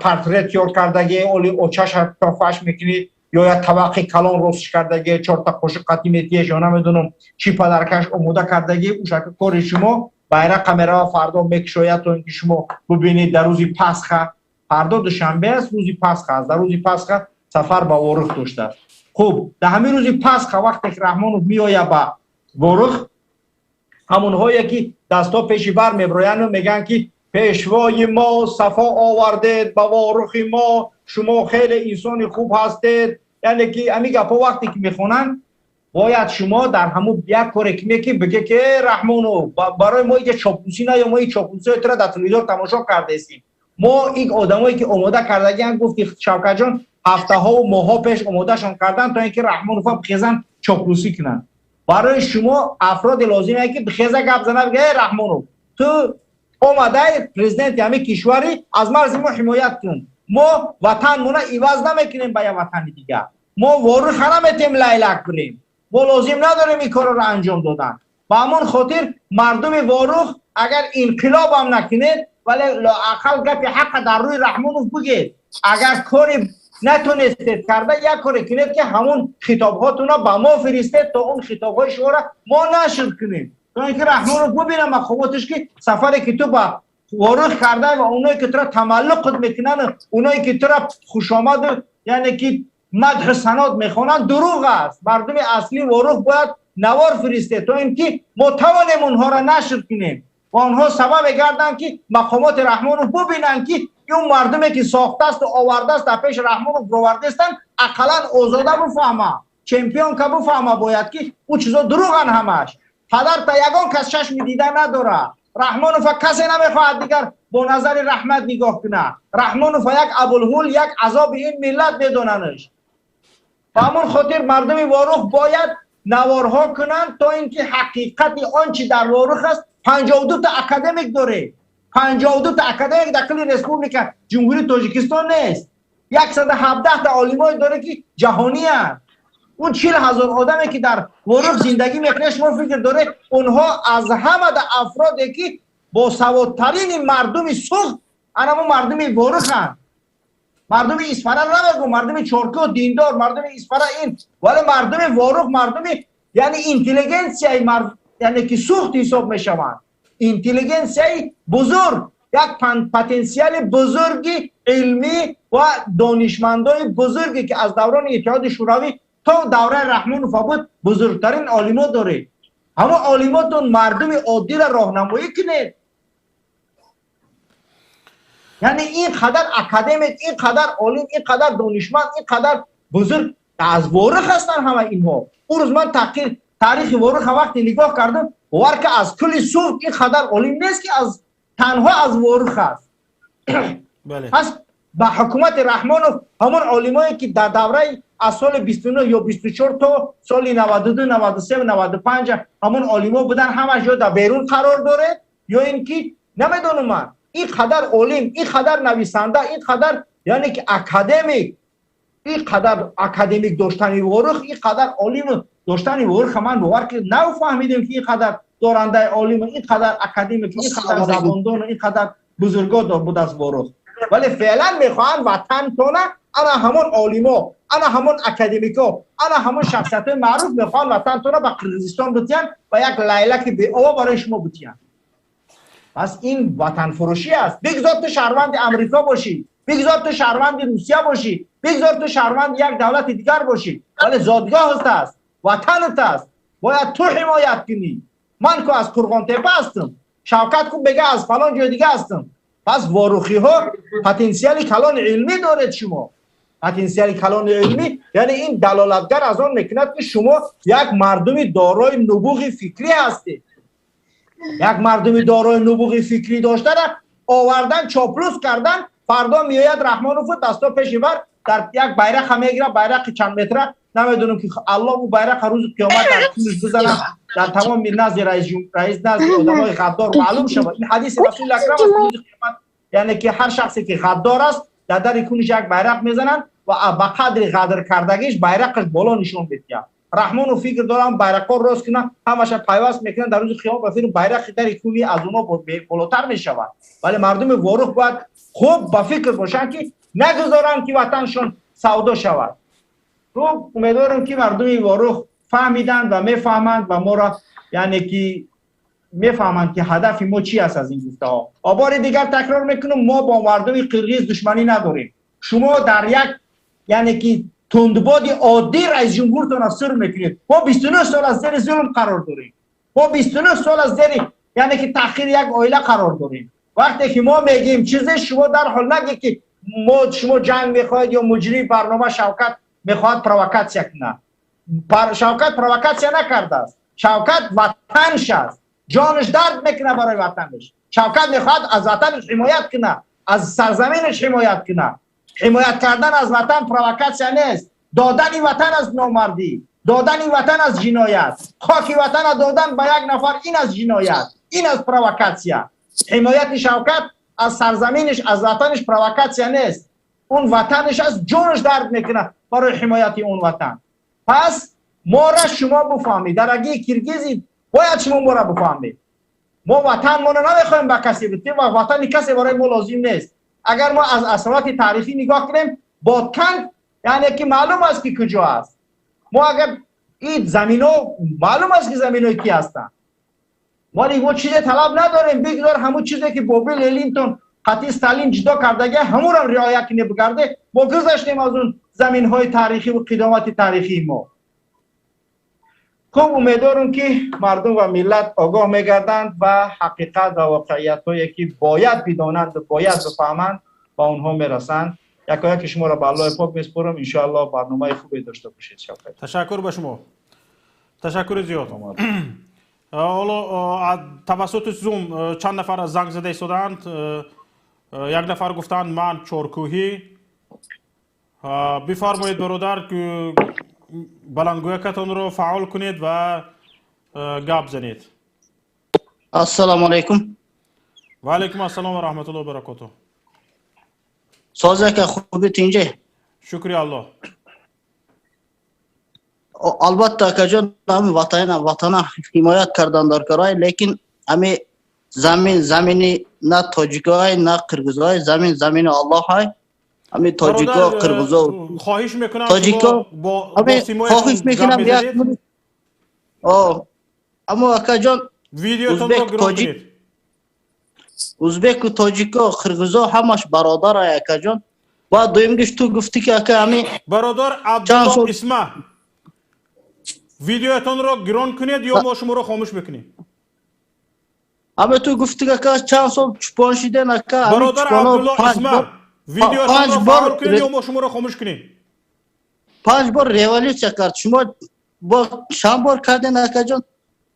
پورتریت یار کردگی اولی اوچش فاش میکنی یا یک طبقه کلان روستش کردگی 4 تا قوش قدیمیتیش یا نمیدونم چی پدرکش آماده کردگی او شکل کار شما بیرق کامرا فردا میکشاید تا اینکه شما ببینید در روز پسخ، فردا دوشنبه است، روز پسخ است، در روز پسخ سفر با واروخ داشته است. خب در همین روز پسخ وقتی که رحمانوف میآید با واروخ، همونهایی که دستا پیش بر میبراین و میگن که پیشوای ما صفا آوردید با واروخ ما، شما خیلی انسان خوب هستید. یعنی که امی گپا وقتی که میخونن باید شما در همون یک کاری که میگی بگه که رحمانوف برای ما یه چاپلوسی نه یا ما این چاپلوسی را در تلویزیون تماشا کرده استیم. ما این آدمایی که آماده کردگی گفت که شوکت جان هفته ها و ماه ها پیش آماده شون کردن تا اینکه رحمانوف بخیزن چاپلوسی کنن. برای شما افراد لازمه که بخیزه گپ زنه بگه رحمانوف تو آماده پرزیدنت همین کشوری از مرز ما حمایت کن، ما وطن مونه ایواز نمیکنیم با یه وطن دیگه، ما واروخ نمیتیم لیلک بریم، ما لازم نداریم این کار رو انجام دادن. با همون خاطر مردم واروخ اگر انقلاب هم نکنید ولی لااقل گپ حق در روی رحمانوف بگید. اگر کاری نتونستید کرده یک کاری کنید که همون خطابهاتون رو به ما فرستید تا اون خطابهای شما را ما نشر کنیم، تا اینکه رحمانوف ببینه مقاماتش که سفری که تو با واروخ کرده و اونایی که تو را تملق میکنن، اونایی که تو را خوش آمد یعنی که مدح سناد میخوانن دروغ است. مردم اصلی واروخ باید نوار فرسته تا اینکه ما توانیم اونها را نشر کنیم و اونها سبب گردن که مقامات رحمانوف ببینن که اون مردمی که ساخته است و آورده است در پیش رحمانوف برآورده استن اقلا آزاده بفهمه، چمپیون که بفهمه باید که اون چیزا دروغن همش. پدر تا یگان کس چشم دیده نداره. رحمانوف کسی نمیخواهد دیگر با نظر رحمت نگاه کنه. رحمانوف یک ابوالهول، یک عذاب این ملت میدوننش. و همون خاطر مردم واروخ باید نوارها کنن تا اینکه حقیقت آنچه در واروخ است. 52 تا اکادمیک داره، 52 تا اکادمیک در کل رسپوبلیک جمهوری تاجیکستان نیست. 117 تا عالمای داره که جهانی هست. اون 40,000 آدمی که در واروخ زندگی میکنه شما فکر داره اونها از همه در افرادی که با سوادترین مردم سوخت اما مردم واروخ هست. مردم اصفهان نمیگم، مردم چارکه و دیندار، مردم اصفهان این، ولی مردم واروخ مردم یعنی اینتلیجنسیای یعنی که سوخت حساب میشوند. اینتلیجنسیای بزرگ، یک پتانسیل بزرگی علمی و دانشمندای بزرگی که از دوران اتحاد شوروی تا دوره رحمانوف بود بزرگترین عالما داره. همه عالماتون مردم عادی را راهنمایی کنید. یعنی این قدر اکادمیک، این قدر عالم، این قدر دانشمند، این قدر بزرگ از واروخ هستن همه اینها. اون روز من تاریخ واروخ وقتی نگاه کردم باور که از کل سوخت این قدر عالم نیست که از تنها از واروخ هست. بله. پس با حکومت رحمانوف همون علمایی که در دوره از سال 29 یا 24 تا سال 92 93 و 95 همون علما بودن، همش یا در بیرون قرار داره یا اینکه نمیدونم من این قدر علم، این قدر نویسنده، این قدر یعنی که اکادمیک، این قدر اکادمیک داشتن واروخ، این قدر علم داشتن واروخ من باور که نفهمیدیم که این قدر دارنده علم، این قدر اکادمیک، این قدر زباندان، این قدر بزرگا بود از واروخ. ولی فعلا میخوان وطن تونه انا همون علما، انا همون اکادمیکا، انا همون شخصیت معروف میخوان وطن تونه به قرقیزستان بتیان و یک لیلک به آوا برای شما بتیان. پس این وطن فروشی است. بگذار تو شهروند امریکا باشی، بگذار تو شهروند روسیه باشی، بگذار تو شهروند یک دولت دیگر باشی، ولی زادگاه است، وطنت است، باید تو حمایت کنی. من که از قرغان تپه هستم، شوکت کو بگه از فلان جای دیگه هستم. پس واروخی ها پتانسیل کلان علمی دارید. شما پتانسیل کلان علمی یعنی این دلالتگر از آن میکند که شما یک مردم دارای نبوغ فکری هستید. یک مردم دارای نبوغ فکری داشته را آوردن چاپلوس کردن، فردا میآید رحمانوف دستا پیش بر در یک بیرق میگیره، بیرق چند متره نمیدونم که الله او بیرق روز قیامت در کونش بزنه در تمام نزد رئیس نزد آدمای غدار معلوم شود. این حدیث رسول اکرم است روز قیامت، یعنی که هر شخصی که غدار است در کونش یک بیرق میزنن و به قدر غدر کردگیش بیرقش بالا نشون میده. رحمانوف فکر دارم بیرقا راست کنن همش پیوست میکنن در روز قیامت بفیر بیرق در کونی از اونها بالاتر میشود. ولی مردم واروخ باید خوب با فکر باشن که نگذارن که وطنشون سودا شود. تو امیدوارم که مردم واروخ فهمیدند و میفهمند و ما را یعنی که میفهمند که هدف ما چی است از این گفته ها. بار دیگر تکرار میکنم ما با مردم قرقیز دشمنی نداریم. شما در یک یعنی که تندبادی عادی رئیس جمهورتون افسر میکنید. ما 29 سال از زیر ظلم قرار داریم. ما 29 سال از زیر یعنی که تأخیر یک عائله قرار داریم. وقتی که ما میگیم چیزی شما در حال نگید که شما جنگ میخواید یا مجری برنامه شوکت میخواد پرووکاسیون کنه. شوکت پرووکاسیون نکرده است. شوکت وطنش است. جانش درد میکنه برای وطنش. شوکت میخواد از وطنش حمایت کنه، از سرزمینش حمایت کنه. حمایت کردن از وطن پرووکاسیون نیست. دادن وطن از نامردی، دادن وطن از جنایت، خاک وطن دادن به یک نفر این از جنایت، این از پرووکاسیون. حمایت شوکت از سرزمینش از وطنش پرووکاسیون نیست. اون وطنش از جونش درد میکنه برای حمایت اون وطن. پس ما را شما بفهمید. در اگه کرگیزید باید شما ما را بفهمید. ما وطن ما را نمیخوایم به کسی بدیم و وطن کسی برای ما لازم نیست. اگر ما از اثرات تاریخی نگاه کنیم بادکنک یعنی که معلوم است که کجا است. ما اگر این زمینو معلوم است که زمینای کی هستن. ما دیگه چیزی طلب نداریم. بگذار همون چیزی که بابل لینتون خطی استالین جدا کردگه همون را رعایت کنه بگرده. ما گذاشتیم از اون زمین های تاریخی و قدامت تاریخی ما. خب امیدوارم که مردم و ملت آگاه میگردند و حقیقت و واقعیت هایی که باید بدانند و باید بفهمند با اونها میرسند. یکی شما را به الله پاک میسپارم. ان شاء الله برنامه خوبی داشته باشید. تشکر به شما. تشکر زیاد. حالا توسط زوم چند نفر زنگ زده شدند. یک نفر گفتند من چارکوهی. بفرمایید برادر که بلندگویکتان رو فعال کنید و گپ زنید. السلام علیکم. و علیکم السلام و رحمت الله و برکاته. سازه که خوبیت اینجا؟ شکری الله. البته که جان همه وطن حمایت کردن در کرای لیکن همه زمینی نه تاجیکای نه قرغیزای زمین الله های. همه تاجیکا قرغیزا خواهش میکنم تاجیکا خواهش میکنم یک اما اکا جان ویدیوتون رو گرام کنید. ازبک و تاجیکا قرغیزا همش برادر اکا جان. و دویمگش تو گفتی که اکا همه برادر عبدالله اسمه ویدیوتون رو گرام کنید یا ما شما رو خاموش بکنیم. اما تو گفتی که چند سال چپان شده نکا برادر عبدالله اسمه ویدیوتون رو فعال کنید یا ما شما رو خاموش کنیم. 5 بار ریوالیوسیا کرد. شما با چند بار کردین اکا جان؟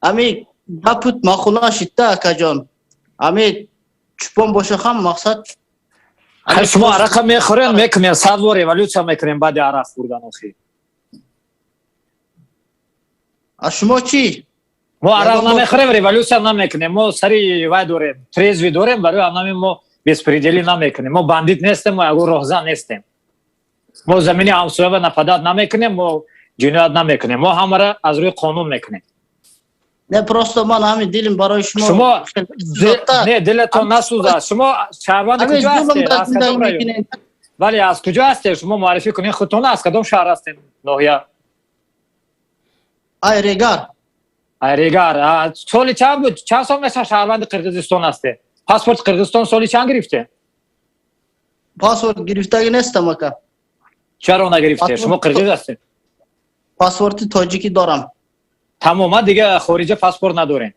امی گپت مخولا شده اکا جان. امی چپان باشه خم مقصد شما عرق میخورین میکنین 100 بار ریوالیوسیا میکنین بعد عرق خوردن آخی. شما چی؟ ما عرق نمیخوریم ریوالیوسیا نمیکنیم. ما سری وای داریم تریزوی داریم برای همین ما безпредели نمیکنیم. ما باندیت نیستیم. ما اگه راهزن نیستیم. ما زمینی همسایه و نفدات نمیکنیم. ما جنایت نمیکنیم. ما همه را از روی قانون میکنیم. نه پروسته من همین دیلم برای شما نه دلتون نسوزه. شما شهروند کجا هستید؟ ولی از کجا هستید؟ شما معرفی کنین خودتون. از کدام شهر هستید؟ ناحیه ایریگار. سالی چند بود؟ چند سال مثلا شهروند قرقیزستان هسته؟ پاسپورت قرقیزستان سالی چند گرفته؟ پاسپورت گرفته نیستم اکا. چرا نگرفته؟ شما قرقیز هستید؟ پاسپورت تاجیکی دارم. تماما دیگه خارجه پاسپورت ندارین.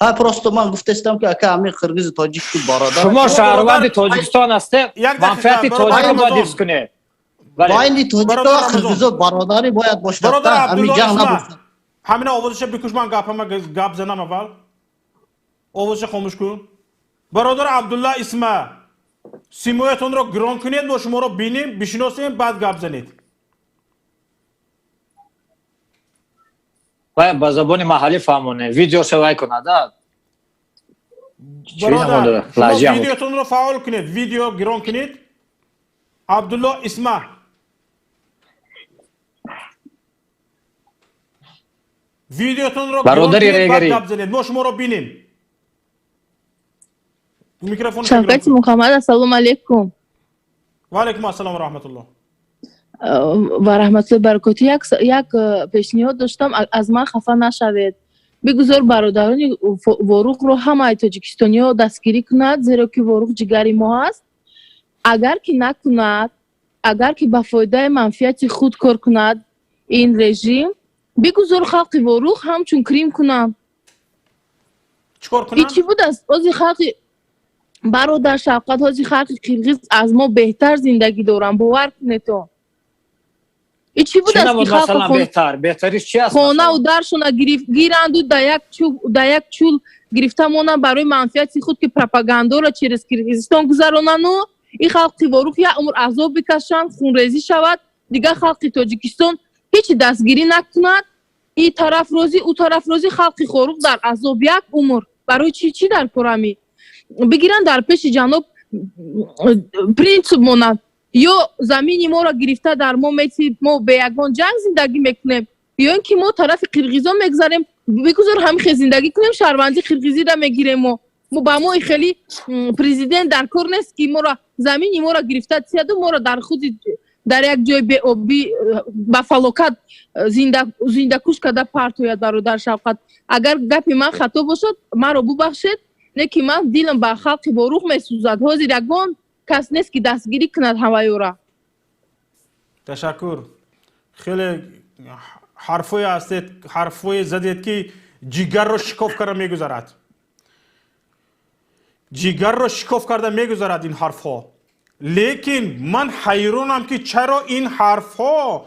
ها پروسته من گفتم که اکا همه قرقیز تاجیکی برادر. شما شهروند تاجیکستان هسته؟ منفعت تاجیک رو باید حفظ کنه. باید تاجیکا قرقیزا برادری باید باشه. برادر عبدالله اسمه همین آوازش بکش من گپ زنم اول. آوازش خاموش کن. برادر عبدالله اسمه سیمایتون رو گران کنید ما شما رو بینیم بشناسیم بعد گپ زنید. باید با زبان محلی فهمونه. ویدیو شوای کنه داد. برادر شما ویدیوتون رو فعال کنید. ویدیو گران کنید. عبدالله اسمه ویدیوتون رو گران کنید بعد گپ زنید ما شما رو بینیم. شوکت محمد السلام علیکم. و علیکم السلام و رحمت الله و رحمت الله برکاته. یک پیشنهاد داشتم از من خفه نشوید. بگذار برادران وروخ رو همه تاجیکستانی ها دستگیری کند زیرا که وروخ جگری ما هست. اگر که نکند اگر که به فایده منفعت خود کار کند این رژیم بگذار خلق وروخ همچون کریم کنم. چیکار کنم؟ چی بود از خلق برادر شفقت حاجی خلق قرقیز از ما بهتر زندگی دارن باور کنید تو. ای چی بود از که خلق بهتریش چی است؟ خونه و درشون گیرند و در یک چول گرفته مونه برای منفعت خود که پروپاگاندا را چیز قرقیزستان گذرانن و این خلق وروخ یک عمر عذاب بکشند خونریزی شود دیگه خلق تاجیکستان هیچ دستگیری نکند. این طرف روزی او طرف روزی خلق خوروخ در عذاب یک عمر برای چی در کرامی بگیرن در پیش جناب پرینس مونن ё замини моро гирифта дар мо мети мо бе ягон ҷанг зиндагӣ мекунем ё ин ки мо тарафи қирғизон мегзарем бигузор ҳамихе зиндагӣ кунем шаҳрвандӣ қирғизида мегирем ба мо хеле президент дар кор нест ки моро замини моро гирифта тияду моро дар худи дар як ҷои беобӣ ба фалокат зиндакуш карда партояд. бародар Шавқат, агар гапи ман хато бошад маро бубахшед, не ки ман дилам ба халқи Ворух месӯзад. ҳозир ягон кас нест ки дастгирӣ кунад ҳаваёра. ташаккур. хеле ҳарфое ҳастед, ҳарфое задед ки ҷигарро шикоф карда мегузарад. ҷигарро шикоф карда мегузарад ин ҳарфҳо. лекин ман ҳайронам ки чаро ин ҳарфҳо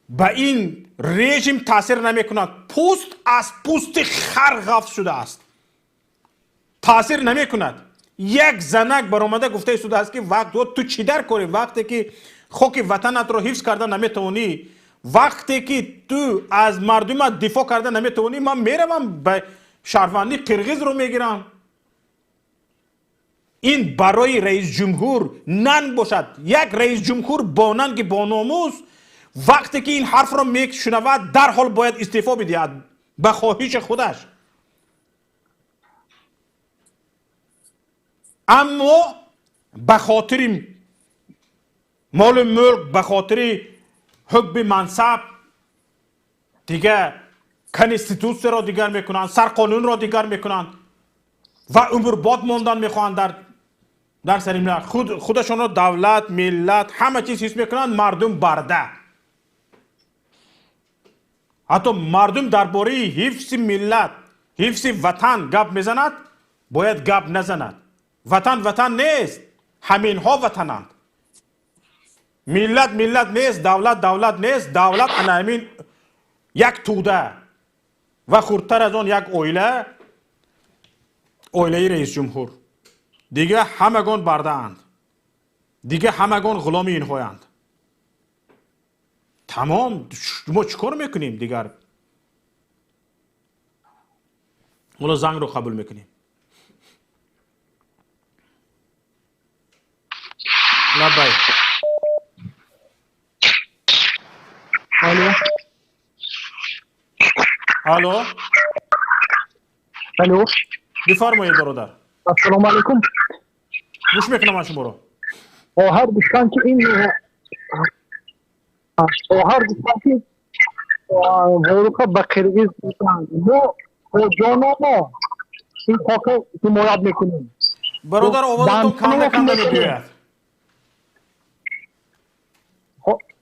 ба ин режим таъсир намекунад. пӯст аз пӯсти хар ғафз шудааст. таъсир намекунад. як занак баромада гуфта истодааст ки вақт ту чӣ дар кори вақте ки хоки ватанатро ҳифз карда наметавонӣ, вақте ки ту аз мардумат дифоъ карда наметавонӣ, ман меравам ба шаҳрвандӣ қирғизро мегирам. ин барои раис ҷумҳур нанг бошад. як раис ҷумҳур бонанги бономус вақте ки ин ҳарфро мешунавад дарҳол бояд истеъфо бидиҳад ба хоҳиши худаш. аммо ба хотири молу мулк, ба хотири ҳукми мансаб дига конститутсияро дигар мекунанд, сарқонунро дигар мекунанд ва умрбод мондан мехоҳанд дар сари миллат. худашонро давлат, миллат, ҳама чиз ҳис мекунанд, мардум барда. ҳатто мардум дар бораи ҳифзи миллат, ҳифзи ватан гап мезанад, бояд гап назанад. ватан ватан нест, ҳаминҳо ватананд. миллат миллат нест, давлат давлат нест. давлат ана ҳамин як тӯда ва хурдтар аз он як оила, оилаи раис ҷумҳур. дига ҳамагон бардаанд. дига ҳамагон ғуломи инҳоянд. тамом. мо чӣ кор мекунем дигар? ҳоло зангро қабул мекунем. лаббай. алло алло алло бифармоед бародар. ассалому алайкум. гӯш мекунам аз шуморо. خواهر گفتن که این خواهر گفتن که وروخ به قرغیز میکنن ما با جانا ما این خاک حمایت میکنیم. برادر آوازتون کم نکن نمی‌گوید.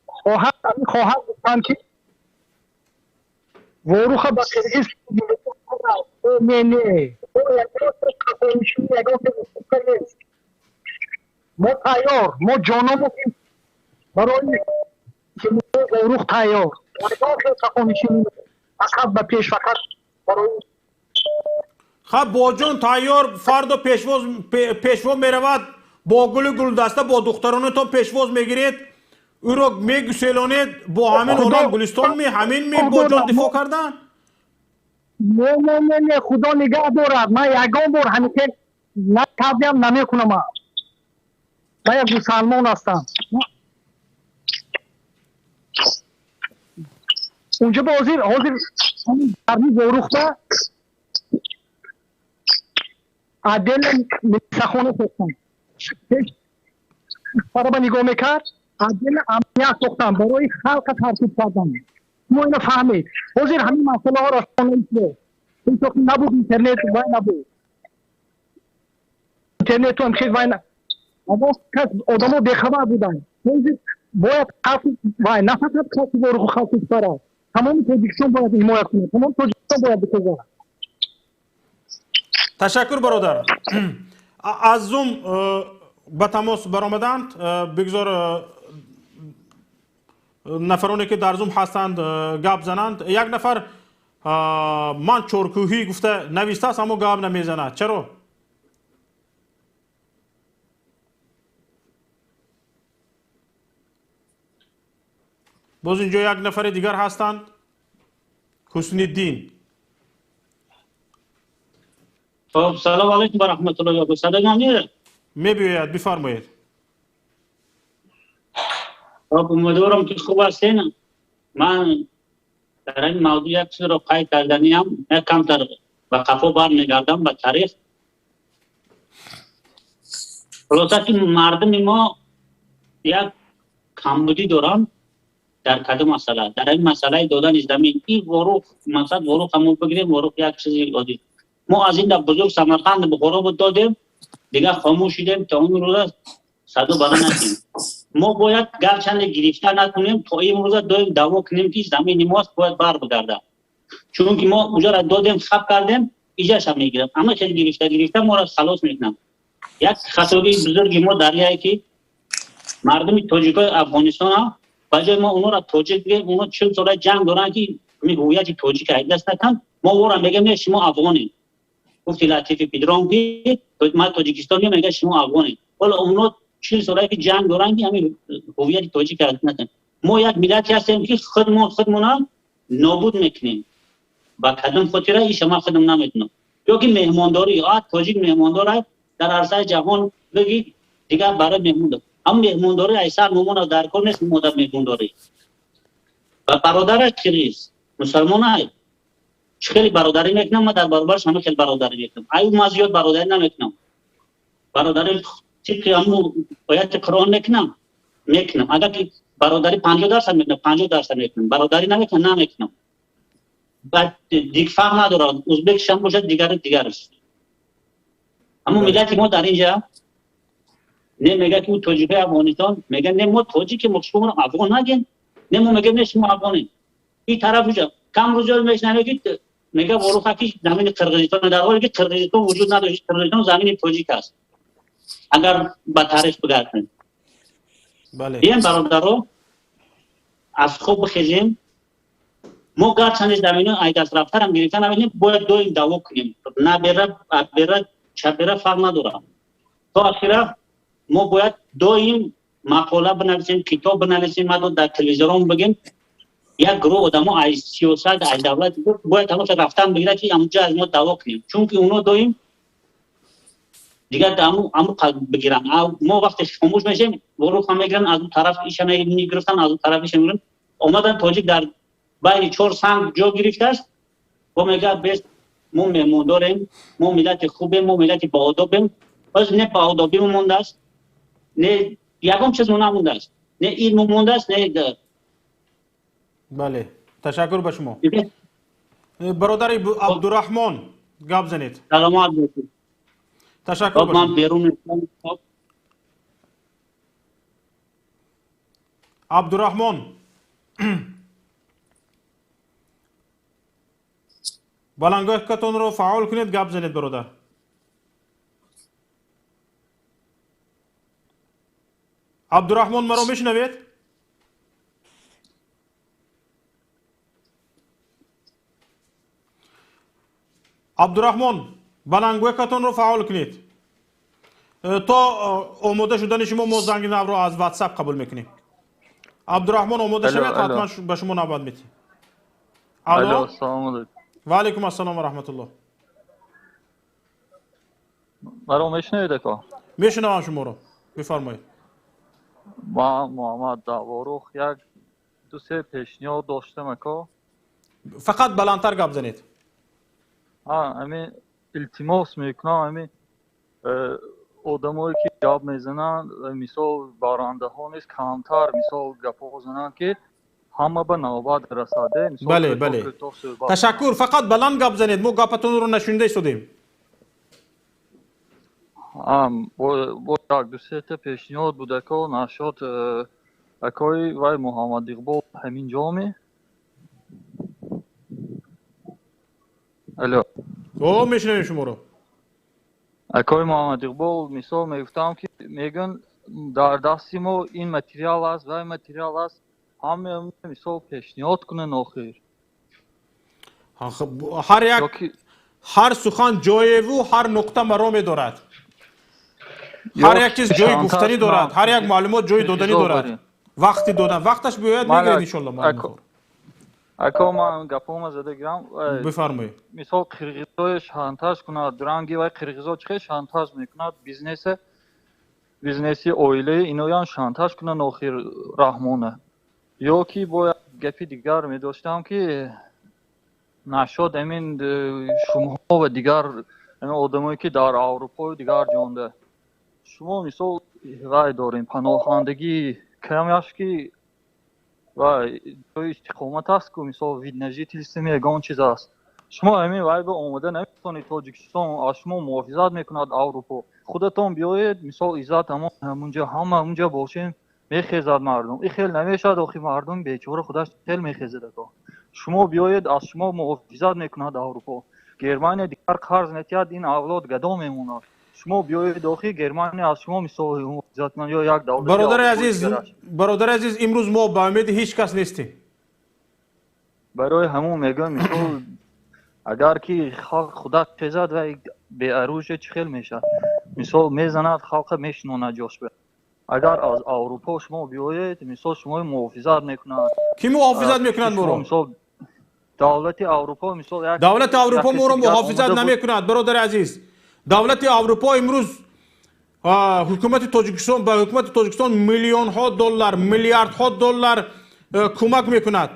خواهر گفتن که وروخ به قرغیز نه نه ما تیار، ما جانمو برای وروخ تیار. فقط به پیش فقط برای خب با جان تیار فردا پیشواز میرود با گل گلدسته با دخترانه تا پیشواز میگیرید او را میگسلانید با همین آدم گلستان همین با جان دفاع کردن. نه نه نه نه خدا نگه دارد. من یگان بار همیشه نکردم نمیکنم. من یک مسلمان هستم. اونجا به حاضر درمی وروخ با عدل سخونه سختم برای با نگاه میکرد عدل امنیت سختم برای خلق ترتیب کردم. ما اینو فهمید. حاضر همین مسئله ها را سانید این تو نبود اینترنت وای نبود. اینترنت هم خیلی وای نبود. اما کس آدم ها بخبر بودن. باید خلقی وای نه فقط خلقی وروخ خلقی داره. تمام پروژکشن باید حمایت کنه. تمام پروژکشن باید بسازه. تشکر برادر. از زوم با تماس برآمدند. بگذار نفرانی که در زوم هستند گپ زنند. یک نفر من چورکوهی گفته نوشته است اما گپ نمیزنه. چرا؟ باز اینجا یک نفر دیگر هستند. حسن الدین. خب سلام علیکم و رحمت الله و برکاته. می‌بینید بفرمایید. خب امیدوارم که خوب هستین. من در این موضوع یک چیز رو قید کردنیم، یک کمتر به قفا برمیگردم به تاریخ. خلاصه که مردم ما یک کمبودی دارن در کدام مسئله، در این مسئله دادن زمین. این وروخ مثلا وروخ همون بگیریم، وروخ یک چیزی عادی. ما از این در بزرگ سمرقند بخارا دادیم دیگه خاموش شدیم تا اون روز صدو برا نکنیم. ما باید گرچند گرفته نکنیم تا این روز دایم دعوا کنیم که زمین ماست باید بر بگرده، چون که ما اونجا را دادیم خب کردیم ایجاش هم میگیرم، اما خیلی گرفته ما را خلاص میکنم. یک خطابی بزرگی ما دریایی که مردم تاجیکای افغانستان ها بجای ما اونا را تاجیک بگیم، اونا 40 ساله جنگ دارن که می هویت تاجیک دست نکن، ما او را میگیم شما افغانی. گفتی لطیفی پیدرام که ما تاجیکستانی میگه شما افغانی، ولی اونا 40 ساله که جنگ دارن که همین هویت تاجیک دست نکن. ما یک ملتی هستیم که خودمون نابود میکنیم. با کدام خاطره این شما خودم نمیتونم. یا که مهمانداری تاجیک مهماندار در عرصه جهان بگید دیگه برای مهمونداری، اما مهمونداری ایسر ممون در کار نیست. مدت مهمونداری و برادر کریز مسلمان های خیلی برادری میکنم، من در برابرش همه خیلی برادری میکنم. ایو ما زیاد برادری نمیکنم، برادری طبق همون آیت قرآن میکنم. اگر که برادری 50% میکنم 50% میکنم، برادری نمیکنم. بعد دیگه فرق نداره، ازبک هم باشد دیگرش. اما ملت ما در اینجا نه میگه که اون تاجیک افغانستان میگه نه ما تاجیک مخشوم افغان نگیم، نه ما میگیم نه شما افغانی. این طرف اونجا کم روزا میشنوه که میگه وروخ که زمین قرقیزستان، در حالی که قرقیزستان وجود نداره، قرقیزستان زمین تاجیک است اگر به تاریخ بگردیم. بله این برادرها از خوب بخیزیم. ما گرچند زمین های دست رفتر هم گرفتن نمیدیم، باید دویم دعوا کنیم، نه بره چپ بره فرق نداره. تا آخره ما باید دویم مقاله بنویسیم، کتاب بنویسیم، ما در تلویزیون بگیم یک گروه آدم ها از سیاست از دولت باید همون رفتن بگیره که همونجا از ما دعوا کنیم، چون که اونا دویم دیگه همون بگیرن. ما وقتی خاموش میشیم وروخ هم میگیرن، از اون طرف ایشان میگرفتن، از اون طرف ایشان میگیرن. آمدن تاجیک در بین 4 سنگ جا گرفته است و میگه بس ما مهمون داریم، ما ملت خوبیم، ما ملت با آدابیم. باز نه با آدابی مونده است، نه یکم چیز نمونده است، نه این مونده است، نه. بله تشکر به شما. برادر عبدالرحمن گپ زنید. سلامت باشید. تشکر به من بیرون عبدالرحمن بلنگاهتون رو فعال کنید، گپ زنید برادر. عبدالرحمن مرا میشنوید؟ عبدالرحمن بلنگاهتون رو فعال کنید. تا آماده شدن شما ما زنگ نو رو از واتساپ قبول میکنیم. عبدالرحمن آماده شوید، حتما به شما نوبت میدیم. الو سلام علیکم. و علیکم السلام و رحمت الله. مرا میشنوید که؟ میشنوم شما رو، بفرمایید. ما محمد وروخ یک دو سه پیشنهاد داشتم که فقط بلندتر گپ زنید. همین التماس میکنم، همین آدمایی که جواب میزنن مثال بارنده ها نیست، کمتر مثال گپ بزنن که همه به نوبت رسیده. بله بله تشکر. فقط بلند گپ زنید، ما گپتون رو نشنیده شدیم. با یک دو سه تا پیشنهاد بوده که نشد اکای وای محمد اقبال همین جامعه. الو میشنویم شما رو. اکای محمد اقبال مثال میگفتم که میگن در دستی ما این متریال است و این متریال است، همه مثال پیشنهاد کنن آخر. هر سخن جای و هر نقطه مرام دارد. هر یک چیز جای گفتنی دارد، هر یک معلومات جای دادنی دارد. وقتی دادن وقتش بیاید میگه ان شاء الله. اکا من گپام زده گرام بفرمایید. مثال قرقیزای شانتاژ کنه درنگی و قرقیزا چه شانتاژ میکنه بیزنس бізнеси оилаи иноян шантаж кунанд охир раҳмона ё ки бояд гапи дигар медоштам ки нашод амин шумоҳо ва дигар одамое ки дар аврупою дигар ҷонда шумо мисол рай дорем паноҳандагӣ камяш ки ва ҷои истиқомат аст ку мисол виднажительстве ягон чиз аст шумо амин вай ба омада наметавонед тоҷикистон аз шумо муҳофизат мекунад аврупо худатон биёед мисол иззат ҳамунҷа ҳама ҳамунҷа бошем мехезад мардум ин хел намешавад охи мардум бечора худаш хел мехезад ако шумо биёед аз шумо муҳофизат мекунад аврупо германия дигар қарз метиҳад ин авлод гадо мемонад шумо биёед охи германия аз шумо мисол муҳофизат кунад ё як давлати бародари азиз имрӯз мо ба умеди ҳеҷ кас нестем барои ҳамон мегӯям мисол агар ки халқ худак хезад ва беоружие чӣ хел мешавад мисол мезанад халқа мешинонад ҷошба агар аз аврупо шумо биёед мисол шумо муҳофизат мекунад ки муҳофизат мекунад моро мисол давлати аврупо мисол як давлати аврупо моро муҳофизат намекунад бародари азиз давлати аврупо имрӯз ҳукумати тоҷикистон ба ҳукумати тоҷикистон миллионҳо доллар миллиардҳо доллар кӯмак мекунад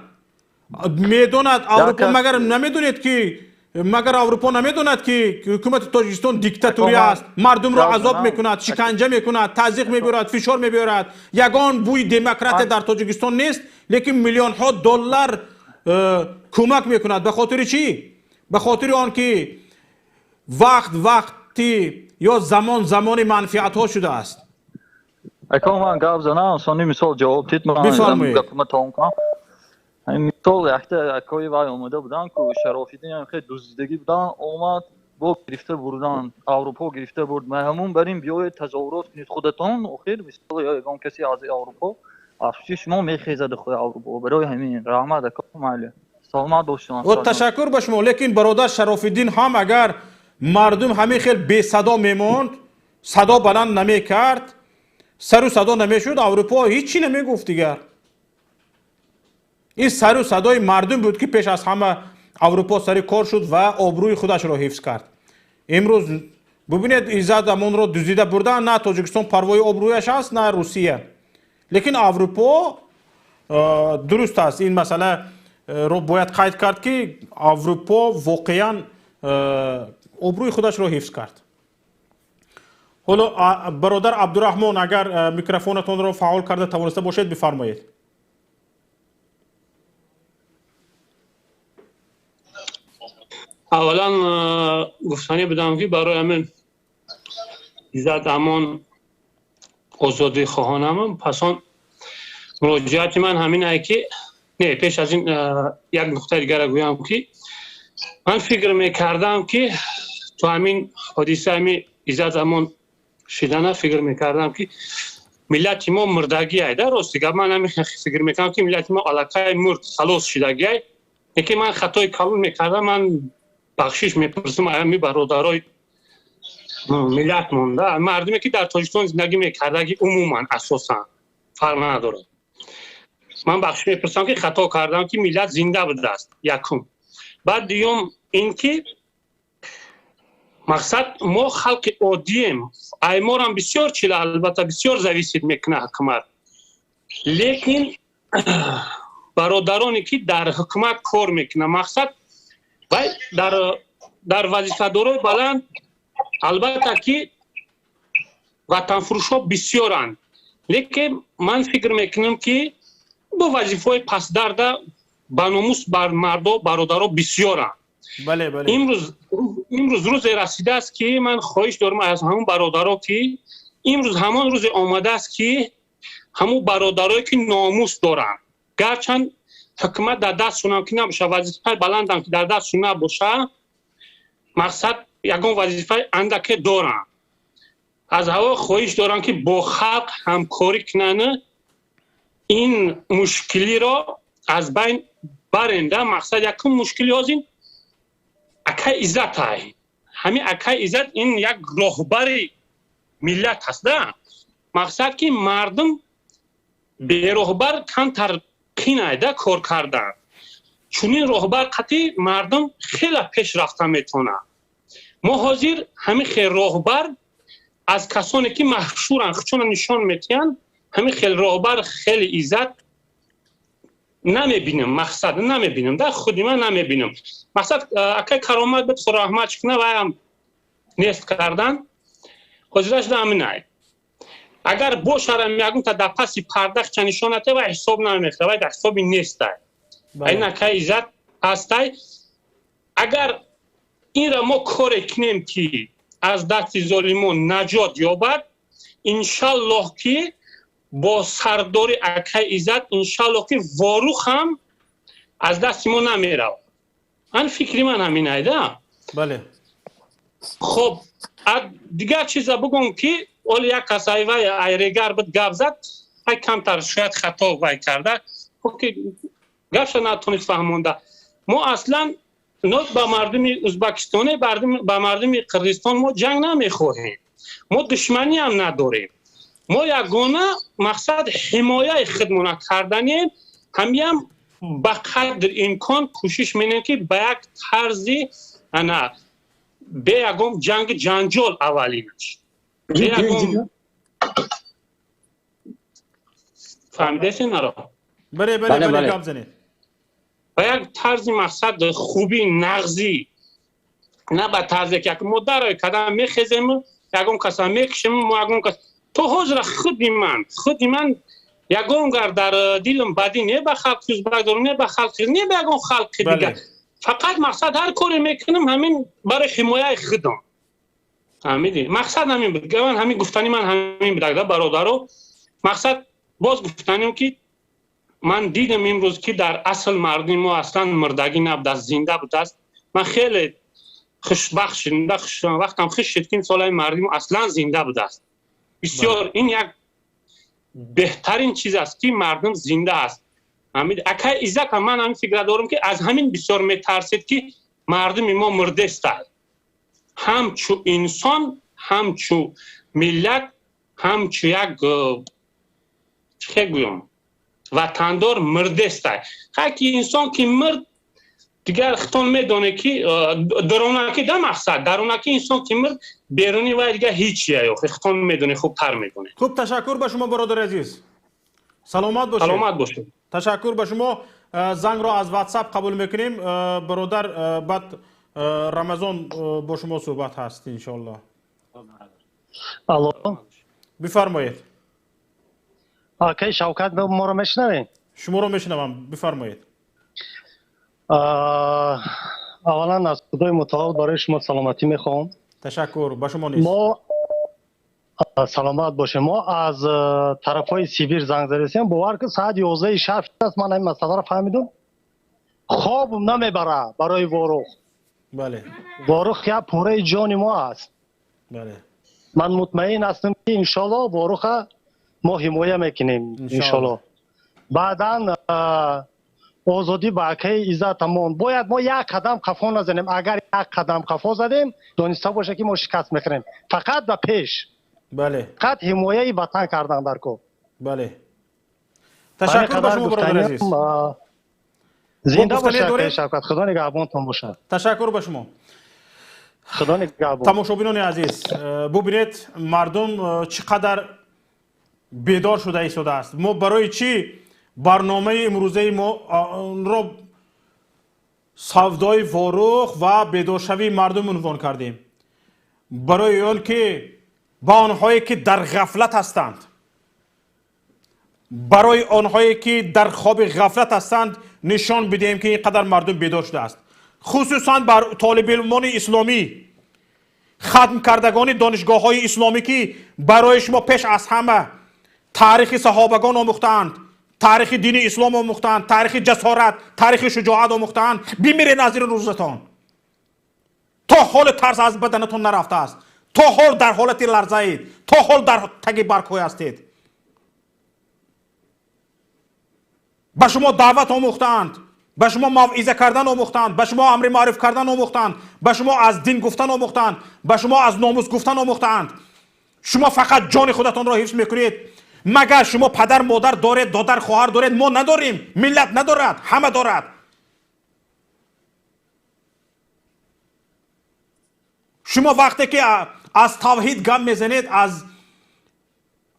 медонад аврупо магар намедонед ки магар аврупо намедонад ки ҳукумати тоҷикистон диктатури аст мардумро азоб мекунад шиканҷа мекунад тазиқ мебиёрад фишор мебиёрад ягон бӯи демократия дар тоҷикистон нест лекин миллионҳо доллар кӯмак мекунад ба хотири чӣ ба хотири он ки вақти ё замони манфиатҳо шудааст ака ман гап занам сони мисол ҷавоб дид ман гапима тамом кунам мисол якта акои вай омада буданд ку шарофиддин хеле дуздидагӣ буданд омад бо гирифта бурдан аврупо гирифта бурд ҳамон бар ин биёед тазоввурот кунед худатон охир мисол ё ягон каси аз аврупо афсӯси шумо мехезад хои аврупо барои ҳамин раҳмат ака майли саломат бошед ташаккур ба шумо лекин бародар шарофиддин ҳам агар мардум ҳамин хел бесадо мемонд садо баланд намекард сару садо намешуд аврупо ҳичӣ намегуфт дигар ин сару садои мардум буд ки пеш аз ҳама аврупо сари кор шуд ва обрӯи худашро ҳифз кард имрӯз бубинед иззат амонро дуздида бурдан на тоҷикистон парвои обрӯяш аст на русия лекин аврупо дуруст аст ин масъаларо бояд қайд кард ки аврупо воқеан обрӯи худашро ҳифз кард ҳоло бародар абдураҳмон агар микрофонатонро фаъол карда тавониста бошед бифармоед اولا گفتنی بدم که برای من عزت امان آزادی خواهانم پسان مراجعت من همین است که نه پیش از این یک نکته دیگر گویم که من فکر میکردم که تو همین حادثه همین عزت امان شدن فکر میکردم که ملت ما مردگی است درست دیگه من همین فکر میکردم که ملت ما علاقه مرد خلاص شدگی است که من خطای کلان میکردم من بخشش میپرسم همین برادرای ملت مونده مردمی که در تاجیکستان زندگی میکرده که عموما اساسا فرق نداره من بخشش میپرسم که خطا کردم که ملت زنده بوده است یکم بعد دیوم این که مقصد ما خلق عادیم ایمار هم بسیار چیله البته بسیار زویسید میکنه حکومت لیکن برادرانی که در حکومت کار میکنه مقصد وای در وظیفه‌دارای بلند البته که وطن فروش‌ها بسیارند لیکن من فکر میکنم که با وظیفه‌های پس درده باناموس بر مردا برادرها بسیارند بله امروز روز رسیده است که من خواهش دارم از همون برادرها که امروز همان روز آمده است که همون برادرایی که ناموس دارند گرچند حکومت در دستشون هم که نباشه وظیفه بلند هم که در دستشون نباشه مقصد یکان وظیفه اندک دارن از هوا خواهش دارن که با خلق همکاری کنن این مشکلی را از بین برنده مقصد یکان مشکلی از این اکای عزت های همین اکای عزت این یک راهبر ملت هست ده مقصد که مردم به راهبر کمتر قینایده کار کردن چون این راهبر قطعی مردم خیلی پیش رفته میتونه ما حاضر همین خیر راهبر از کسانی که مشهورن خودشون نشان میتین همین خیلی راهبر خیلی عزت نمیبینم، مقصد نمیبینم، در خودی من نمیبینم. مقصد اکای کرامت بود خود رحمت چکنه و هم نیست کردن حضرتش در همین نای اگر باشرم میگم تا در پسی پردخ چنشانته و حساب نمیخته و در حسابی نیسته این اکای عزت هسته. اگر این را ما کار کنیم که از دست ظالمون نجات یابد انشالله که با سرداری اکای عزت انشالله که واروخ هم از دست ما نمیره. این فکری من همین ایده. بله. خب دیگر چیزا بگم که اول یک کسایی و ایرگر بود گپ زد های کمتر شاید خطا وای کرده که گپش نتونست فهمونده. ما اصلا نه با مردم ازبکستانی با مردم قرقیزستان ما جنگ نمیخواهیم، ما دشمنی هم نداریم، ما یگانه مقصد حمایه خودمون کردنیم. هم به قدر امکان کوشش میکنیم که به یک طرزی انا به یکم جنگ جنجال اولینش فهمیدین نرا؟ بله کام زنید. به یک طرز مقصد خوبی نغزی نه به طرزی که مدر کدام میخزیم یکم کسا میکشیم ما یکم کس تو حضر خودی من یکم گر در دیلم بدی نه به خلق ازبک دارم نه به خلق نه به یکم خلق دیگر فقط مقصد هر کاری میکنم همین برای حمایه خودم. فهمیدی؟ مقصد همین بود. همین گفتنی من همین بود در برادرو. مقصد باز گفتنیم که من دیدم امروز که در اصل مردم ما اصلا مردگی نبود است زنده بود است. من خیلی خوشبخت شدم وقتم خوش شد که این سالهای مردم اصلا زنده بود است. بسیار این یک بهترین چیز است که مردم زنده است. اکای عزت هم من همین فکر دارم که از همین بسیار میترسید که مردم ما مرده است. همچو انسان همچو ملت همچو یک چه گویم وطندار مرده است. خاکی انسان که مرد دیگر خطان میدونه که درونکی ده مقصد درونکی انسان که مرد بیرونی و دیگر هیچیه خطان میدونه خوب تر میکنه. خوب تشکر به شما برادر عزیز. سلامت باشید. سلامت باشید. تشکر به شما. زنگ را از واتساپ قبول میکنیم برادر. بعد رمضان با شما صحبت هست ان شاء الله. الو بفرمایید. اوکی شوکت ما رو میشنوید؟ شما رو میشنوم بفرمایید. اولا از خدای متعال برای شما سلامتی میخوام. تشکر به شما نیست. ما سلامت باشه. ما از طرفای سیبیر زنگ زدیم باور که ساعت 11 شب است. من این مسئله رو فهمیدم. خواب نمیبره برای واروخ. بله. واروخ یا پوره جان ما است. بله. من مطمئن هستم که ان شاء الله واروخ ما حمایت میکنیم ان شاء الله. بعداً آزادی با اکای عزتمون باید ما یک قدم قفا نزنیم. اگر یک قدم قفا زدیم دانسته باشه که ما شکست میخوریم. فقط به پیش. بله. فقط حمایت وطن کردن در کو. بله. تشکر به شما برادر عزیز. زنده باشه شوکت. خدا نگهبانتون باشه. تشکر به شما. خدا نگهبان. تماشابینان عزیز ببینید مردم چقدر بیدار شده ایستاده است. ما برای چی برنامه امروزه ما را سافدای واروخ و بێدۆشەوی مردم عنوان کردیم؟ برای آن که با آنهایی که در غفلت هستند، برای آنهایی که در خواب غفلت هستند نشان بدهیم که اینقدر مردم بیدار شده است. خصوصا بر طالب علمان اسلامی، ختم کردگان دانشگاه های اسلامی که برای شما پیش از همه تاریخ صحابگان آموختند، تاریخ دین اسلام آموختند، تاریخ جسارت، تاریخ شجاعت آموختند، بمیرین از این روزتان. تا حال ترس از بدنتون نرفته است، تا حال در حالت لرزه اید، تا حال در تگ برکوی هستید. به شما دعوت آموختند، به شما موعظه کردن آموختند، به شما امر معروف کردن آموختند، به شما از دین گفتن آموختند، به شما از ناموس گفتن آموختند. شما فقط جان خودتان را حفظ میکنید. مگر شما پدر مادر دارید، دادر خواهر دارید؟ ما نداریم. ملت ندارد، همه دارد. شما وقتی که از توحید گام میزنید،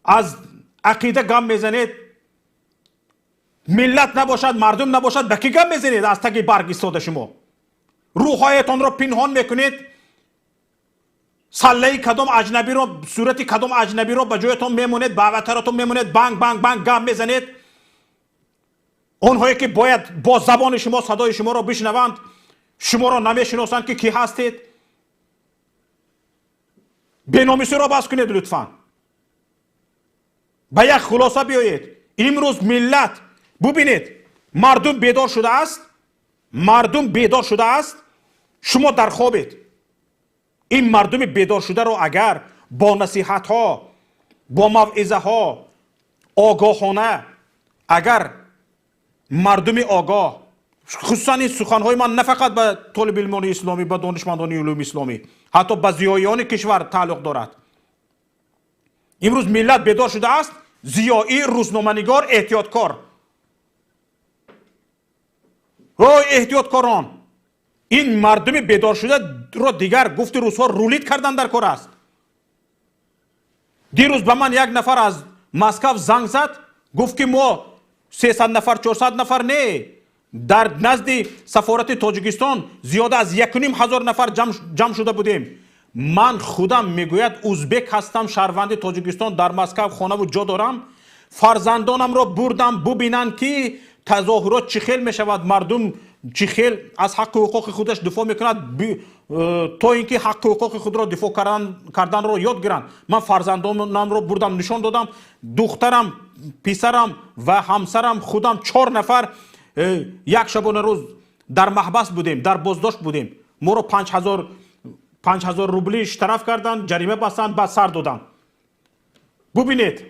از عقیده گام میزنید، ملت نباشد مردم نباشد به کی گام میزنید؟ از تگ برگ ایستاده شما روحایتان را پنهان میکنید، سله کدام اجنبی رو، صورت کدام اجنبی رو به جایتون میمونید، به وترتون میمونید، بانگ بانگ بانگ گام میزنید. اونهایی که باید با زبان شما صدای شما رو بشنوند شما رو نمیشناسند که کی هستید. بیناموسی رو بس کنید لطفا. به یک خلاصه بیایید. امروز ملت ببینید مردم بیدار شده است، مردم بیدار شده است، شما در خوابید. این مردم بیدار شده رو اگر با نصیحت ها، با موعظه ها آگاهانه، اگر مردم آگاه، خصوصا این سخن های من نه فقط به طالب علمان اسلامی، به دانشمندان علوم اسلامی، حتی به زیاییان کشور تعلق دارد. امروز ملت بیدار شده است، زیایی، روزنامه‌نگار، احتیاطکار. احتیاطکاران این مردم بیدار شده را دیگر گفت روزها رولید کردن در کار است. دیروز به من یک نفر از مسکو زنگ زد، گفت که ما 300 نفر 400 نفر نه، در نزد سفارت تاجیکستان زیاده از 1,500 نفر جمع شده بودیم. من خودم میگوید ازبک هستم، شهروند تاجیکستان، در مسکو خانه و جا دارم. فرزندانم را بردم ببینن که تظاهرات چه خیل میشود، مردم چه خیل از حق و حقوق خودش دفاع میکند، تا اینکه حق و حقوق خود را دفاع کردن را یاد گیرند. من فرزندانم را بردم نشان دادم، دخترم، پسرم و همسرم، خودم 4 نفر یک شبانه روز در محبس بودیم، در بازداشت بودیم. ما را 5,000 روبلی اشتراف کردن، جریمه بستن، بعد سر دادن. ببینید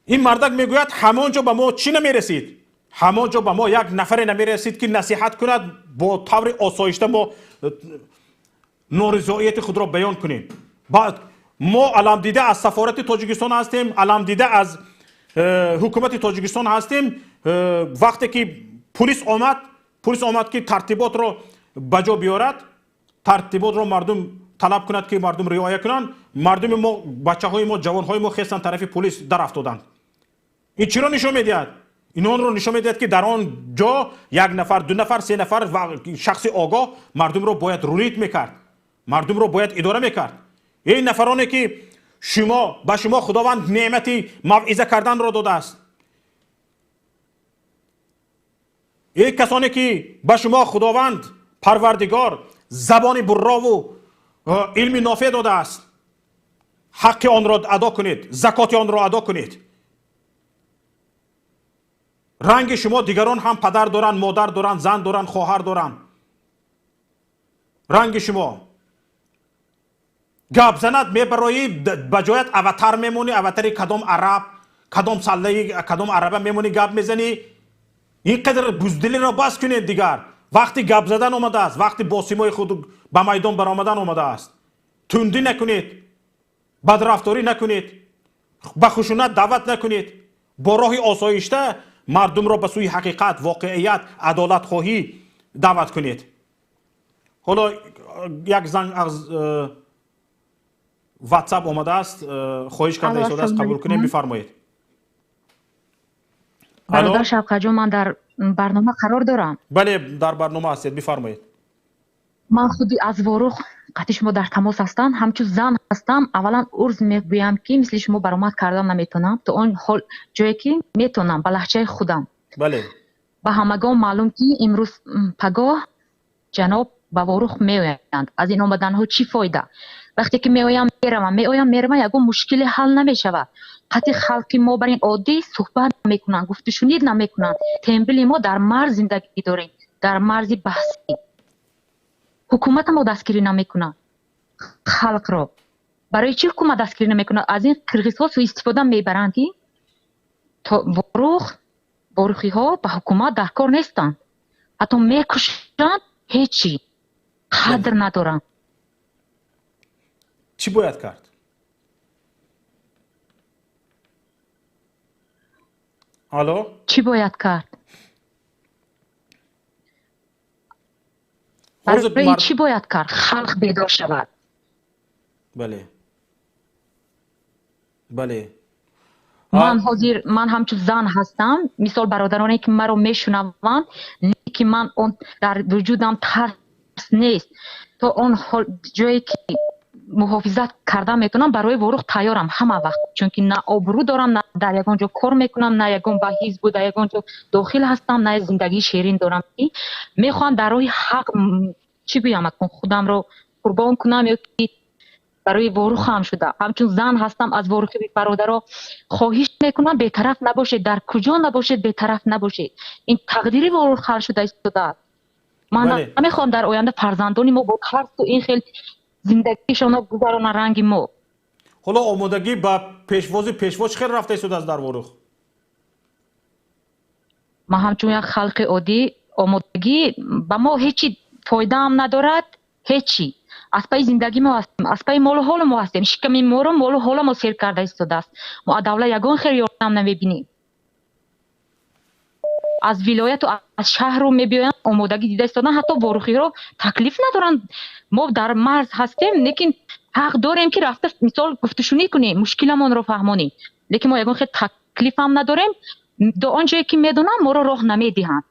این مردک میگوید همانجا به ما چی نمیرسید، همانجا به ما یک نفر نمیرسید که نصیحت کند، با طور آسایشته ما نارضایت خود را بیان کنیم. بعد ما علم دیده از سفارت تاجیکستان هستیم، علم دیده از حکومت تاجیکستان هستیم. وقتی که پلیس آمد که ترتیبات را بجا بیارد، ترتیبات را مردم طلب کند که مردم رعایت کنند، مردم ما، بچه های ما، جوان های ما خستن طرف پلیس در افتادند. این چرا نشون میدهد؟ اینان رو نشون میدهد که در آن جا 1 نفر 2 نفر 3 نفر و شخص آگاه مردم رو باید رولید میکرد، مردم رو باید اداره میکرد. این نفرانی که به شما خداوند نعمتی موعظه کردن را داده است، این کسانی که به شما خداوند پروردگار زبان برا و علم نافع داده است، حق آن را ادا کنید، زکات آن را ادا کنید. رنگ شما دیگران هم پدر دارن، مادر دارن، زن دارن، خواهر دارن. رنگ شما گپ زند میبرایی بجایت اوتر میمونی، اوتری کدام عرب، کدام سله، کدام عربه میمونی گپ میزنی. اینقدر بزدلی را بس کنید دیگر. وقتی گپ زدن آمده است، وقتی با سیمای خود به میدان برآمدن آمده است، تندی نکنید، بدرفتاری نکنید، به خشونت دعوت نکنید. با راه آسایشته مردم را به سوی حقیقت، واقعیت، عدالت خواهی دعوت کنید. حالا یک زنگ از واتساپ آمده است، خواهش کرده ایستاده است، قبول کنیم. بفرمایید. برادر شفقت جان، من در برنامه قرار دارم. بله در برنامه هستید، بفرمایید. من خودی از وروخ قطعی شما در تماس هستم، همچون زن هستم. اولا عرض میگویم که مثل شما برآمد کردن نمیتونم، تو اون حال جایی که میتونم به لهجه خودم. بله. به همگان معلوم که امروز پگاه جناب به وروخ میآیند. از این آمدن ها چی فایده؟ وقتی که میآیم میروم یگان مشکل حل نمیشود. قطعی خلق ما بر این عادی صحبت نمیکنند، گفتشونید نمیکنند. تنبیل ما در مرز زندگی داریم، در مرز بحثی. حکومت ما دستگیری نمیکنه خلق را. برای چی حکومت دستگیری نمیکنه؟ از این قرغیزها سوء استفاده میبرند که وروخی ها به حکومت در کار نیستند، حتی میکشند، هیچی قدر ندارن. چی باید کرد؟ الو؟ چی باید کرد؟ برای چی باید کرد خلق بیدار شود؟ بله بله من همچون زن هستم، مثال برادرانی که مرا میشنوند که من اون در وجودم ترس نیست، تا اون جایی که محافظت کردن میتونم برای وروخ تیارم همه وقت، چون که نه آبرو دارم، نه در یگان جا کار میکنم، نه یگان با حزب در یگان جا داخل هستم، نه زندگی شیرین دارم. میخوام در روی حق چی بگم، خودم رو قربان کنم یا که برای وروخ هم شده. همچون زن هستم، از وروخ برادرها خواهش میکنم بی‌طرف نباشید، در کجا نباشید بی‌طرف نباشید. این تقدیری وروخ حل شده است. من نمیخوام در آینده فرزندانی ما با ترس و این خیلی زندگیشون گذرانه رنگ ما. حالا آمادگی با پیشواز خیلی رفته شده از در وروخ؟ ما همچون یک خلق عادی آمادگی با ما هیچی فایده هم ندارد، هیچی. از پای زندگی ما هستیم، از پای مال و حال ما هستیم، شکم ما رو مال و حال ما سیر کرده است. ما دولت یگان خیر یارم نمیبینیم. از ولایت و از شهر رو میبینن آمادگی دیده استادن، حتی وروخی رو تکلیف ندارن. ما در مرز هستیم لیکن حق داریم که رفته مثال گفتشونی کنیم، مشکلمون رو فهمونیم، لیکن ما یگان خیلی تکلیف هم نداریم. دو آنجایی که میدونن ما رو راه نمیدهند،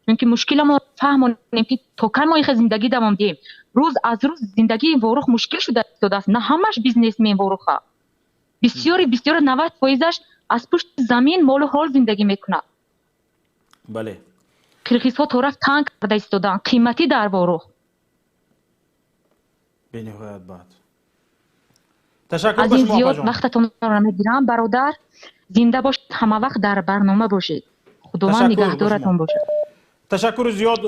چون که مشکلمون فهمونیم که تا کل ما این زندگی دوام دیم. روز از روز زندگی وروخ مشکل شده است. نه همش بیزنس مین وروخه، بسیار 90% از پشت زمین مال و حال زندگی میکنه. بله. کرخیزها طرف تنگ کرده ایستادن، قیمتی در وروخ. بنهایت بعد. تشکر از این زیاد وقتتون رو میگیرم برادر. زنده باشید، همه وقت در برنامه باشید. خداوند نگهدارتون باشه. تشکر زیاد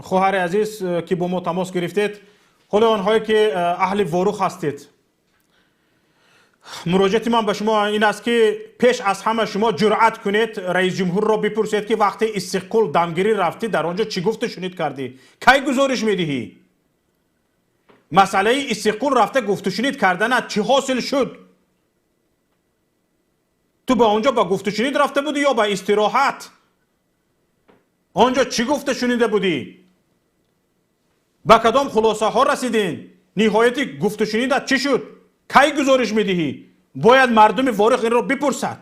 خواهر عزیز که با ما تماس گرفتید. حالا آنهایی که اهل وروخ هستید، مراجعت من به شما این است که پیش از همه شما جرأت کنید رئیس جمهور را بپرسید که وقتی استقلال دمگیری رفتی در آنجا چی گفته شنید کردی؟ کی گزارش میدهی؟ مسئله استقلال رفته گفته شنید کردن چی حاصل شد؟ تو به آنجا با گفته شنید رفته بودی یا با استراحت؟ آنجا چی گفته شنیده بودی؟ با کدام خلاصه ها رسیدین؟ نهایت گفته شنیدت چی شد؟ کی گزارش میدهی؟ باید مردم وروخ این را بپرسد،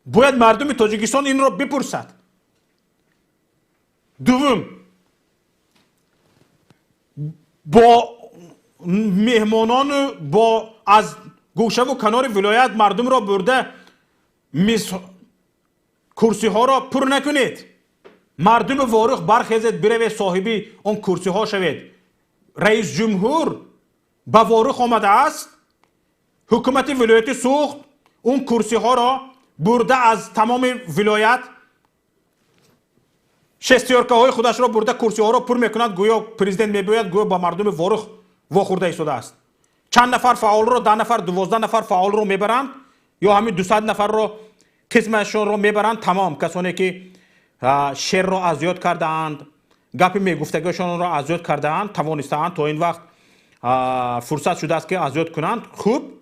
باید مردم تاجیکستان این را بپرسد. دوم، با مهمانان با از گوشه و کنار ولایت مردم را برده کرسی ها را پر نکنید. مردم وروخ برخیزید بروید صاحبی اون کرسی ها شوید. رئیس جمهور با وروخ آمده است، حکومت ولایت سوخت اون کرسی ها را برده از تمام ولایت، شستیارکه های خودش را برده کرسی ها را پر میکند، گویا پرزیدنت میگوید گویا با مردم وروخ واخورده ایستاده است. چند نفر فعال را 10 نفر 12 نفر فعال را میبرند یا همین 200 نفر را قسمشون را میبرند. تمام کسانی که شعر را اذیت کرده اند، گپ میگفتگیشان را اذیت کرده اند، توانستند تا این وقت فرصت شده است که اذیت کنند. خوب،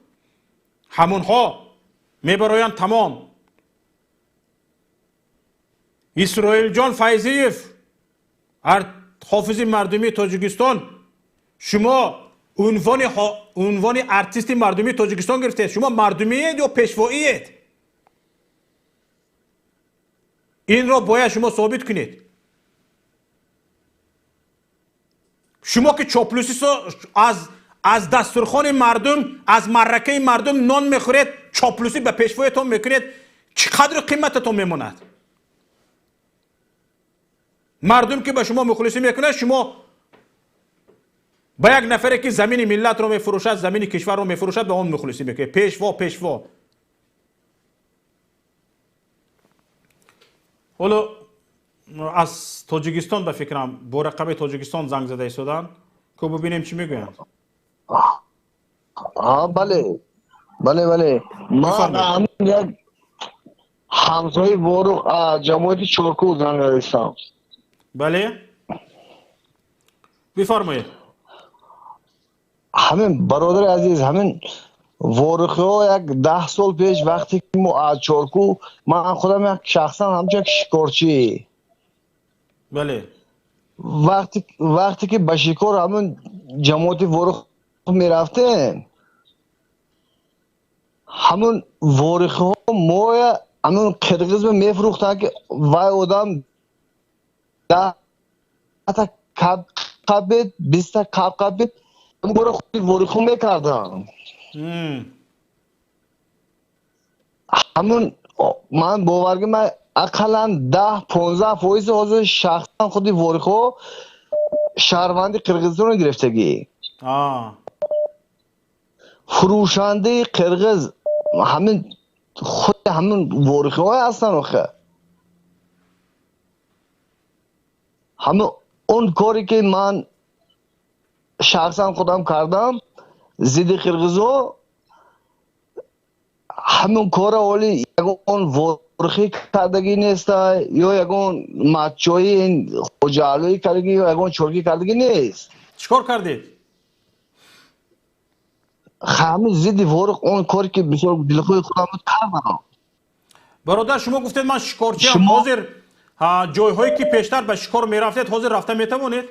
همونها میبرایند. تمام. اسرائیل جان فیضیف، حافظ مردمی تاجیکستان، شما عنوان ارتیست مردمی تاجیکستان گرفتید. شما مردمیید یا پیشوایید؟ این را باید شما ثابت کنید. شما که چاپلوسی از دسترخوان مردم، از مرکه مردم نان میخورید، چاپلوسی به پیشوایتون میکنید، چقدر قیمتتون میماند؟ مردم که به شما مخلصی میکنه، شما با یک نفری که زمین ملت رو میفروشد، زمین کشور رو میفروشد، به اون مخلصی میکنه. پیشوا. حالا از تاجیکستان به فکرم با رقم تاجیکستان زنگ زده ایستادن که ببینیم چی میگویند. بله من یک همسایه وروخ جمعیت چورکو زنگ رسیدم. بله بفرمایید. همین برادر عزیز، همین وروخی ها یک 10 سال پیش وقتی که ما از چورکو، من خودم یک شخصا همچنین شکارچی، بله وقتی که به شکار همون جماعت وارخ میرفتیم همون وارخ ها ما همون قرقیز میفروختن که وای آدم 10 تا کپ بید 20 تا کپ بید همون خودی وارخ ها میکردن همون من باورگی من اقلا 10-15% حاضر شخصا خودی وارخ ها شهروندی قرقیزستان رو گرفتگی فروشنده قرقیز همین خود همین وارخ های هستن آخه همین اون کاری که من شخصا خودم کردم ضد قرقیز ها همون کار اولی یکون وارخی کردگی نیست یا یکون مچوی این خوجالوی کردگی یا یکون چرکی کردگی نیست. چیکار کردید؟ همین ضد وارخ اون کاری که بسیار دلخواه خودم کردم. برادر شما گفتید من شکارچی هم حاضر جایهایی که پیشتر به شکار میرفتید حاضر رفته میتوانید؟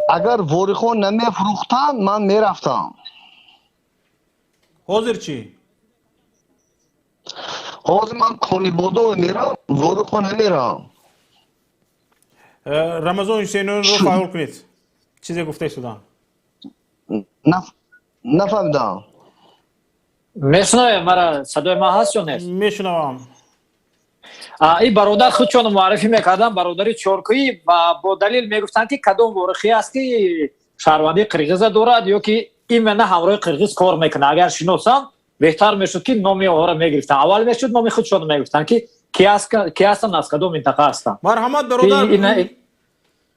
اگر وارخ نمیفروختن من میرفتم. حاضر چی؟ حاضر من خونی بودو میرم وارخ نمیرم. رمضان حسینیان رو فعال کنید. چیزی گفته سودان؟ نفهمیدم. میشنوی مرا صدای ما هست یا نیست؟ میشنوم. این برادر خودشون معرفی میکردن برادری چرکی و با دلیل میگفتن که کدام وارخی است که شهروندی قرقیز دارد یا که این منه همراه قرقیز کار میکنه. اگر شناسم بهتر میشد که نام او را میگرفتن. اول میشد نام خودشون میگفتن که کی هستن از کدام منطقه هستن. مرحمت برادر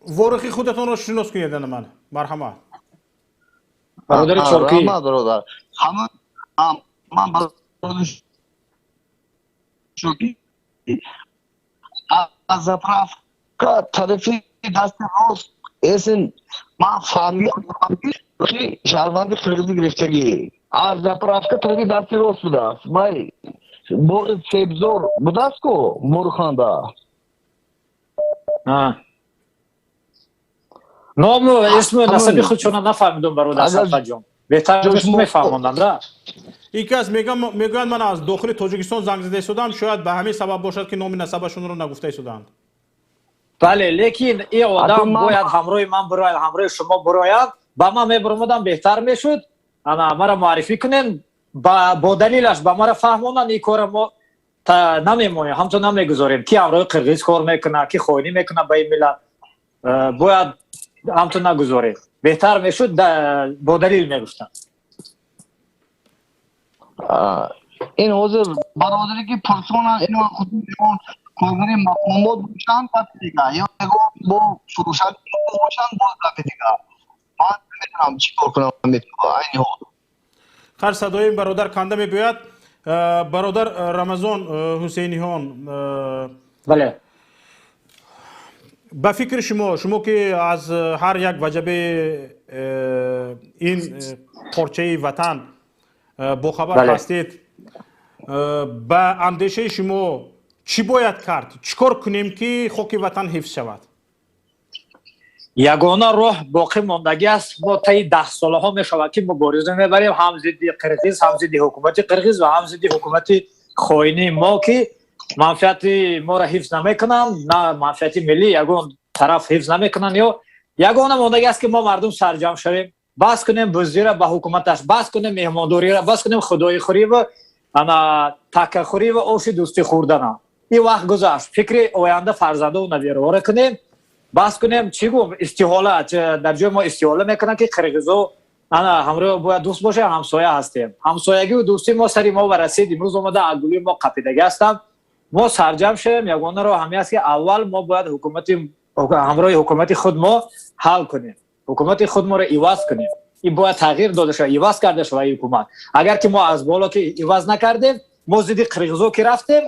وارخی خودتون رو شناس کنید من. مرحمت. برادر چرکی. برادر همه من برادر چرکی از اطراف طرفی دست راست اسم ما فهمیدم که شهروند قرقیزی گرفتگی از اطراف طرفی دست راست بوده مای باغ سبزور بوده است کو مورخانده نام و اسم نسبی خودشون نفهمیدم برادر صفا جان بهتر میفهموندن را یکی از میگن من از داخل تاجیکستان زنگ زده شدم شاید به همین سبب باشد که نام نسبشون رو نگفته شدند. بله لیکن این آدم باید همراه من براید همراه شما براید با ما میبرمودم بهتر میشد انا مرا معرفی کنین با دلیلش با مرا فهموندن این کار ما نمیمونه همچون نمیگذاریم کی همراه قرقیز کار میکنه کی خواهی میکنه به این ملت باید همچون نگذاریم بهتر میشد با دلیل میگفتن. این حاضر برادری که پرسونا اینو خودمون کارگری مقامات باشن بعد دیگه یا با فروشنده باشن باز دیگه من نمیدونم چی کار کنم این حال. خیر صدای برادر کنده میگوید برادر رمضان حسینیان. بله. به فکر شما که از هر یک وجب این پارچه وطن با خبر هستید به اندیشه شما چی باید کرد؟ چیکار کنیم که خاک وطن حفظ شود؟ یگانه راه باقی ماندگی است. ما طی 10 ساله ها می شود که مبارزه میبریم هم ضد قرقیز هم ضد حکومت قرقیز و هم ضد حکومت خائنی ما که منفعت ما را حفظ نمیکنن نه منفعت ملی یگان طرف حفظ نمیکنن یا یگانه ماندگی است که ما مردم سرجم شویم بس کنیم بزدی را به حکومتش بس کنیم مهمانداری را بس کنیم خدای خوری و انا تکه خوری و آش دوستی خوردن. این وقت گذشت فکر آینده فرزنده و نویرواره کنیم بس کنیم چی گفت استحاله در جای ما استحاله میکنن که قرقیزا انا همراه باید دوست باشه همسایه هستیم همسایگی و دوستی ما سری ما برسید امروز اومده اگولی ما قپیدگی هستم ما سرجم شیم یگانه راه همین است که اول ما باید همراه حکومت خود ما حل کنیم حکومت خود ما را ایواز کنیم این باید تغییر داده شود ایواز کرده شود این حکومت اگر که ما از بالا که ایواز نکردیم ما ضد قرقیزا که رفتیم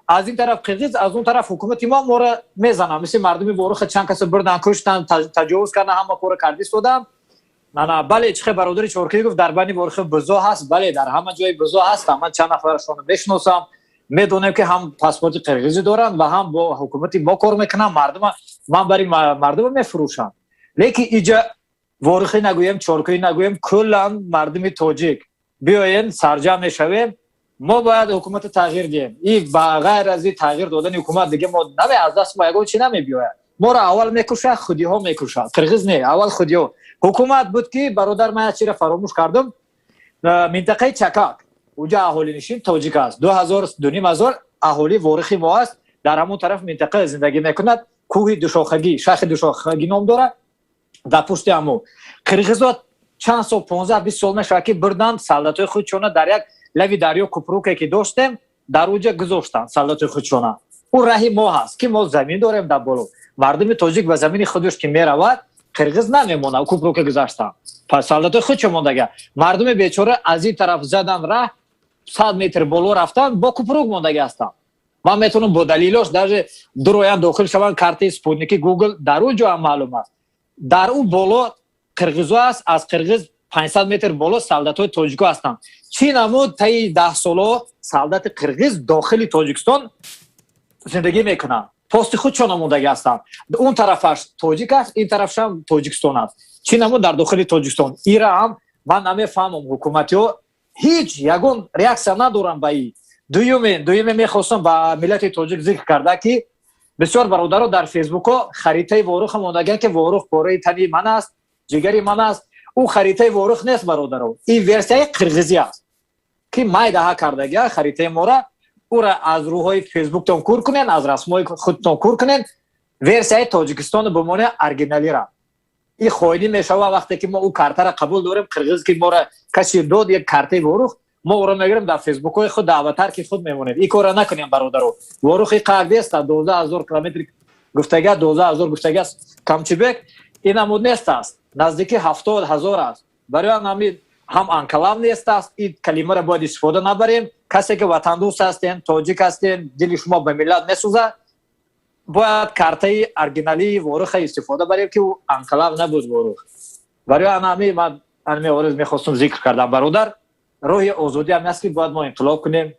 از این طرف قرقیز از اون طرف حکومت ما را میزنن مثل مردم واروخ چند کس بردن کشتن تجاوز کردن همه کار کردی شدن نه بله چه برادری چرکی گفت در بین واروخ بزا هست بله در همه جای بزا هست من چند نفرشون میشناسم میدونیم که هم پاسپورت قرقیزی دارن و هم با حکومت ما کار میکنن، مردم من برای مردم میفروشم. لیکن اینجا ورخی نگویم، چرکی نگویم، کلا مردم تاجیک بیاین سرجم میشویم. ما باید حکومت تغییر دیم. این بغیر از این تغییر دادن حکومت دیگه ما نمی از دست ما چی نمیبیاید. ما را اول میکشه، خودی ها میکشه. قرقیز نه، اول خودی ها. حکومت بود که برادر من چیره فراموش کردم، منطقه چکاک اونجا اهالی نشین تاجیک است. 2000 اهالی ورخی ما است، در همون طرف منطقه زندگی میکند. کوه دوشاخگی، شاخ دوشاخگی نام داره. در پشت همو قرقیزات چند سال 15-20 سال میشه که بردن سلطات خودشون در یک لوی دریا کوپروکی که داشتیم در اونجا گذاشتن سلطات خودشون. اون راهی ما هست که ما زمین داریم در بالا. مردم تاجیک به زمین خودش که میرود قرقیز نمیمونه، کوپروکی گذاشتن. پس سلطات خودشون موندگه. مردم بیچاره از این طرف زدن راه 100 متر بالا رفتن با کوپروک موندگه هستن. من میتونم با دلیلش در درویان داخل شوم، کارت سپوتنیکی گوگل در اونجا هم معلوم است. در اون بالا قرقیزا است، از قرقیز 500 متر بالا سلطات تاجیکا هستند. چی نمود طی 10 ساله سلطات قرقیز داخل تاجیکستان زندگی میکنند. پست خودشون موندگی هستند. اون طرفش تاجیک است، این طرفش هم تاجیکستان است. چی نمود در داخل تاجیکستان. ایرا هم من نمیفهمم حکومتی ها هیچ یگون ریاکسیا ندارن به این. دویمه میخواستم با ملت تاجیک ذکر کرده که بسیار برادرها در فیسبوک ها خریطه وروخ موندگی که وروخ پاره تنی من است، جگری من است. او خریطه وروخ نیست برادرها، این ورسیای قرقیزی است که مایده کردگی خریطه ما را او را از روهای فیسبوک تون کور کنین، از رسمای خودتون کور کنین، ورسیای تاجیکستان بمونه ارگینالی را. این خواهی میشه وقتی که ما او کارت را قبول داریم قرقیز که ما را کسی داد یک کارت وروخ ما او را میگیریم در فیسبوک های خود دعوتر که خود میمونیم. این کار را نکنیم برادرها. وروخ قاعده است 12000 کیلومتر گفتگی 12000 گفتگی است کامچیبک این نمود نیست است، نزدیک 70000 است. برای همین هم انکلاو نیست است. این کلمه را باید استفاده نبریم. کسی که وطن دوست هستین، تاجیک هستین، دل شما به ملت میسوزه، باید کارت ارگینالی وروخ استفاده بریم که او انکلاو نبود وروخ. برای همین من امروز میخواستم ذکر کردم برادر، روح آزادی هم است که باید ما انقلاب کنیم،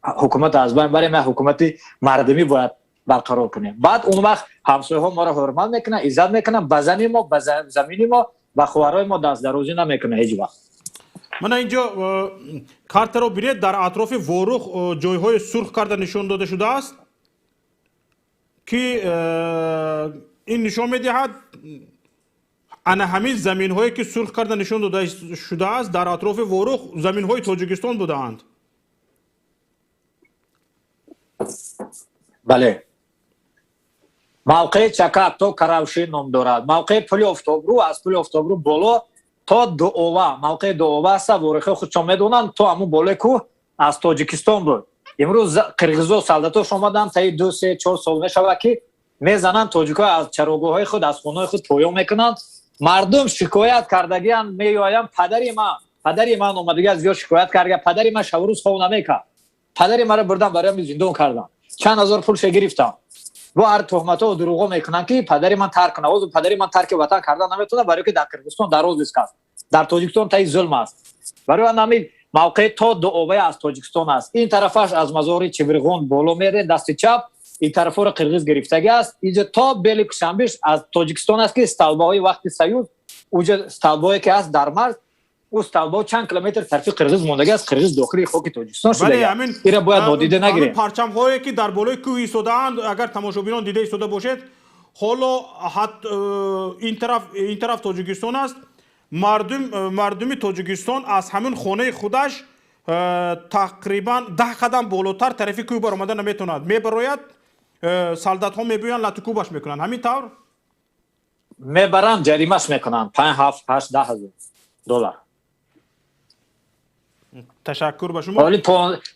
حکومت از بین بریم، حکومت مردمی باید برقرار کنیم. بعد اون وقت همسایه‌ها ما را حرمت میکنن، عزت میکنن، به زمین ما، به زمین ما، به خواهرای ما دست درازی نمیکنه هیچ وقت. من اینجا کارت رو ببینید، در اطراف وروخ جایهای سرخ کرده نشان داده شده است که این نشان میدهد انا همین زمین هایی که سرخ کرده نشان داده شده است در اطراف وروخ زمین های تاجیکستان بودند. بله. موقع چکاک تا کراوشی نام دارد. موقع پل افتابرو، از پل افتابرو بالا تا دوآوا، موقع دوآوا است وروخ خودشان میدونند تا همون بالا کوه از تاجیکستان بود. امروز قرقیزا سلطاتش آمدن تا 2-3-4 سال میشود که میزنند تاجیکا از چراگاه‌های خود از خانه‌های خود پایان میکنند. مردم شکایت کردگیان میآیم پدری من اومدگی از زیاد شکایت کرده، پدری من شب روز خواب نمیکرد، پدری مرا بردن برای زندان کردن، چند هزار پولش گرفتم. با هر تهمت و دروغ میکنن که پدری من ترک کنه، و پدری من ترک وطن کردن نمیتونه برای که در قرقیزستان دراز است، در تاجیکستان تای ظلم است. برای همین موقع تا دوآوا از تاجیکستان است. این طرفش از مزار چبرغون بالا میره دست چپ، این طرف رو قرقیز گرفتگی است. اینجا تا بل کشنبش از تاجیکستان است که استالبای وقت سیوز اونجا استالبایی که است در مرز، او استالبا چند کیلومتر طرف قرقیز موندگی است. قرقیز داخل خاک تاجیکستان شده. اینا باید نادیده نگیریم. پرچم هایی که در بالای کوه ایستاده‌اند اگر تماشاگران دیده ایستاده باشید، حالا این طرف تاجیکستان است. مردم تاجیکستان از همین خانه خودش تقریبا 10 قدم بالاتر طرف کوه بر آمدن نمیتوند. میبراید سلطات ها میبویند لطکوبش میکنند. همین طور میبرند جریمهش میکنند 5-7-8-10 هزار دلار. تشکر به شما. ولی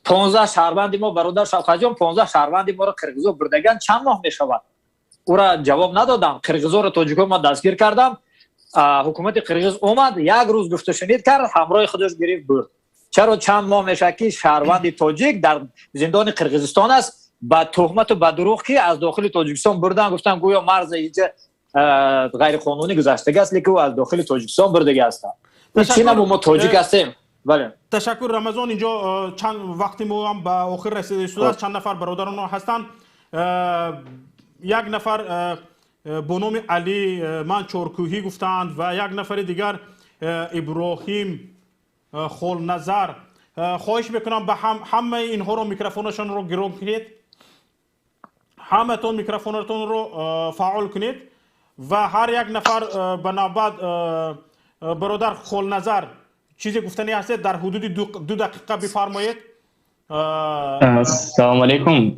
15 شهروند ما برادر شوکت جان 15 شهروند ما را قرقیزا بردگان چند ماه میشود. او را جواب ندادم. قرقیزا را تاجیکا ما دستگیر کردم. حکومت قرقیز اومد یک روز گفت و شنید کرد، همراه خودش گرفت برد. چرا چند ماه میشه که شهروند تاجیک در زندان قرقیزستان است با تهمت و با دروغ که از داخل تاجیکستان بردن، گفتن گویا مرز اینجا غیر قانونی گذشته است، لیکن او از داخل تاجیکستان برده است. چی ما تاجیک هستیم، بله تشکر رمضان. اینجا چند وقتی ما هم به آخر رسیده شده است. چند نفر برادران هستند. یک نفر به نام علی من چارکوهی گفتند و یک نفر دیگر ابراهیم خول نظر. خواهش میکنم به همه اینها رو میکروفونشون رو گرم کنید. همه تون میکروفونتون رو فعال کنید و هر یک نفر به نوبت برادر خول نظر چیزی گفتنی هست در حدود 2 دقیقه بفرمایید. سلام علیکم.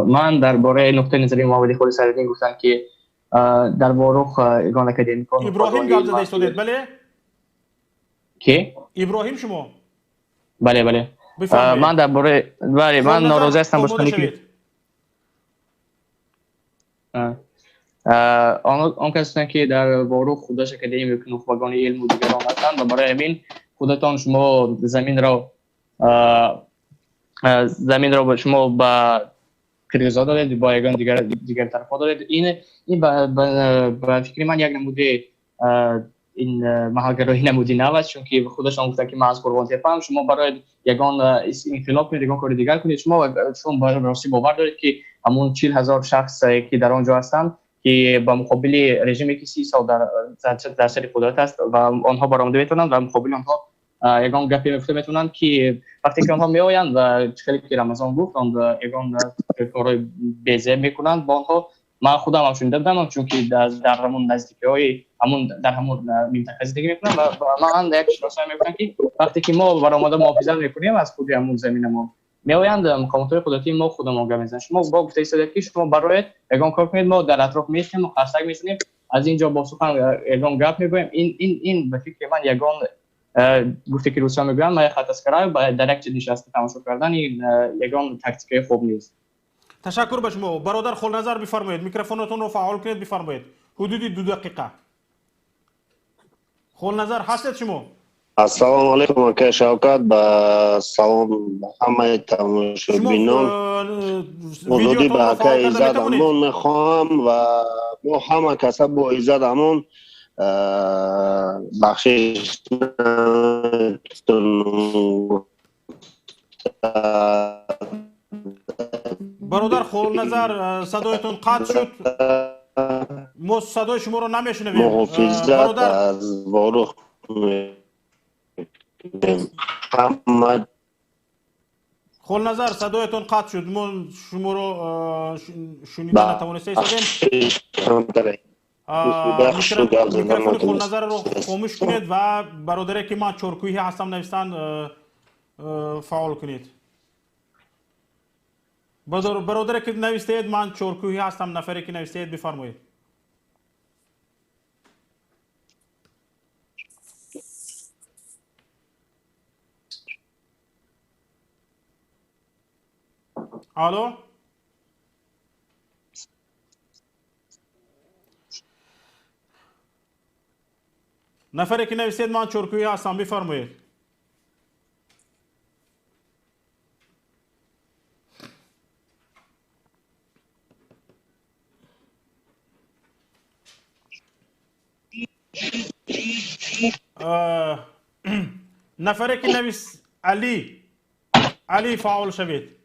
من درباره نقطه نظری محمدی خود سردین گفتم که در واروخ یگان اکادمیکان ابراهیم گپ زده استودید. بله کی؟ ابراهیم شما؟ بله بله. من درباره من ناراضی هستم باشم که آن کسانی که در واروخ خودش اکادمی نخبگان علم و دیگران هستند و برای همین خودتان شما زمین را به شما با کرگزا دادید با یگان دیگر طرفا دادید. این به فکر من یک نموده این محلگرایی نمودی نوست، چون که خودشان گفتن که من از قربان تپم شما برای یگان انقلاب کنید یگان کار دیگر کنید. شما راستی باور دارید که همون 40,000 شخص که در آنجا هستند که با مقابل رژیمی که 30 سال در سر قدرت است و آنها برآمده میتونند و مقابل آنها یگان گپی گفته میتونند که وقتی که آنها میآیند و چیزی که رمضان گفت آن یگان کارهای بی‌زه میکنند با آنها. من خودم هم شنیده بودم چون که در همون نزدیکی‌های همون در همون منطقه زندگی میکنم و من یک شناسایی میکنم که وقتی که ما برآمده محافظت میکنیم از خود همون زمین ما میآیند مقامات قدرتی ما خودمون آگاه میزنن. شما با گفته ایستادید که شما برای یگان کار کنید ما در اطراف میشیم و خرسک میزنیم از اینجا با سخن یگان گپ میگویم. این به فکر من یگان گفته که روسیا میگویند ما خط اسکرای با در یک نشست تماشا کردن این یگان تاکتیک خوب نیست. تشکر به شما. برادر خول نظر بفرمایید. میکروفونتون رو فعال کنید بفرمایید. حدود 2 دقیقه. خول نظر هستید شما؟ السلام علیکم آقای شوکت. با سلام همه تماشابینان. حدودی به آقای عزت امان میخواهم و ما همه کسا با عزت امان بخشش برادر خول نظر صدایتون قطع شد. ما صدای شما رو نمیشنویم. محافظت از واروخ خول نظر صدایتون قطع شد. ما شما رو شنیدن نتوانسته ایستادیم. میکروفون خول نظر رو خاموش کنید و برادری که من چارکوهی هستم نویسند فعال کنید. برادری که نویسید من چارکوهی هستم نفری که نویسید بفرمایید. الو نفری که نویسید من چارکوهی هستم بفرمایید. نفری که نویس علی فعال شوید.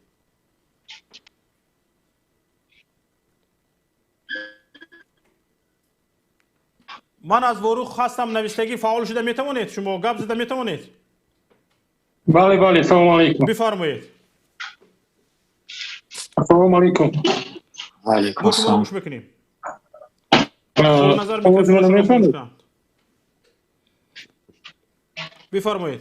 من از واروخ هستم نوشتگی فعال شده میتوانید شما گپ زده میتوانید؟ بله بله. سلام علیکم. بفرمایید. سلام علیکم. علیکم السلام. گوش بکنیم. نظر میکنم. بفرمایید.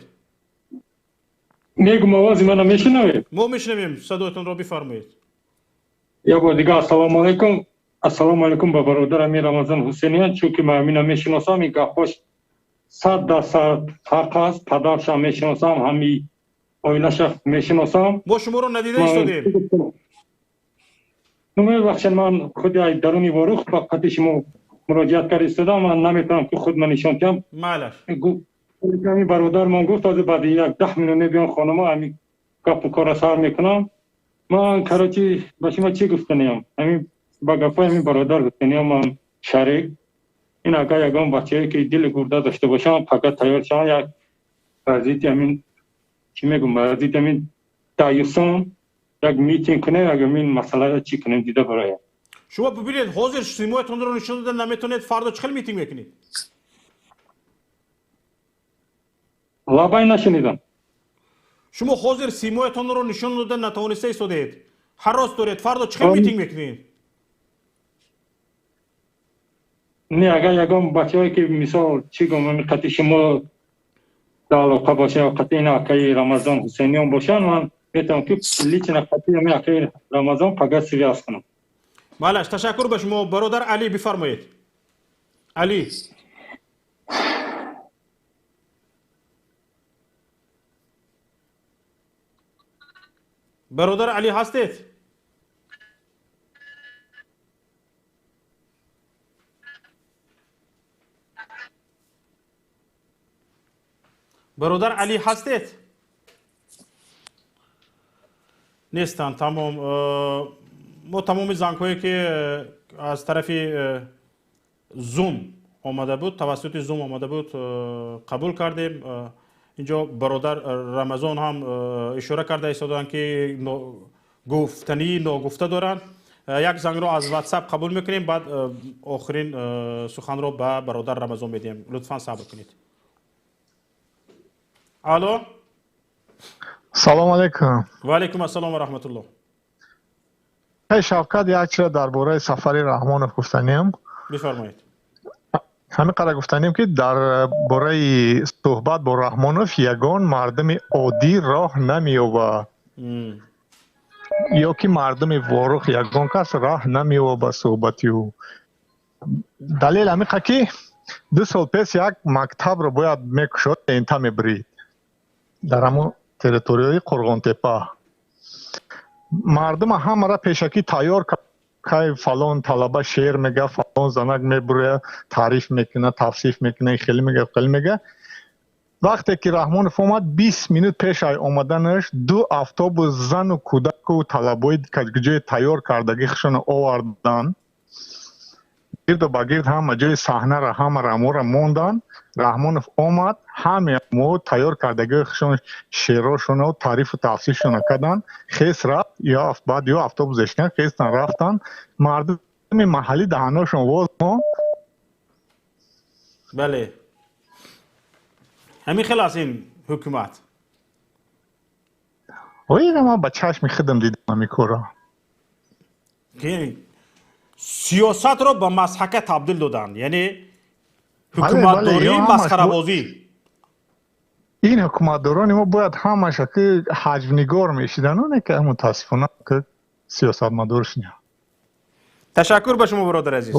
میگم آواز منو میشنوید؟ ما میشنویم صداتون رو بفرمایید. یا با دیگه السلام علیکم. السلام علیکم به برادر امیر رمضان حسینیان. چون که من میشناسم این گپاش 100% حق است. پدرشم میشناسم همین آینش میشناسم. ما شما رو ندیده ایستادیم. بخشید من خود درونی واروخ با خط شما مراجعت کرده ایستادم. من نمیتونم که خود من نشان کنم. مالش همین برادر من گفت از بعد 10 میلیون بیان خانم همین گپ و کار سر میکنم. من کراچی با شما چی گفتنیم؟ همین با گپای همین برادر گفتنیم من شریک این اگه یگان بچه‌ای که دل گرده داشته باشم فقط تیار شدن یک وضعیت همین چی میگم از این تایسون یک میتینگ کنه اگر این مسئله را چی کنیم دیده برای شما ببینید حاضر سیمایتون رو نشون دادن نمیتونید فردا چخل میتینگ میکنید لابای نشنیدم شما حاضر سیمایتون رو نشون دادن نتوانسته ایستادید حراس دارید فردا چخل میتینگ میکنید نه اگر یکم بچه‌ای که مثال چی گم قطعی شما علاقه باشه قطعی این اکای رمضان حسینیان باشن من میتونم که لیچن قطعی همین اکای رمضان پگاه سریاس کنم بله تشکر به شما برادر علی بفرمایید علی برادر علی هستید برادر علی هستید نیستن تمام ما تمام زنگ‌هایی که از طرف زوم آمده بود توسط زوم آمده بود قبول کردیم اینجا برادر رمضان هم اشاره کرده ایستادن که گفتنی ناگفته دارن یک زنگ رو از واتساپ قبول میکنیم بعد آخرین سخن رو به برادر رمضان میدیم لطفا صبر کنید الو سلام علیکم و علیکم السلام و رحمت الله شوکت یک چیز درباره سفر رحمان گفتنیم بفرمایید همین قرار گفتنیم که در برای صحبت با رحمانوف یگان مردم عادی راه نمیوه یا که مردم واروخ یگان کس راه نمیوه به صحبتی او دلیل همیقه که 2 سال پیش یک مکتب رو باید میکشد اینتا میبرید در همون تریتوریای قرغان تپه مردم همه را پیشکی تیار که فلان طلبه شعر میگه فلان زنک میبره تعریف میکنه توصیف میکنه خیلی میگه خیلی میگه وقتی که رحمانوف اومد 20 منوت پیش آمدنش 2 اتوبوس زن و کودک و طلبای که جای تیار کردگیشون آوردن گرد و بگرد همه جای صحنه را همه رمو را موندن رحمانوف اومد همه مو تیار کردگیشون شعراشون و تعریف و توصیفشون کردن خیس رفت یا بعد یا اتوبوسش کردن خیستن رفتن مردم محلی دهناشون واز بله همین خلاص این حکومت وای ما با چشم خودم دیدم همین کارا سیاست رو به مسحکه تبدیل دادن یعنی حکومت داری مسخره بازی این حکومت داران ما باید همش که حجم نگار میشیدن اونه که متاسفانه که سیاست مدارش نیا تشکر به شما برادر عزیز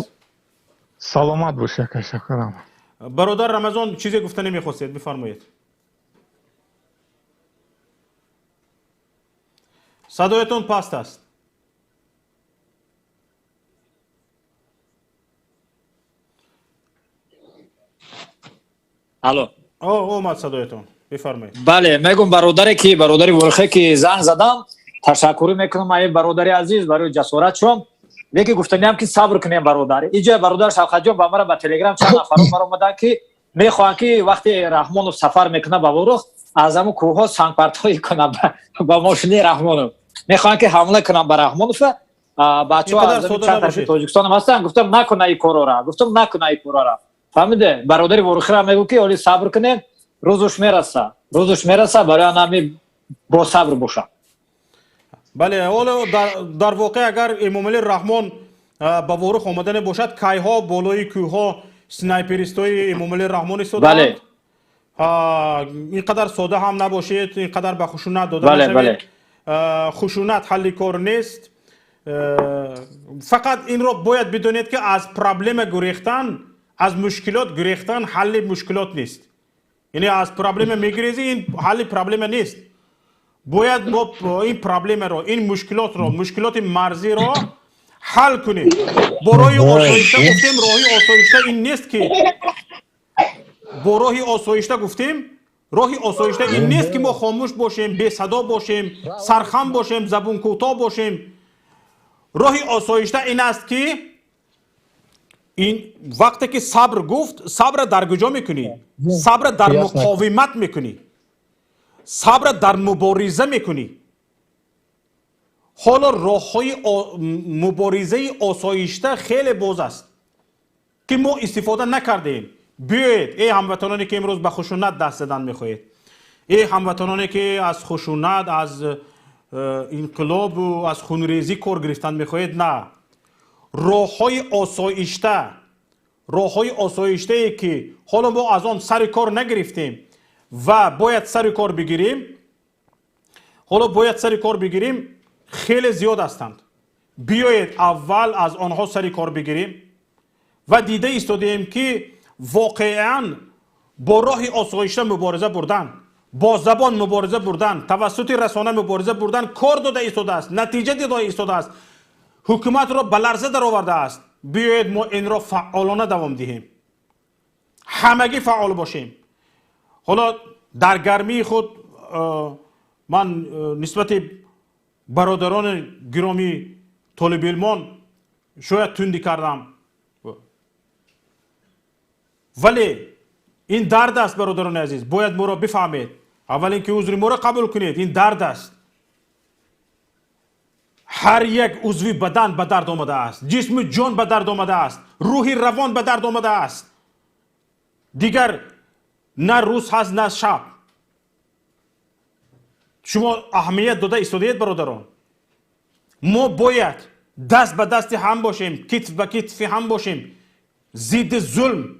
سلامت باشه تشکرم برادر رمضان چیزی گفتنی میخواستید بفرمایید صدایتون پست است الو اومد صدایتون بفرمایید بله میگم برادری که برادری ورخه که زنگ زدم تشکر میکنم ای برادری عزیز برای جسارتشون لیکن گفتنیم که صبر کنیم برادر اینجا برادر شوکت جان با مرا با تلگرام چند نفر مرا اومدن که میخوان که وقتی رحمانوف سفر میکنه به ورخ از همون کوه سنگ پرتایی کنه با ماشین رحمانوف میخوان که حمله کنن به رحمانوف بچه‌ها از چند طرف تاجیکستان هم هستن گفتم نکنه این کارا را گفتم نکنه این کارا را فهمیده برادری ورخ را میگم که اولی صبر کنین روزش میرسه برای نمی با صبر باشم بله حالا در واقع اگر امام علی رحمان با ورخ آمدن باشد کایها بالای کوهها سنایپریستای امام علی رحمان ایستادند بله اینقدر ساده هم نباشید اینقدر به خشونت داده نشوید خشونت حل کار نیست فقط این را باید بدونید که از پرابلم گریختن از مشکلات گریختن حل مشکلات نیست یعنی از پرابلم میگریزی این حل پرابلم نیست باید ما این پرابلم رو این مشکلات رو مشکلات مرزی رو حل کنیم با راهی آسایشته گفتیم راهی آسایشته این نیست که با راهی آسایشته گفتیم راهی آسایشته این نیست که ما خاموش باشیم بی صدا باشیم سرخم باشیم زبون کوتاه باشیم راهی آسایشته این است که این وقتی که صبر گفت صبر در کجا میکنی صبر در مقاومت میکنی صبر در مبارزه میکنی. حالا راه های مبارزه آسایشته خیلی باز است که ما استفاده نکردیم. بیایید ای هموطنانی که امروز به خشونت دست زدن میخواهید، ای هموطنانی که از خشونت، از انقلاب و از خونریزی کار گرفتن میخواهید، نه، راه های آسایشته، راه های آسایشته ای که حالا ما از آن سر کار نگرفتیم و باید سر کار بگیریم، حالا باید سر کار بگیریم، خیلی زیاد هستند. بیایید اول از آنها سر کار بگیریم و دیده ایستادیم که واقعا با راه آسایشته مبارزه بردن، با زبان مبارزه بردن، توسط رسانه مبارزه بردن، کار داده ایستاده است، نتیجه داده ایستاده است، حکومت را به لرزه در آورده است. بیایید ما این را فعالانه دوام دهیم، همگی فعال باشیم. حالا در گرمی خود من نسبت برادران گرامی طالب علمان شاید تندی کردم، ولی این درد است برادران عزیز، باید ما را بفهمید. اول اینکه عذر ما را قبول کنید، این درد است. هر یک عضوی بدن به درد آمده است، جسم جان به درد آمده است، روحی روان به درد آمده است. دیگر نه روز هست نه شب. شما اهمیت داده ایستادید برادران. ما باید دست به دست هم باشیم، کتف به کتف هم باشیم، ضد ظلم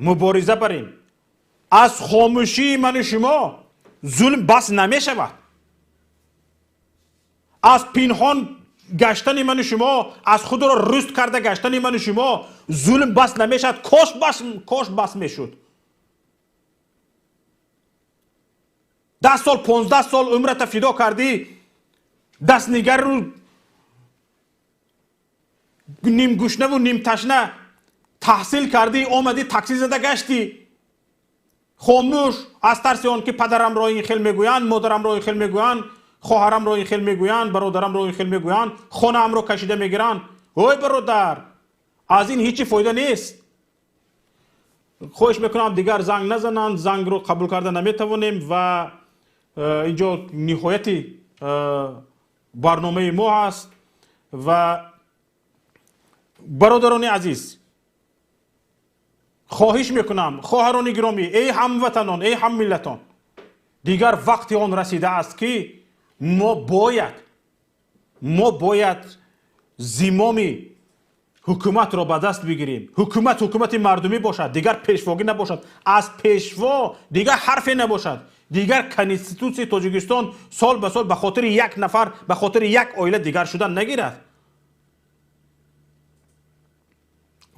مبارزه بریم. از خاموشی من شما ظلم بس نمی شود. از پنهان گشتن من شما، از خود را رست کرده گشتن من شما ظلم بس نمی شود. کاش بس می شد. 10 سال 15 سال عمرت فدا کردی، دست نگر رو نیم گوشنه و نیم تشنه تحصیل کردی، آمدی تاکسی زده گشتی خاموش، از ترس آن که پدرم را این خیل میگویند، مادرم را این خیل میگویند، خواهرم را این خیل میگویند، برادرم را این خیل میگویند، خانه ام را کشیده میگیرند. اوی برادر، از این هیچی فایده نیست. خواهش میکنم دیگر زنگ نزنند، زنگ رو قبول کرده نمیتوانیم و اینجا نهایتی برنامه ما هست. و برادران عزیز، خواهش میکنم، خواهران گرامی، ای هموطنان، ای هم ملتان، دیگر وقتی آن رسیده است که ما باید زمام حکومت را به دست بگیریم. حکومت مردمی باشد، دیگر پیشواگی نباشد. از پیشوا دیگر حرفی نباشد. دیگر کنستیتوسی تاجیکستان سال به سال به خاطر یک نفر، به خاطر یک عائله دیگر شدن نگیرد.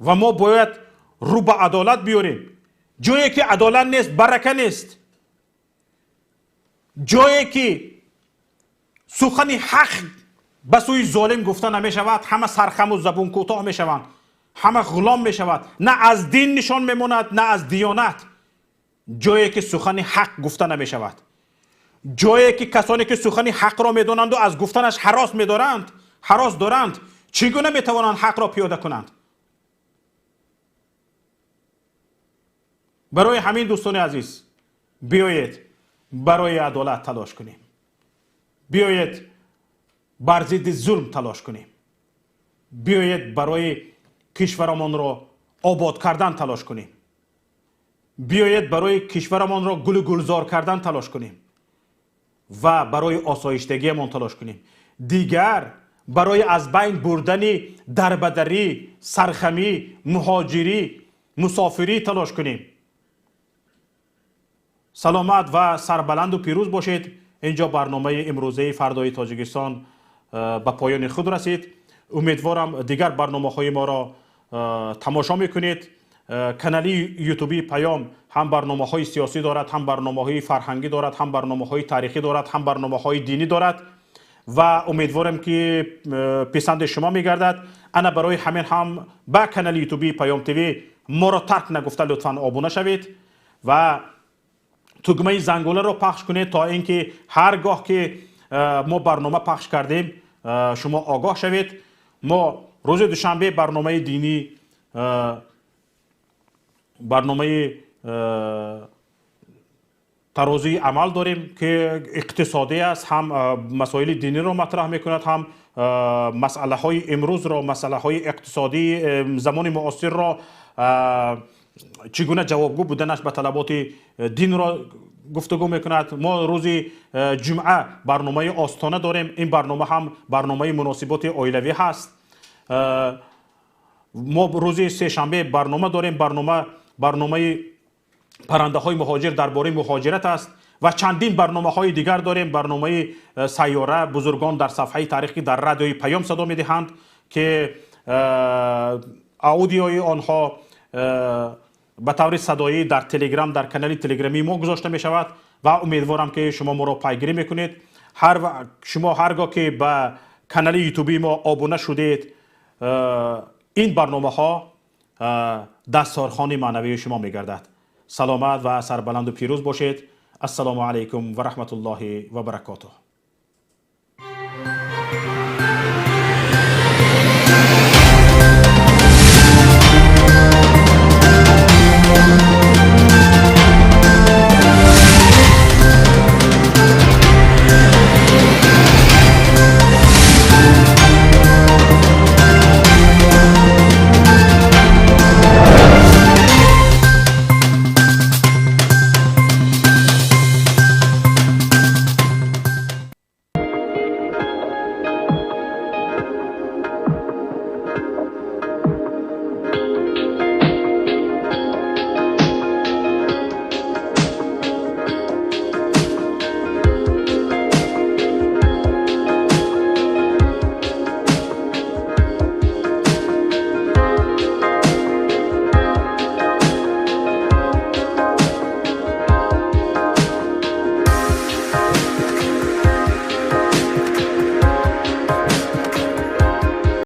و ما باید رو به عدالت بیاریم. جایی که عدالت نیست برکه نیست. جایی که سخن حق به سوی ظالم گفته نمی شود، همه سرخم و زبون کوتاه می شوند، همه غلام می شود. نه از دین نشان می ماند، نه از دیانت. جایی که سخن حق گفته نمی شود، جایی که کسانی که سخن حق را می دانند و از گفتنش هراس دارند، چگونه می توانند حق را پیاده کنند؟ برای همین دوستان عزیز، بیایید برای عدالت تلاش کنیم. بیایید بر ضد ظلم تلاش کنیم. بیایید برای کشورمان را آباد کردن تلاش کنیم. بیایید برای کشورمان را گل و گلزار کردن تلاش کنیم و برای آسایشتگیمان تلاش کنیم. دیگر برای از بین بردن دربدری، سرخمی، مهاجری، مسافری تلاش کنیم. سلامت و سربلند و پیروز باشید. اینجا برنامه امروزه فردای تاجیکستان به پایان خود رسید. امیدوارم دیگر برنامه‌های ما را تماشا میکنید. کانال یوتیوبی پیام هم برنامه‌های سیاسی دارد، هم برنامه‌های فرهنگی دارد، هم برنامه‌های تاریخی دارد، هم برنامه‌های دینی دارد و امیدوارم که پسند شما میگردد. انا برای همین هم با کانال یوتیوبی پیام تیوی ما را ترک نگفته لطفاً آبونه شوید و توگمه زنگوله رو پخش کنید تا اینکه هرگاه که ما برنامه پخش کردیم شما آگاه شوید. ما روز دوشنبه برنامه دینی، برنامه ترازوی عمل داریم که اقتصادی است، هم مسائل دینی رو مطرح میکند، هم مسئله های امروز را، مسئله های اقتصادی زمان معاصر را، چگونه جوابگو بودنش به طلبات دین را گفتگو میکند. ما روز جمعه برنامه آستانه داریم. این برنامه هم برنامه مناسبات عائلوی هست. ما روز سه شنبه برنامه داریم. برنامه پرنده های مهاجر درباره مهاجرت است و چندین برنامه های دیگر داریم. برنامه سیاره، بزرگان در صفحه تاریخی در رادیوی پیام صدا میدهند که اودیوی آنها به طور صدایی در تلگرام، در کانال تلگرامی ما گذاشته می شود و امیدوارم که شما ما را پیگیری میکنید. شما هرگاه که به کانال یوتیوبی ما آبونه شدید، این برنامه ها دستارخوان معنوی شما میگردد. سلامت و سربلند و پیروز باشید. السلام علیکم و رحمت الله و برکاته.